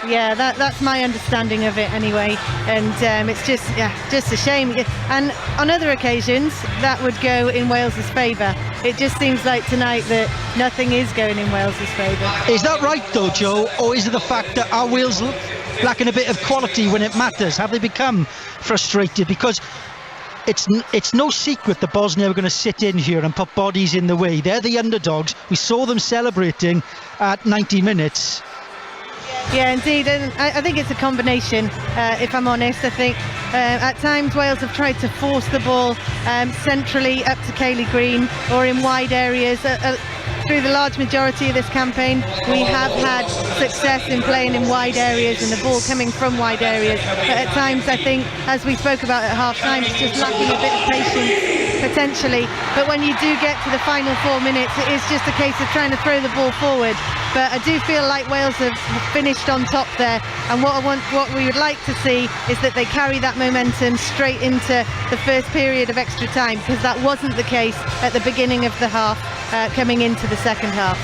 [SPEAKER 2] Yeah, that's my understanding of it anyway, and it's just a shame. And on other occasions that would go in Wales's favour. It just seems like tonight that nothing is going in Wales's favour.
[SPEAKER 7] Is that right though, Joe, or is it the fact that our Wales lacking a bit of quality when it matters? Have they become frustrated? Because it's no secret that Bosnia are going to sit in here and put bodies in the way. They're the underdogs. We saw them celebrating at 90 minutes.
[SPEAKER 2] Yeah, indeed, and I think it's a combination, if I'm honest. I think at times Wales have tried to force the ball centrally up to Kayleigh Green or in wide areas. Through the large majority of this campaign, we have had success in playing in wide areas and the ball coming from wide areas. But at times, I think, as we spoke about at half-time, it's just lacking a bit of patience, potentially. But when you do get to the final 4 minutes, it is just a case of trying to throw the ball forward. But I do feel like Wales have finished on top there, and what we would like to see is that they carry that momentum straight into the first period of extra time, because that wasn't the case at the beginning of the half, coming into the second half.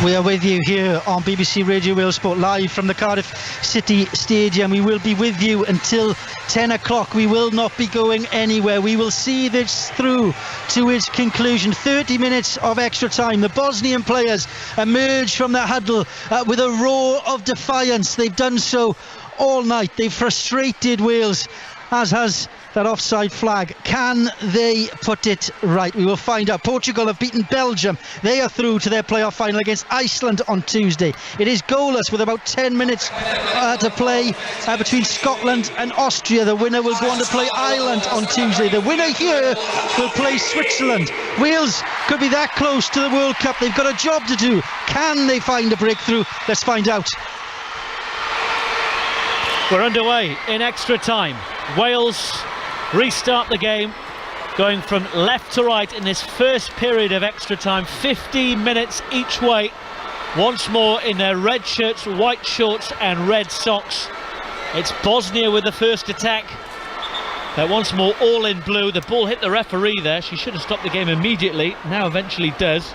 [SPEAKER 7] We are with you here on BBC Radio Wales Sport, live from the Cardiff City Stadium. We will be with you until 10 o'clock. We will not be going anywhere. We will see this through to its conclusion. 30 minutes of extra time. The Bosnian players emerge from the huddle with a roar of defiance. They've done so all night. They've frustrated Wales, as has that offside flag. Can they put it right? We will find out. Portugal have beaten Belgium. They are through to their playoff final against Iceland on Tuesday. It is goalless with about 10 minutes to play between Scotland and Austria. The winner will go on to play Ireland on Tuesday. The winner here will play Switzerland. Wales could be that close to the World Cup. They've got a job to do. Can they find a breakthrough? Let's find out.
[SPEAKER 1] We're underway in extra time. Wales restart the game, going from left to right in this first period of extra time. 15 minutes each way, once more in their red shirts, white shorts and red socks. It's Bosnia with the first attack. They're once more all in blue. The ball hit the referee there. She should have stopped the game immediately, now eventually does.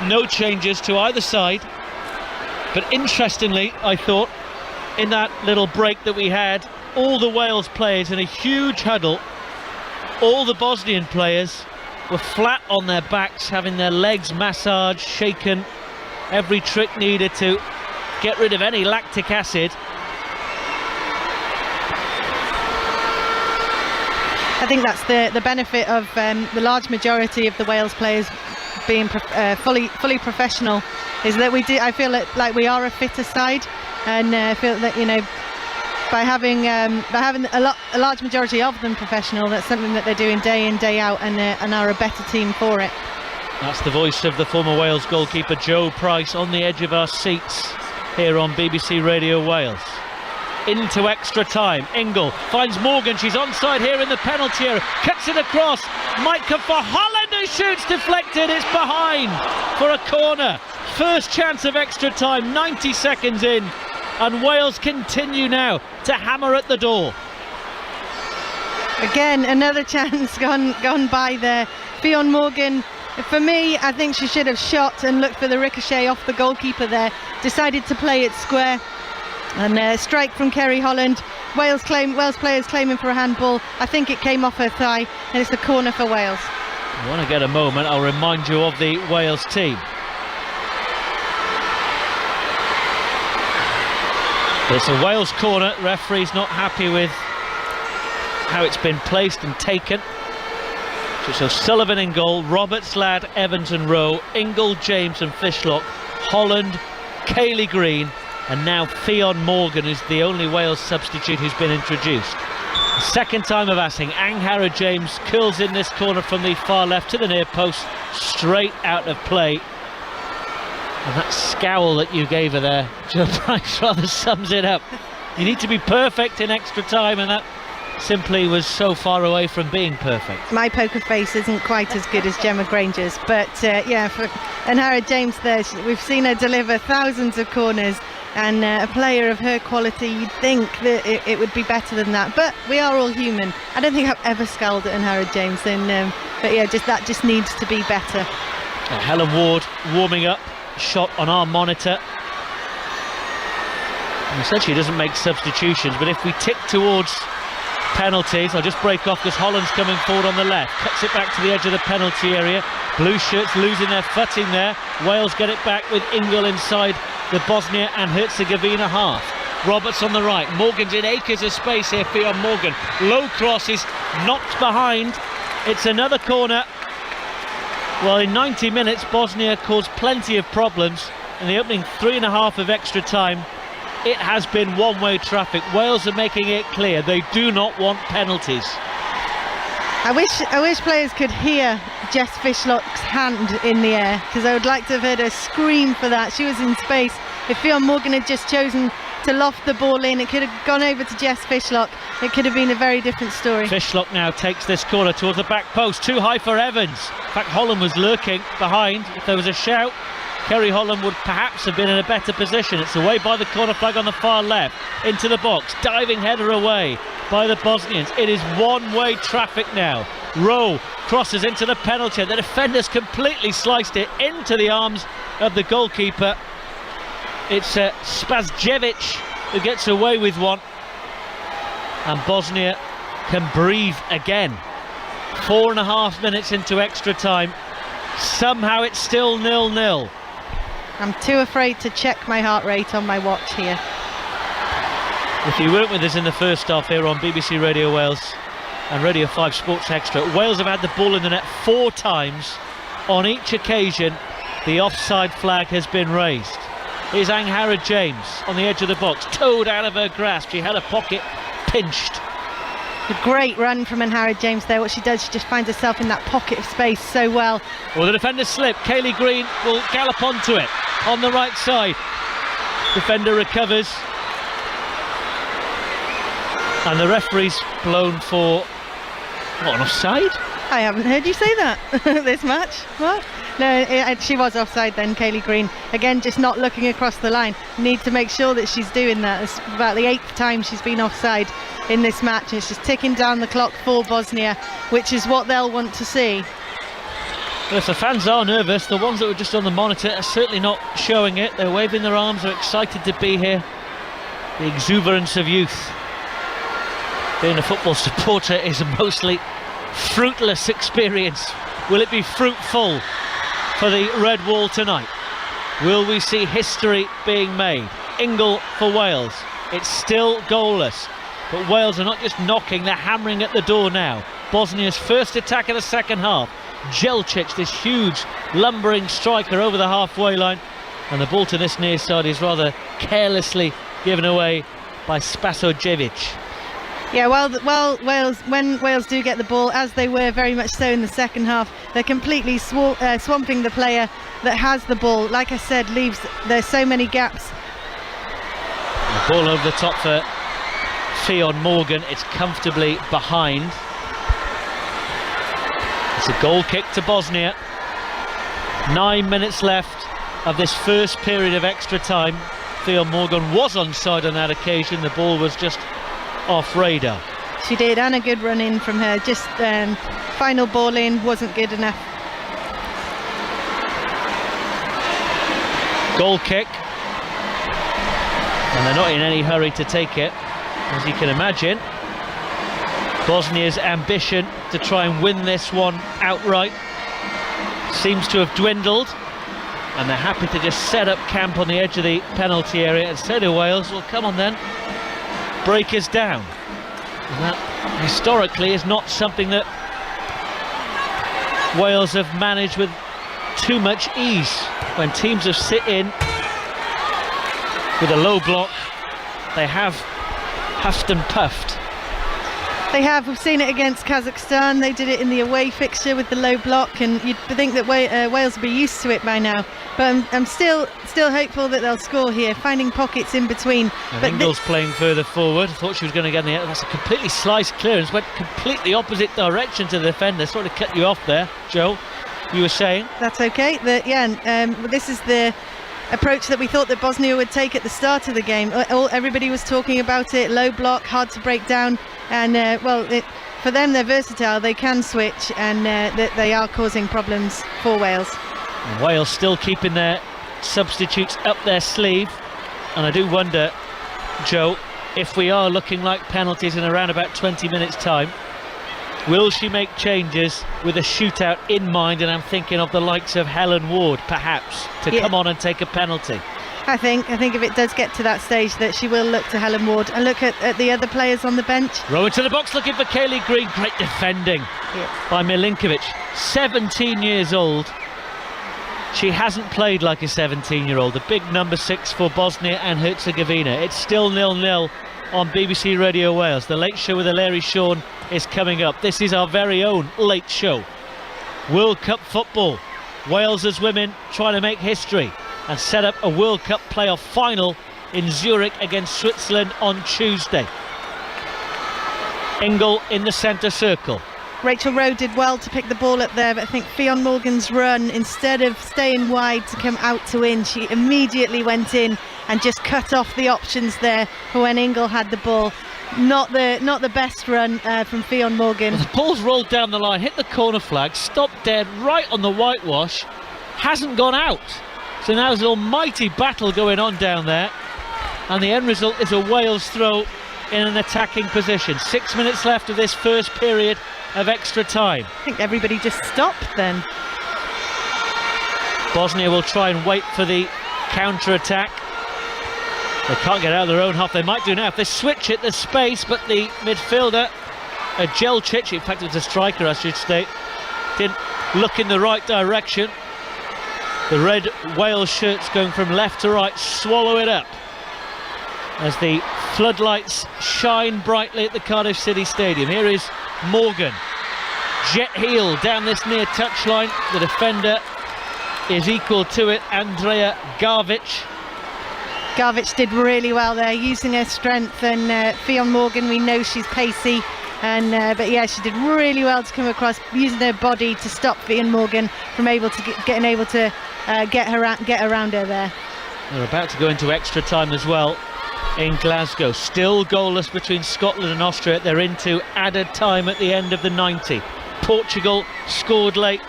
[SPEAKER 1] No changes to either side, but interestingly, I thought, in that little break that we had, all the Wales players in a huge huddle, all the Bosnian players were flat on their backs, having their legs massaged, shaken, every trick needed to get rid of any lactic acid.
[SPEAKER 2] I think that's the benefit of the large majority of the Wales players being fully professional, is that I feel like we are a fitter side, and I feel that, you know, by having a large majority of them professional, that's something that they're doing day in, day out, and are a better team for it.
[SPEAKER 1] That's the voice of the former Wales goalkeeper Joe Price on the edge of our seats here on BBC Radio Wales. Into extra time. Ingle finds Morgan. She's onside here in the penalty area. Cuts it across. Might come for Holland, who shoots deflected. It's behind for a corner. First chance of extra time, 90 seconds in. And Wales continue now to hammer at the door.
[SPEAKER 2] Again, another chance gone by there. Fionn Morgan, for me, I think she should have shot and looked for the ricochet off the goalkeeper there. Decided to play it square. And a strike from Kerry Holland. Wales players claiming for a handball. I think it came off her thigh, and it's the corner for Wales.
[SPEAKER 1] I want to get a moment. I'll remind you of the Wales team. It's a Wales corner. Referee's not happy with how it's been placed and taken. So Sullivan in goal, Roberts, Ladd, Evans and Rowe, Ingle, James and Fishlock, Holland, Kayleigh Green, and now Fionn Morgan is the only Wales substitute who's been introduced. Second time of asking. Anghara James curls in this corner from the far left to the near post, straight out of play. And that scowl that you gave her there, Jill Price, rather sums it up. You need to be perfect in extra time, and that simply was so far away from being perfect.
[SPEAKER 2] My poker face isn't quite as good as Gemma Granger's, but yeah, and Hara James there, we've seen her deliver thousands of corners, and a player of her quality, you'd think that it would be better than that, but we are all human. I don't think I've ever scowled at Hara James, but yeah, that just needs to be better.
[SPEAKER 1] Helen Ward warming up, shot on our monitor. And said she doesn't make substitutions, but if we tick towards penalties, I'll just break off because Holland's coming forward on the left, cuts it back to the edge of the penalty area. Blue shirts losing their footing there. Wales get it back with Ingle inside the Bosnia and Herzegovina half. Roberts on the right, Morgan's in acres of space here. Fionn Morgan, low cross is knocked behind. It's another corner. Well, in 90 minutes Bosnia caused plenty of problems. In the opening 3.5 of extra time, it has been one-way traffic. Wales are making it clear they do not want penalties.
[SPEAKER 2] I wish players could hear Jess Fishlock's hand in the air, because I would like to have heard her scream for that. She was in space. If Fionn Morgan had just chosen to loft the ball in, it could have gone over to Jess Fishlock. It could have been a very different story.
[SPEAKER 1] Fishlock now takes this corner towards the back post, too high for Evans. In fact, Holland was lurking behind. If there was a shout, Kerry Holland would perhaps have been in a better position. It's away by the corner flag on the far left, into the box, diving header away by the Bosnians. It is one-way traffic now. Rowe crosses into the penalty. The defenders completely sliced it into the arms of the goalkeeper. It's Spazjevic who gets away with one, and Bosnia can breathe again. 4.5 minutes into extra time. Somehow it's still 0-0.
[SPEAKER 2] I'm too afraid to check my heart rate on my watch here.
[SPEAKER 1] If you weren't with us in the first half here on BBC Radio Wales and Radio 5 Sports Extra, Wales have had the ball in the net 4 times. On each occasion, the offside flag has been raised. Here's Hara James on the edge of the box, towed out of her grasp. She had her pocket pinched.
[SPEAKER 2] A great run from Hara James there. What she does, she just finds herself in that pocket of space so well.
[SPEAKER 1] Well, the defender slipped. Kaylee Green will gallop onto it on the right side. Defender recovers. And the referee's blown for, what, an offside?
[SPEAKER 2] I haven't heard you say that this match. What? No, she was offside then, Kaylee Green. Again, just not looking across the line. Need to make sure that she's doing that. It's about the 8th time she's been offside in this match, and it's just ticking down the clock for Bosnia, which is what they'll want to see.
[SPEAKER 1] Well, if the fans are nervous, the ones that were just on the monitor are certainly not showing it. They're waving their arms, they're excited to be here. The exuberance of youth. Being a football supporter is a mostly fruitless experience. Will it be fruitful for the Red Wall tonight? Will we see history being made? Ingle for Wales. It's still goalless, but Wales are not just knocking, they're hammering at the door now. Bosnia's first attack of the second half. Jelcic, this huge lumbering striker over the halfway line, and the ball to this near side is rather carelessly given away by Spazjevic.
[SPEAKER 2] Yeah, when Wales do get the ball, as they were very much so in the second half, they're completely swamping the player that has the ball. Like I said, there's so many gaps.
[SPEAKER 1] The ball over the top for Fionn Morgan. It's comfortably behind. It's a goal kick to Bosnia. 9 minutes left of this first period of extra time. Fionn Morgan was onside on that occasion. The ball was just off radar.
[SPEAKER 2] She did, and a good run in from her. Just final ball in wasn't good enough.
[SPEAKER 1] Goal kick, and they're not in any hurry to take it, as you can imagine. Bosnia's ambition to try and win this one outright seems to have dwindled, and they're happy to just set up camp on the edge of the penalty area. And so do Wales. Well, come on then, break us down. And that historically is not something that Wales have managed with too much ease. When teams have sit in with a low block, they have huffed and puffed.
[SPEAKER 2] They have. We've seen it against Kazakhstan. They did it in the away fixture with the low block, and you'd think that Wales would be used to it by now. But I'm still hopeful that they'll score here, finding pockets in between.
[SPEAKER 1] And
[SPEAKER 2] but
[SPEAKER 1] Ingles playing further forward. Thought she was going to get in the air. That's a completely sliced clearance. Went completely opposite direction to the defender. Sort of cut you off there, Joe. You were saying?
[SPEAKER 2] That's okay. This is the approach that we thought that Bosnia would take at the start of the game. Everybody was talking about it. Low block, hard to break down. And for them, they're versatile. They can switch, and they are causing problems for Wales.
[SPEAKER 1] And Wales still keeping their substitutes up their sleeve. And I do wonder, Joe, if we are looking like penalties in around about 20 minutes time, will she make changes with a shootout in mind? And I'm thinking of the likes of Helen Ward, perhaps, to come on and take a penalty.
[SPEAKER 2] I think if it does get to that stage, that she will look to Helen Ward and look at the other players on the bench.
[SPEAKER 1] Rowan to the box looking for Kaylee Green. Great defending by Milinkovic. 17 years old. She hasn't played like a 17-year-old. The big number 6 for Bosnia and Herzegovina. It's still 0-0 on BBC Radio Wales. The Late Show with Larry Shawn is coming up. This is our very own Late Show. World Cup football. Wales as women trying to make history and set up a World Cup playoff final in Zurich against Switzerland on Tuesday. Ingle in the centre circle.
[SPEAKER 2] Rachel Rowe did well to pick the ball up there, but I think Fionn Morgan's run, instead of staying wide to come out to in, she immediately went in and just cut off the options there for when Ingle had the ball. Not the best run from Fionn Morgan.
[SPEAKER 1] Well, the ball's rolled down the line, hit the corner flag, stopped dead right on the whitewash, hasn't gone out. So now there's an almighty battle going on down there, and the end result is a Wales throw in an attacking position. 6 minutes left of this first period of extra time.
[SPEAKER 2] I think everybody just stopped then.
[SPEAKER 1] Bosnia will try and wait for the counter-attack. They can't get out of their own half. They might do now if they switch it. There's space, but the midfielder, Jelcic, in fact it's a striker I should state, didn't look in the right direction. The red Wales shirts going from left to right swallow it up as the floodlights shine brightly at the Cardiff City Stadium. Here is Morgan, jet heel down this near touchline. The defender is equal to it, Andrea Garvic.
[SPEAKER 2] Garvic did really well there, using her strength, and Fionn Morgan, we know she's pacey, and but yeah, she did really well to come across, using her body to stop Fionn Morgan from get around her there.
[SPEAKER 1] They're about to go into extra time as well in Glasgow. Still goalless between Scotland and Austria. They're into added time at the end of the 90. Portugal scored late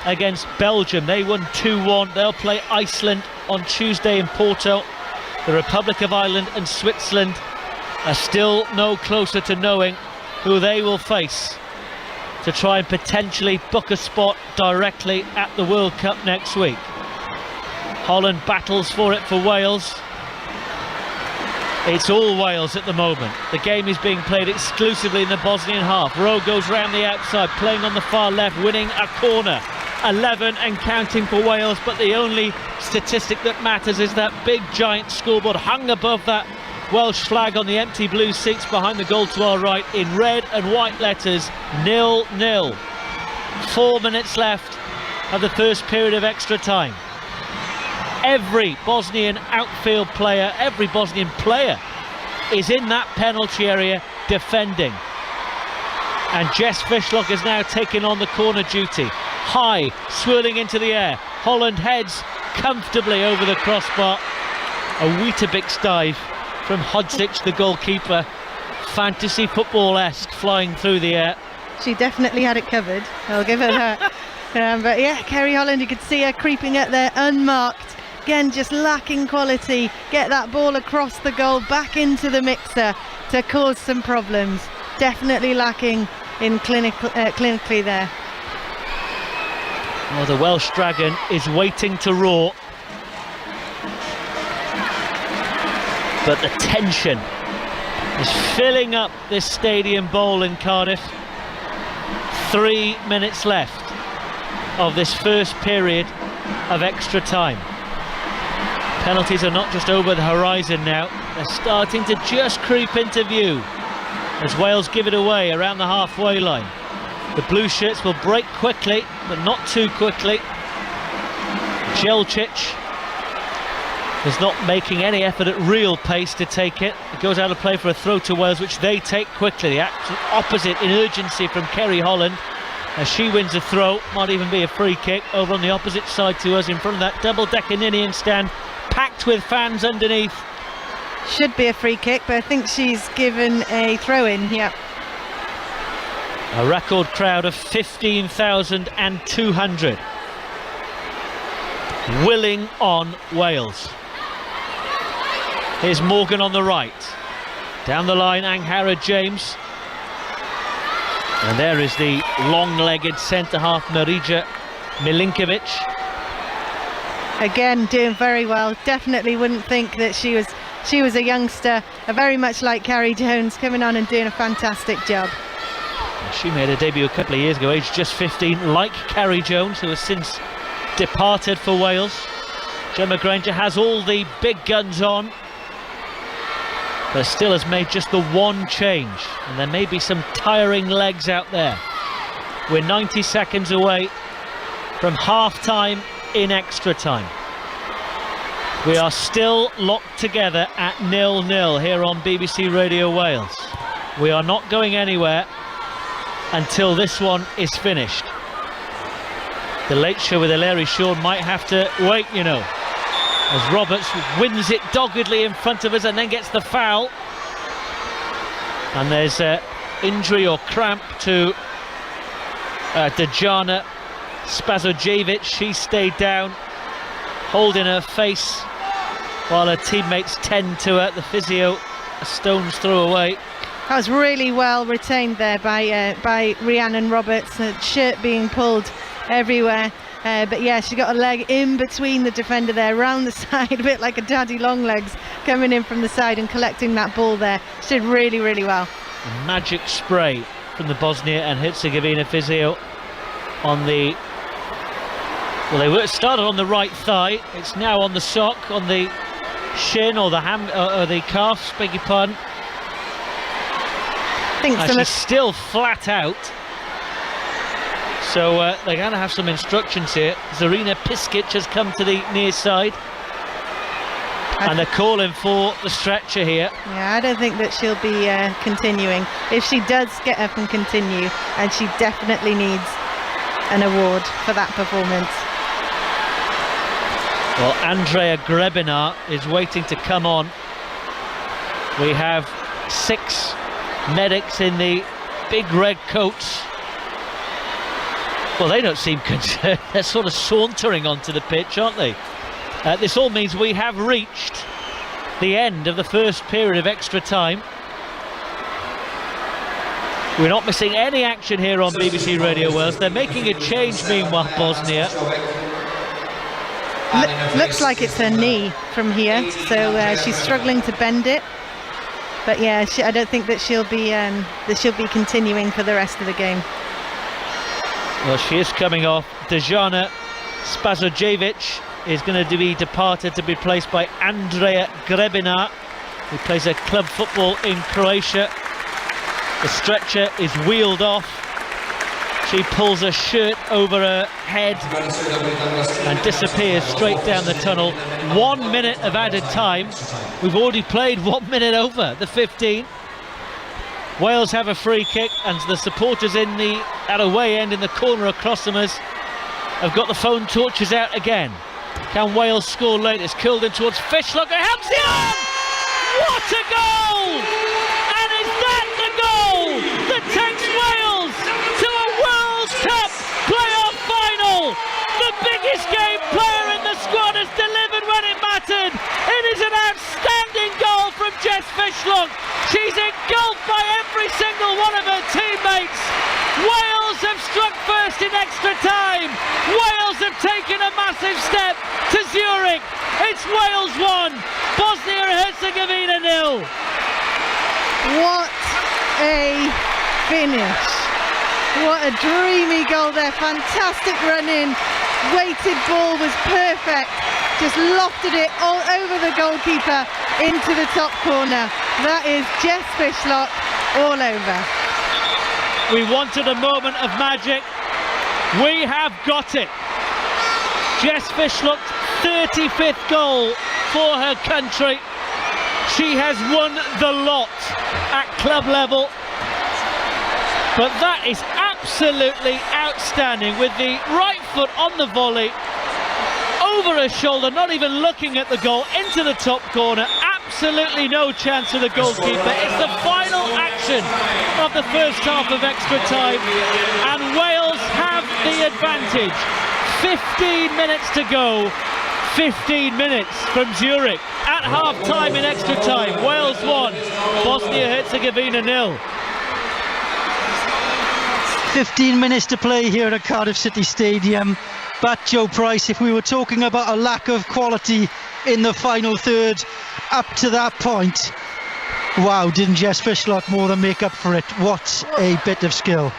[SPEAKER 1] against Belgium. They won 2-1. They'll play Iceland on Tuesday in Porto. The Republic of Ireland and Switzerland are still no closer to knowing who they will face to try and potentially book a spot directly at the World Cup next week. Holland battles for it for Wales. It's all Wales at the moment. The game is being played exclusively in the Bosnian half. Rowe goes round the outside, playing on the far left, winning a corner. 11 and counting for Wales, but the only statistic that matters is that big giant scoreboard hung above that Welsh flag on the empty blue seats behind the goal to our right in red and white letters, 0-0. 4 minutes left of the first period of extra time. Every Bosnian outfield player, every Bosnian player is in that penalty area defending. And Jess Fishlock is now taking on the corner duty. High, swirling into the air. Holland heads comfortably over the crossbar. A Weetabix dive from Hodzic, the goalkeeper. Fantasy football-esque, flying through the air.
[SPEAKER 2] She definitely had it covered, I'll give her that. But yeah, Kerry Holland, you could see her creeping up there unmarked. Again, just lacking quality. Get that ball across the goal, back into the mixer to cause some problems. Definitely lacking in clinically there.
[SPEAKER 1] Well, the Welsh Dragon is waiting to roar. But the tension is filling up this stadium bowl in Cardiff. 3 minutes left of this first period of extra time. Penalties are not just over the horizon now, they're starting to just creep into view. as Wales give it away around the halfway line. The blue shirts will break quickly, but not too quickly. Jelcic is not making any effort at real pace to take it. It goes out of play for a throw to Wales, which they take quickly. The opposite in urgency from Kerry Holland, as she wins a throw. Might even be a free kick over on the opposite side to us, in front of that double-decker Ninian stand, packed with fans underneath.
[SPEAKER 2] Should be a free kick, but I think she's given a throw-in. Yeah.
[SPEAKER 1] A record crowd of 15,200 willing on Wales. Here's Morgan on the right. Down the line, Anghara James. And there is the long-legged centre-half, Marija Milinkovic.
[SPEAKER 2] Again, doing very well. Definitely wouldn't think that she was a youngster, very much like Carrie Jones, coming on and doing a fantastic job.
[SPEAKER 1] She made her debut a couple of years ago, aged just 15, like Carrie Jones, who has since departed for Wales. Gemma Granger has all the big guns on, but still has made just the one change, and there may be some tiring legs out there. We're 90 seconds away from half-time in extra time. We are still locked together at 0-0 here on BBC Radio Wales. We are not going anywhere until this one is finished. The Late Show with Hilary Shaw might have to wait, you know, as Roberts wins it doggedly in front of us and then gets the foul. And there's injury or cramp to Dejana Spasojevic. She stayed down, holding her face while her teammates tend to her. The physio a stone's throw away.
[SPEAKER 2] That was really well retained there by Rhiannon Roberts. The shirt being pulled everywhere. But yeah, she got a leg in between the defender there, round the side, a bit like a daddy long legs, coming in from the side and collecting that ball there. She did really, really well.
[SPEAKER 1] A magic spray from the Bosnia and Herzegovina physio on the... Well, they were started on the right thigh. It's now on the sock, on the shin or the ham or the calf, beg your pardon. She's still flat out. So they're going to have some instructions here. Zarina Piskic has come to the near side. And they're calling for the stretcher here.
[SPEAKER 2] Yeah, I don't think that she'll be continuing. If she does get up and continue, and she definitely needs an award for that performance.
[SPEAKER 1] Well, Andrea Grebinar is waiting to come on. We have 6 medics in the big red coats. Well, they don't seem concerned. They're sort of sauntering onto the pitch, aren't they? This all means we have reached the end of the first period of extra time. We're not missing any action here on BBC Radio Wales. They're making a change meanwhile, Bosnia.
[SPEAKER 2] Looks like it's her knee from here, so she's struggling to bend it. But yeah, I don't think that she'll be continuing for the rest of the game.
[SPEAKER 1] Well, she is coming off. Dejana Spasojevic is going to be departed to be replaced by Andrea Grebinar, who plays her club football in Croatia. The stretcher is wheeled off. She pulls her shirt over her head and disappears straight down the tunnel. 1 minute of added time. We've already played 1 minute over the 15. Wales have a free kick, and the supporters at away end in the corner across from us have got the phone torches out again. Can Wales score late? It's curled in towards Fishlock. Halcyon! What a goal! And is that the goal that takes Wales to a World Cup playoff final? The biggest game player in the squad has delivered when it mattered. It is an outstanding goal from Jess Fishlock. She's engulfed by every single one of her teammates. Wales have struck first in extra time. Wales have taken a massive step to Zurich. It's Wales 1, Bosnia and Herzegovina 0.
[SPEAKER 2] What a finish. What a dreamy goal there. Fantastic run in. Weighted ball was perfect. Just lofted it all over the goalkeeper into the top corner. That is Jess Fishlock all over.
[SPEAKER 1] We wanted a moment of magic. We have got it. Jess Fishlock's 35th goal for her country. She has won the lot at club level. But that is absolutely outstanding, with the right foot on the volley, over her shoulder, not even looking at the goal, into the top corner. Absolutely no chance for the goalkeeper. It's the final action of the first half of extra time, and Wales have the advantage. 15 minutes to go. 15 minutes from Zurich at half time in extra time. Wales 1, Bosnia-Herzegovina 0.
[SPEAKER 7] 15 minutes to play here at Cardiff City Stadium. But Joe Price, if we were talking about a lack of quality in the final third up to that point, wow, didn't Jess Fishlock more than make up for it? What a bit of skill.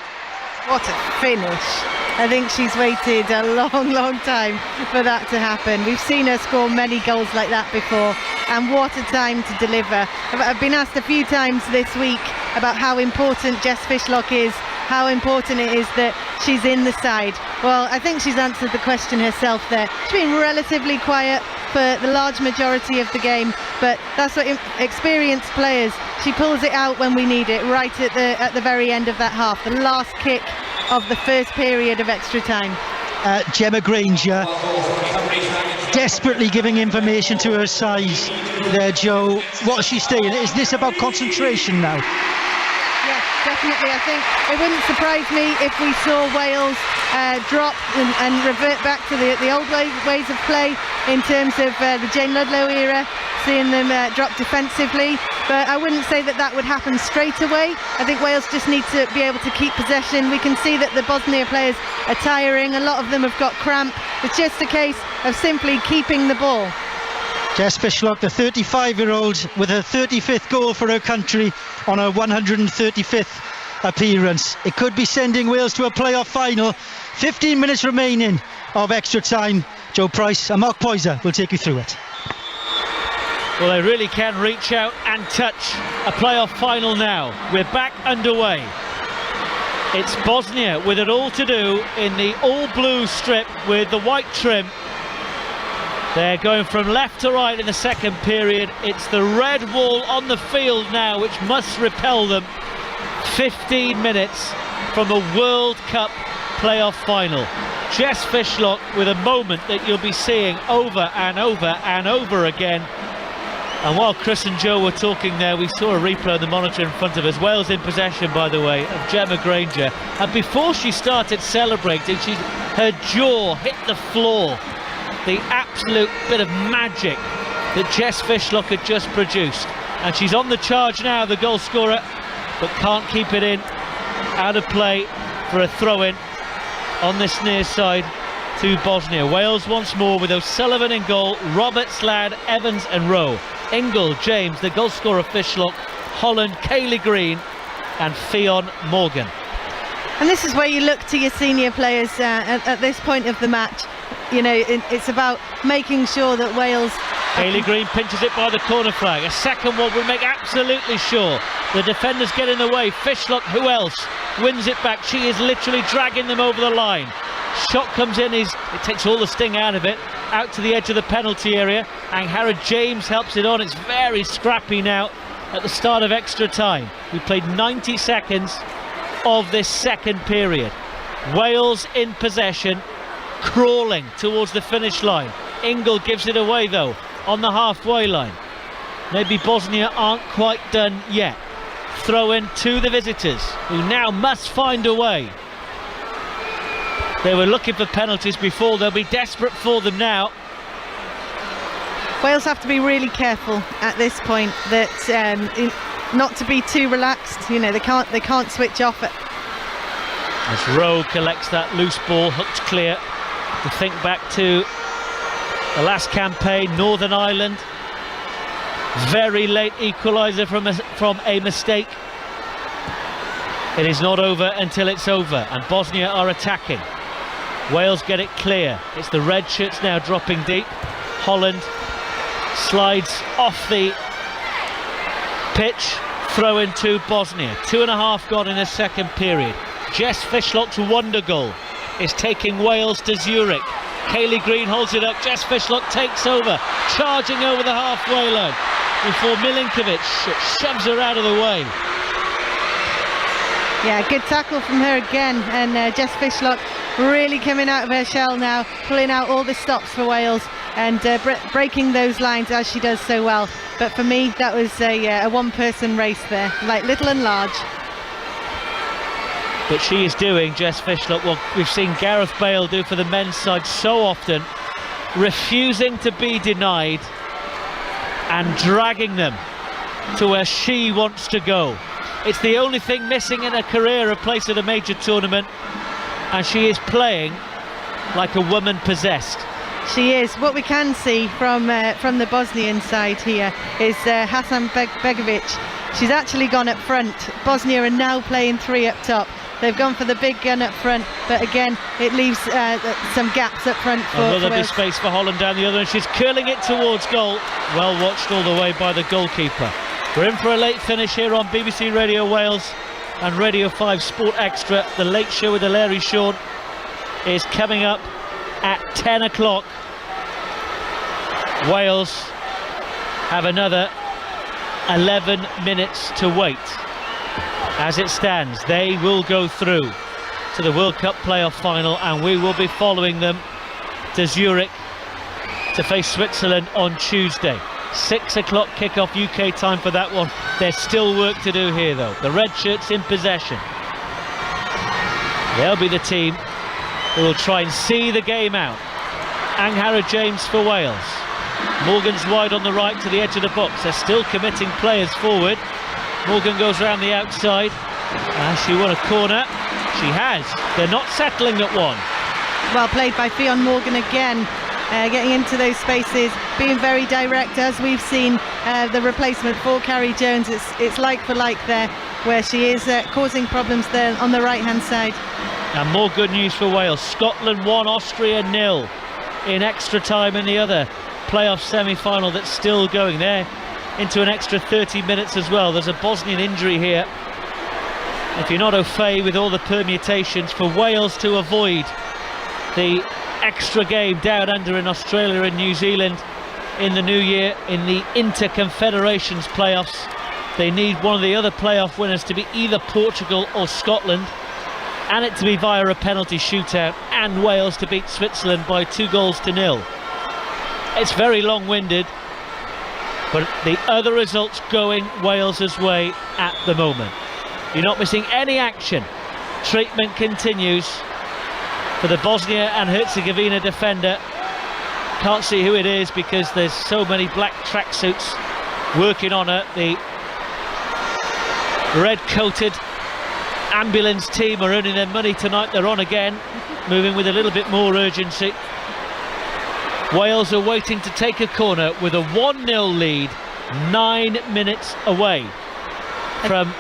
[SPEAKER 2] What a finish. I think she's waited a long time for that to happen. We've seen her score many goals like that before, and what a time to deliver. I've been asked a few times this week about how important Jess Fishlock is, how important it is that she's in the side. Well, I think she's answered the question herself there. She's been relatively quiet for the large majority of the game, but that's what experienced players, she pulls it out when we need it, right at the very end of that half, the last kick of the first period of extra time.
[SPEAKER 7] Gemma Granger desperately giving information to her side there, Joe. What is she saying? Is this about concentration now?
[SPEAKER 2] Yeah, definitely. I think it wouldn't surprise me if we saw Wales drop and revert back to the old ways of play in terms of the Jane Ludlow era, seeing them drop defensively. But I wouldn't say that would happen straight away. I think Wales just need to be able to keep possession. We can see that the Bosnia players are tiring. A lot of them have got cramp. It's just a case of simply keeping the ball.
[SPEAKER 7] Jess Fishlock, the 35-year-old, with her 35th goal for her country on her 135th appearance. It could be sending Wales to a playoff final. 15 minutes remaining of extra time. Joe Price and Mark Poyser will take you through it.
[SPEAKER 1] Well, they really can reach out and touch a playoff final now. We're back underway. It's Bosnia with it all to do in the all-blue strip with the white trim. They're going from left to right in the second period. It's the red wall on the field now which must repel them. 15 minutes from a World Cup playoff final. Jess Fishlock with a moment that you'll be seeing over and over and over again. And while Chris and Joe were talking there, we saw a replay on the monitor in front of us. Wales in possession, by the way, of Gemma Granger. And before she started celebrating, her jaw hit the floor. The absolute bit of magic that Jess Fishlock had just produced. And she's on the charge now, the goal scorer, but can't keep it in. Out of play for a throw-in on this near side to Bosnia. Wales once more with O'Sullivan in goal, Roberts, Ladd, Evans and Rowe. Ingle, James, the goal scorer Fishlock, Holland, Kayleigh Green and Fionn Morgan.
[SPEAKER 2] And this is where you look to your senior players at this point of the match. You know, it's about making sure that Wales...
[SPEAKER 1] Kayleigh Green pinches it by the corner flag. A second one will make absolutely sure the defenders get in the way. Fishlock, who else, wins it back. She is literally dragging them over the line. Shot comes in, it takes all the sting out of it, out to the edge of the penalty area, and Harrod James helps it on. It's very scrappy now at the start of extra time. We played 90 seconds of this second period. Wales in possession, crawling towards the finish line. Ingle gives it away though on the halfway line. Maybe Bosnia aren't quite done yet. Throw in to the visitors, who now must find a way. They were looking for penalties before, they'll be desperate for them now.
[SPEAKER 2] Wales have to be really careful at this point that not to be too relaxed. You know, they can't switch off it.
[SPEAKER 1] As Rowe collects that loose ball, hooked clear. To think back to the last campaign, Northern Ireland. Very late equaliser from a mistake. It is not over until it's over, and Bosnia are attacking. Wales get it clear. It's the red shirts now dropping deep. Holland slides off the pitch, throw in to Bosnia. 2.5 gone in the second period. Jess Fishlock's wonder goal is taking Wales to Zurich. Kaylee Green holds it up. Jess Fishlock takes over, charging over the halfway line before Milinkovic shoves her out of the way.
[SPEAKER 2] Yeah, good tackle from her again, and Jess Fishlock really coming out of her shell now, pulling out all the stops for Wales and breaking those lines as she does so well. But for me, that was a one-person race there, like little and large.
[SPEAKER 1] But she is doing, Jess Fishlock, what we've seen Gareth Bale do for the men's side so often, refusing to be denied and dragging them to where she wants to go. It's the only thing missing in her career, a place at a major tournament, and she is playing like a woman possessed.
[SPEAKER 2] She is. What we can see from the Bosnian side here is Hasan Begovic. She's actually gone up front. Bosnia are now playing 3 up top. They've gone for the big gun up front, but again, it leaves some gaps up front for
[SPEAKER 1] will there be
[SPEAKER 2] Wales.
[SPEAKER 1] space for Holland down the other end? She's curling it towards goal. Well watched all the way by the goalkeeper. We're in for a late finish here on BBC Radio Wales and Radio 5 Sport Extra. The late show with Larry Shawn is coming up at 10 o'clock. Wales have another 11 minutes to wait. As it stands, they will go through to the World Cup playoff final, and we will be following them to Zurich to face Switzerland on Tuesday. 6 o'clock kickoff UK time for that one. There's still work to do here though. The red shirts in possession. They'll be the team who will try and see the game out. Anghara James for Wales. Morgan's wide on the right to the edge of the box. They're still committing players forward. Morgan goes round the outside. She won a corner. She has. They're not settling at one.
[SPEAKER 2] Well played by Fionn Morgan again, getting into those spaces, being very direct, as we've seen the replacement for Carrie Jones. It's like for like there, where she is causing problems there on the right hand side.
[SPEAKER 1] And more good news for Wales. Scotland 1, Austria 0 in extra time in the other playoff semi-final that's still going there into an extra 30 minutes as well. There's a Bosnian injury here. If you're not au fait with all the permutations, for Wales to avoid the extra game down under in Australia and New Zealand in the new year in the Inter-Confederations playoffs, they need one of the other playoff winners to be either Portugal or Scotland, and it to be via a penalty shootout, and Wales to beat Switzerland by 2-0. It's very long-winded, but the other results going Wales's way at the moment. You're not missing any action. Treatment continues for the Bosnia and Herzegovina defender. Can't see who it is because there's so many black tracksuits working on her. The red-coated ambulance team are earning their money tonight. They're on again, moving with a little bit more urgency. Wales are waiting to take a corner with a 1-0 lead, 9 minutes away from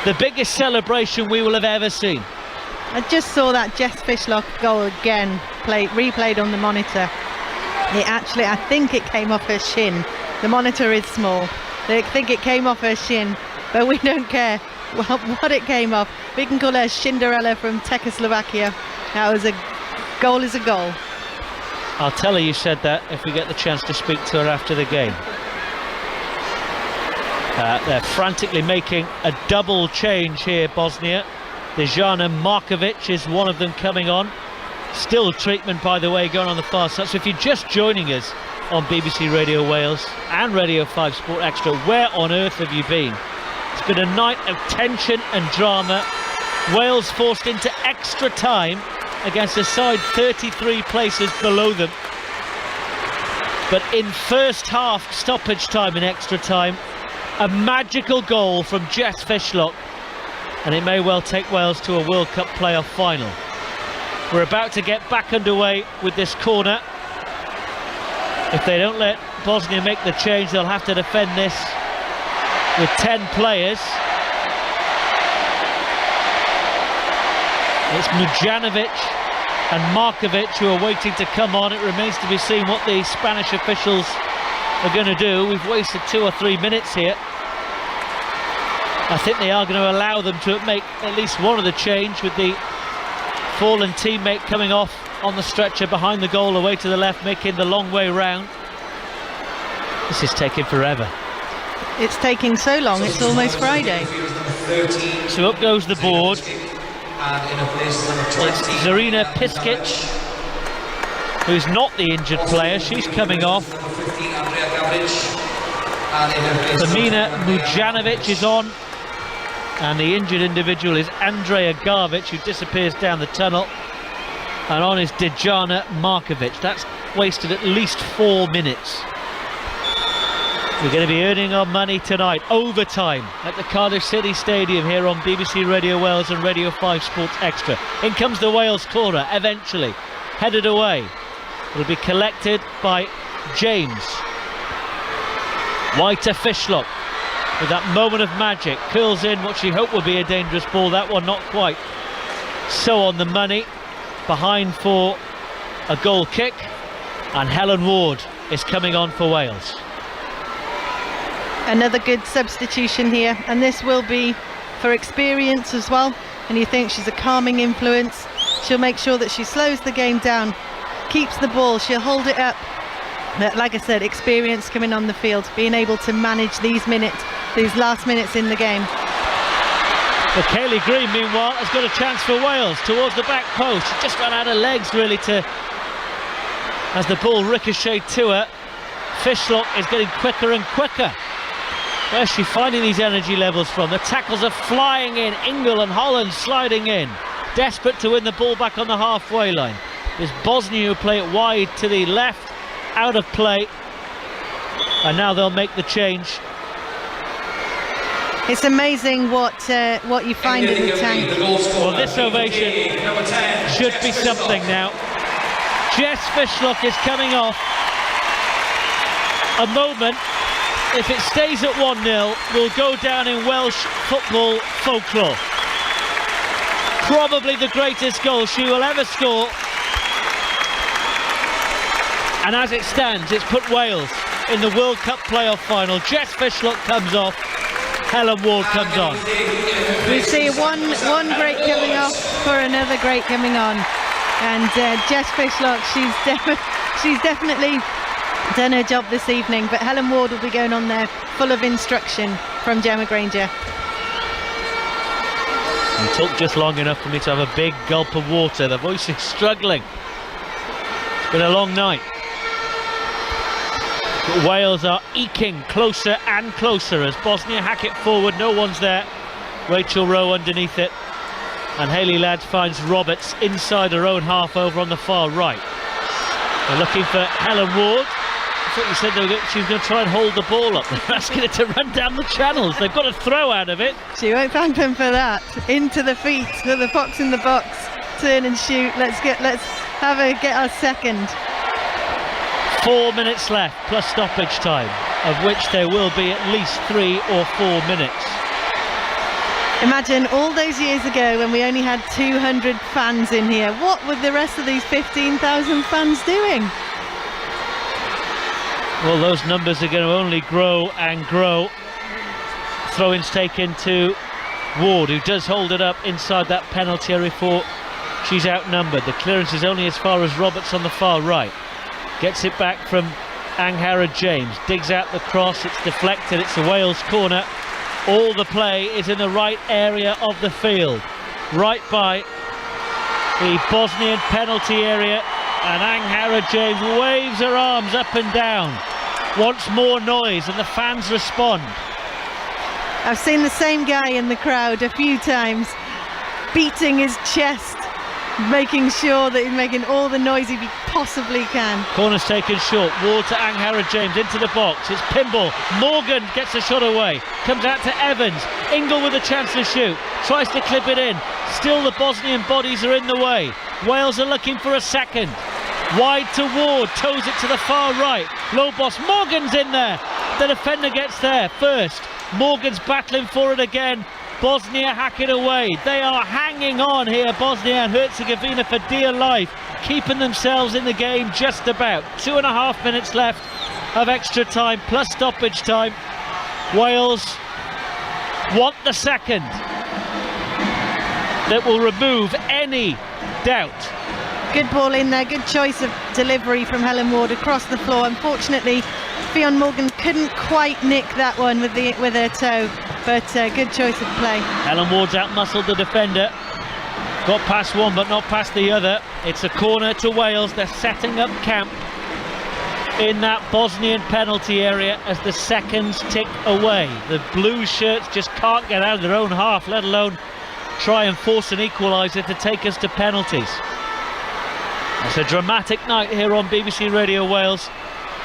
[SPEAKER 1] the biggest celebration we will have ever seen.
[SPEAKER 2] I just saw that Jess Fishlock goal again, replayed on the monitor. I think it came off her shin. The monitor is small. I think it came off her shin, but we don't care what it came off. We can call her Cinderella from Czechoslovakia. That was a goal is a goal.
[SPEAKER 1] I'll tell her you said that if we get the chance to speak to her after the game. They're frantically making a double change here, Bosnia. Dejana Markovic is one of them coming on. Still treatment, by the way, going on the far side. So if you're just joining us on BBC Radio Wales and Radio 5 Sport Extra, where on earth have you been? It's been a night of tension and drama. Wales forced into extra time against a side 33 places below them. But in first half stoppage time and extra time, a magical goal from Jess Fishlock, and it may well take Wales to a World Cup playoff final. We're about to get back underway with this corner. If they don't let Bosnia make the change, they'll have to defend this with 10 players. It's Mujanovic and Markovic who are waiting to come on. It remains to be seen what the Spanish officials are going to do. We've wasted 2 or 3 minutes here. I think they are going to allow them to make at least one of the change, with the fallen teammate coming off on the stretcher behind the goal away to the left, making the long way round. This is taking forever.
[SPEAKER 2] It's taking so long, it's almost Friday.
[SPEAKER 1] So up goes the board. It's Zarina Piskic, who's not the injured player. She's coming off. Femina Mujanovic is on, and the injured individual is Andreja Garvic, who disappears down the tunnel, and on is Dejana Markovic. That's wasted at least 4 minutes. We're going to be earning our money tonight, overtime, at the Cardiff City Stadium here on BBC Radio Wales and Radio 5 Sports Extra. In comes the Wales corner, eventually headed away. It'll be collected by James. Wide to Fishlock, with that moment of magic, curls in what she hoped would be a dangerous ball. That one not quite so on the money. Behind for a goal kick, and Helen Ward is coming on for Wales.
[SPEAKER 2] Another good substitution here, and this will be for experience as well. And you think she's a calming influence. She'll make sure that she slows the game down, keeps the ball, she'll hold it up. But like I said, experience coming on the field, being able to manage these minutes, these last minutes in the game.
[SPEAKER 1] But Kayleigh Green, meanwhile, has got a chance for Wales towards the back post. She just ran out of legs, really, as the ball ricocheted to her. Fishlock is getting quicker and quicker. Where's she finding these energy levels from? The tackles are flying in. Ingle and Holland sliding in, desperate to win the ball back on the halfway line. There's Bosnia who play it wide to the left, out of play, and now they'll make the change.
[SPEAKER 2] It's amazing what you find in the tank.
[SPEAKER 1] Well, this ovation should be something now. Jess Fishlock is coming off. A moment, if it stays at 1-0, will go down in Welsh football folklore. Probably the greatest goal she will ever score. And as it stands, it's put Wales in the World Cup playoff final. Jess Fishlock comes off, Helen Ward comes on.
[SPEAKER 2] We see one great coming off for another great coming on. And Jess Fishlock, she's definitely done her job this evening, but Helen Ward will be going on there full of instruction from Gemma Granger.
[SPEAKER 1] You talk just long enough for me to have a big gulp of water. The voice is struggling. It's been a long night. But Wales are eking closer and closer as Bosnia hack it forward. No one's there. Rachel Rowe underneath it. And Hayley Ladd finds Roberts inside her own half over on the far right. They're looking for Helen Ward. I thought you said she was going to try and hold the ball up. They're asking it to run down the channels. They've got a throw out of it.
[SPEAKER 2] She won't thank them for that. Into the feet with the fox in the box. Turn and shoot. Let's have her get our second.
[SPEAKER 1] 4 minutes left plus stoppage time, of which there will be at least 3 or 4 minutes.
[SPEAKER 2] Imagine all those years ago when we only had 200 fans in here. What were the rest of these 15,000 fans doing?
[SPEAKER 1] Well, those numbers are going to only grow and grow. Throw-ins taken to Ward, who does hold it up inside that penalty area for. She's outnumbered. The clearance is only as far as Roberts on the far right. Gets it back from Anghara James. Digs out the cross. It's deflected. It's a Wales corner. All the play is in the right area of the field, right by the Bosnian penalty area, and Anghara James waves her arms up and down, wants more noise, and the fans respond.
[SPEAKER 2] I've seen the same guy in the crowd a few times, beating his chest, making sure that he's making all the noise he possibly can.
[SPEAKER 1] Corner's taken short. Ward to Anghara James into the box. It's pinball. Morgan gets a shot away. Comes out to Evans. Ingle with a chance to shoot. Tries to clip it in. Still the Bosnian bodies are in the way. Wales are looking for a second. Wide to Ward. Toes it to the far right. Low boss. Morgan's in there. The defender gets there first. Morgan's battling for it again. Bosnia hack it away. They are hanging on here, Bosnia and Herzegovina, for dear life, keeping themselves in the game just about. 2.5 minutes left of extra time plus stoppage time. Wales want the second that will remove any doubt.
[SPEAKER 2] Good ball in there, good choice of delivery from Helen Ward across the floor. Unfortunately, Fionn Morgan couldn't quite nick that one with her toe, but good choice of play.
[SPEAKER 1] Helen Ward's out-muscled the defender. Got past one, but not past the other. It's a corner to Wales. They're setting up camp in that Bosnian penalty area as the seconds tick away. The blue shirts just can't get out of their own half, let alone try and force an equaliser to take us to penalties. It's a dramatic night here on BBC Radio Wales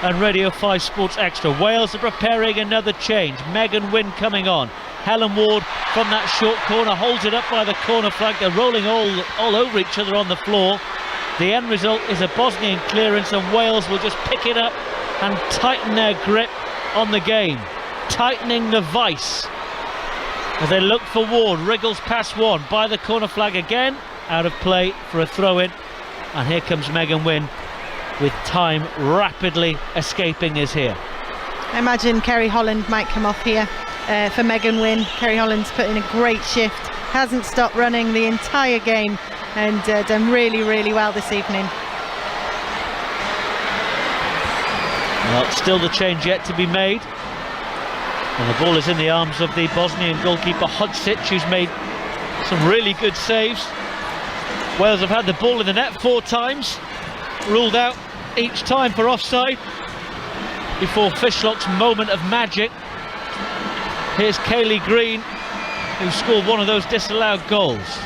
[SPEAKER 1] and Radio 5 Sports Extra. Wales are preparing another change. Megan Wynne coming on. Helen Ward from that short corner holds it up by the corner flag. They're rolling all over each other on the floor. The end result is a Bosnian clearance, and Wales will just pick it up and tighten their grip on the game, tightening the vice as they look for Ward. Wriggles past one by the corner flag again, out of play for a throw-in, and here comes Megan Wynne with time rapidly escaping us here.
[SPEAKER 2] I imagine Kerry Holland might come off here for Megan Wynne. Kerry Holland's put in a great shift, hasn't stopped running the entire game, and done really well this evening.
[SPEAKER 1] Well, still the change yet to be made, and the ball is in the arms of the Bosnian goalkeeper Hodzic, who's made some really good saves. Wales have had the ball in the net 4 times, ruled out each time for offside before Fishlock's moment of magic. Here's Kayleigh Green, who scored one of those disallowed goals.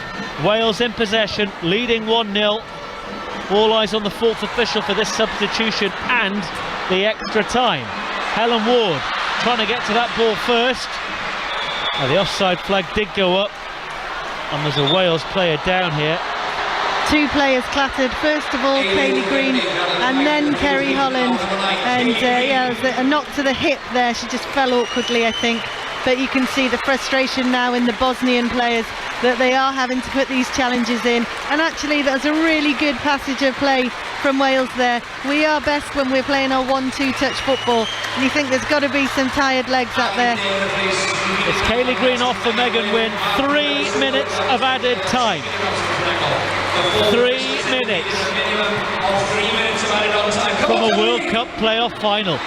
[SPEAKER 1] Wales in possession, leading 1-0. All eyes on the 4th official for this substitution and the extra time. Helen Ward trying to get to that ball first. Now, the offside flag did go up, and there's a Wales player down here.
[SPEAKER 2] 2 players clattered. First of all, Kayleigh Green, and then Kerry Holland. And yeah, it was a knock to the hip there. She just fell awkwardly, I think. But you can see the frustration now in the Bosnian players that they are having to put these challenges in. And actually, that was a really good passage of play from Wales there. We are best when we're playing our 1-2 touch football. And you think there's got to be some tired legs out there.
[SPEAKER 1] It's Kayleigh Green off for Megan Wynne. 3 minutes of added time. 3 minutes from a World Cup playoff final.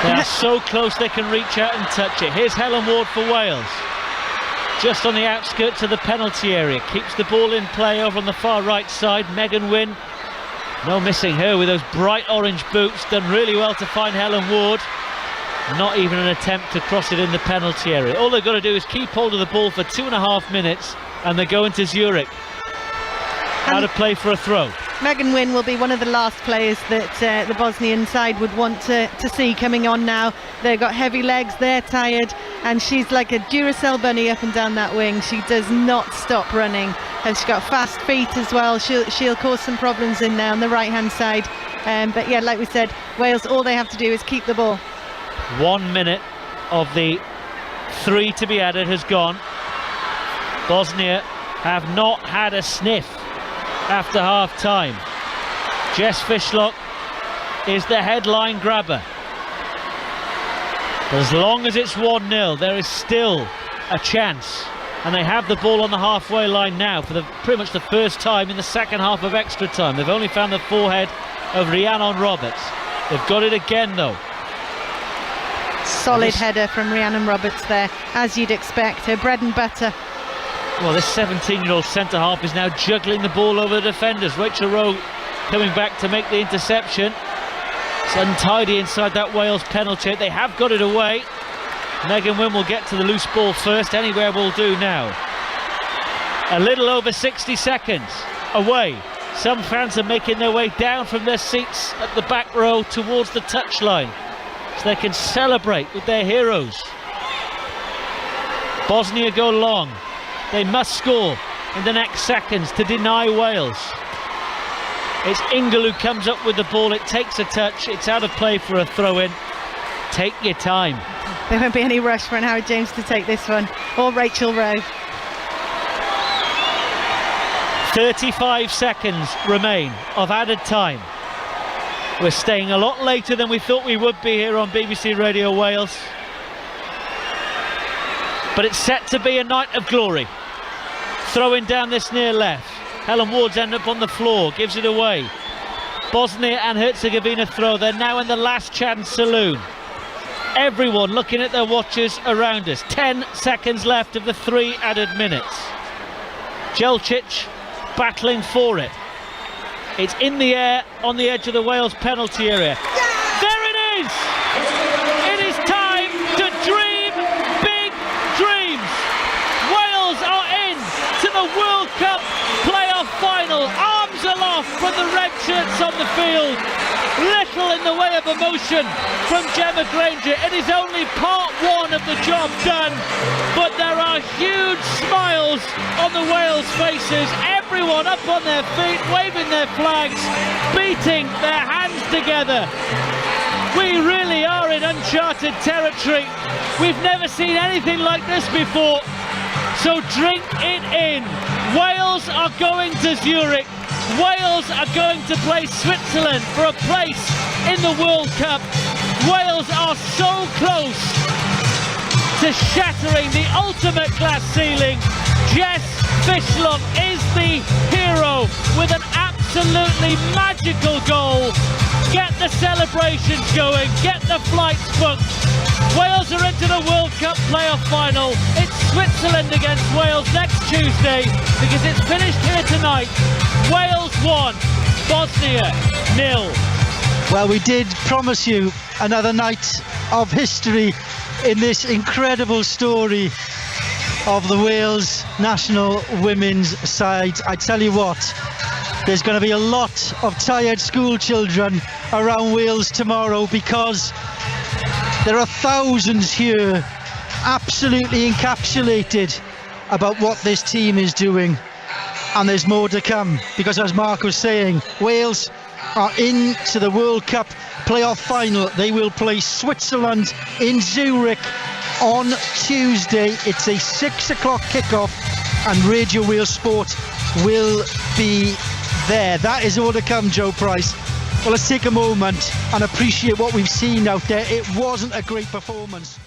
[SPEAKER 1] They are so close they can reach out and touch it. Here's Helen Ward for Wales, just on the outskirts of the penalty area. Keeps the ball in play over on the far right side. Megan Wynne, no missing her with those bright orange boots. Done really well to find Helen Ward. Not even an attempt to cross it in the penalty area. All they've got to do is keep hold of the ball for 2.5 minutes, and they're going to Zurich. Out of play for a throw.
[SPEAKER 2] Megan Wynne will be one of the last players that the Bosnian side would want to see coming on now. They've got heavy legs, they're tired, and she's like a Duracell bunny up and down that wing. She does not stop running, and she's got fast feet as well. She'll cause some problems in there on the right hand side. But yeah, like we said, Wales, all they have to do is keep the ball.
[SPEAKER 1] 1 minute of the 3 to be added has gone. Bosnia have not had a sniff after half time. Jess Fishlock is the headline grabber. But as long as it's 1-0, there is still a chance, and they have the ball on the halfway line now for pretty much the first time in the second half of extra time. They've only found the forehead of Rhiannon Roberts. They've got it again though.
[SPEAKER 2] Solid header from Rhiannon Roberts there, as you'd expect, her bread and butter.
[SPEAKER 1] Well, this 17-year-old centre-half is now juggling the ball over the defenders. Rachel Rowe coming back to make the interception. It's untidy inside that Wales penalty. They have got it away. Megan Wynne will get to the loose ball first. Anywhere will do now. A little over 60 seconds away. Some fans are making their way down from their seats at the back row towards the touchline, so they can celebrate with their heroes. Bosnia go long. They must score in the next seconds to deny Wales. It's Ingle who comes up with the ball. It takes a touch. It's out of play for a throw-in. Take your time.
[SPEAKER 2] There won't be any rush for Howard James to take this one, or Rachel Rowe.
[SPEAKER 1] 35 seconds remain of added time. We're staying a lot later than we thought we would be here on BBC Radio Wales. But it's set to be a night of glory. Throwing down this near left. Helen Ward's end up on the floor, gives it away. Bosnia and Herzegovina throw. They're now in the last chance saloon. Everyone looking at their watches around us. 10 seconds left of the 3 added minutes. Jelcic battling for it. It's in the air on the edge of the Wales penalty area. There it is! It is time to dream big dreams. Wales are in to the World Cup playoff final. Arms aloft from the red shirts on the field. Little in the way of emotion from Gemma Granger. It is only part 1 of the job done, but there are huge smiles on the Wales faces. Everyone up on their feet, waving their flags, beating their hands together. We really are in uncharted territory. We've never seen anything like this before, so drink it in. Wales are going to Zurich. Wales are going to play Switzerland for a place in the World Cup. Wales are so close to shattering the ultimate glass ceiling. Jess Fishlock is the hero with an absolutely magical goal. Get the celebrations going, get the flights booked. Wales are into the World Cup playoff final. It's Switzerland against Wales next Tuesday, because it's finished here tonight. Wales 1, Bosnia 0.
[SPEAKER 7] Well, we did promise you another night of history in this incredible story of the Wales national women's side. I tell you what, there's going to be a lot of tired school children around Wales tomorrow, because there are thousands here absolutely encapsulated about what this team is doing, and there's more to come, because as Mark was saying, Wales are into the World Cup playoff final. They will play Switzerland in Zurich on Tuesday. It's a 6 o'clock kickoff, and Radio Wales Sport will be there. That is all to come, Joe Price. Well, let's take a moment and appreciate what we've seen out there. It wasn't a great performance.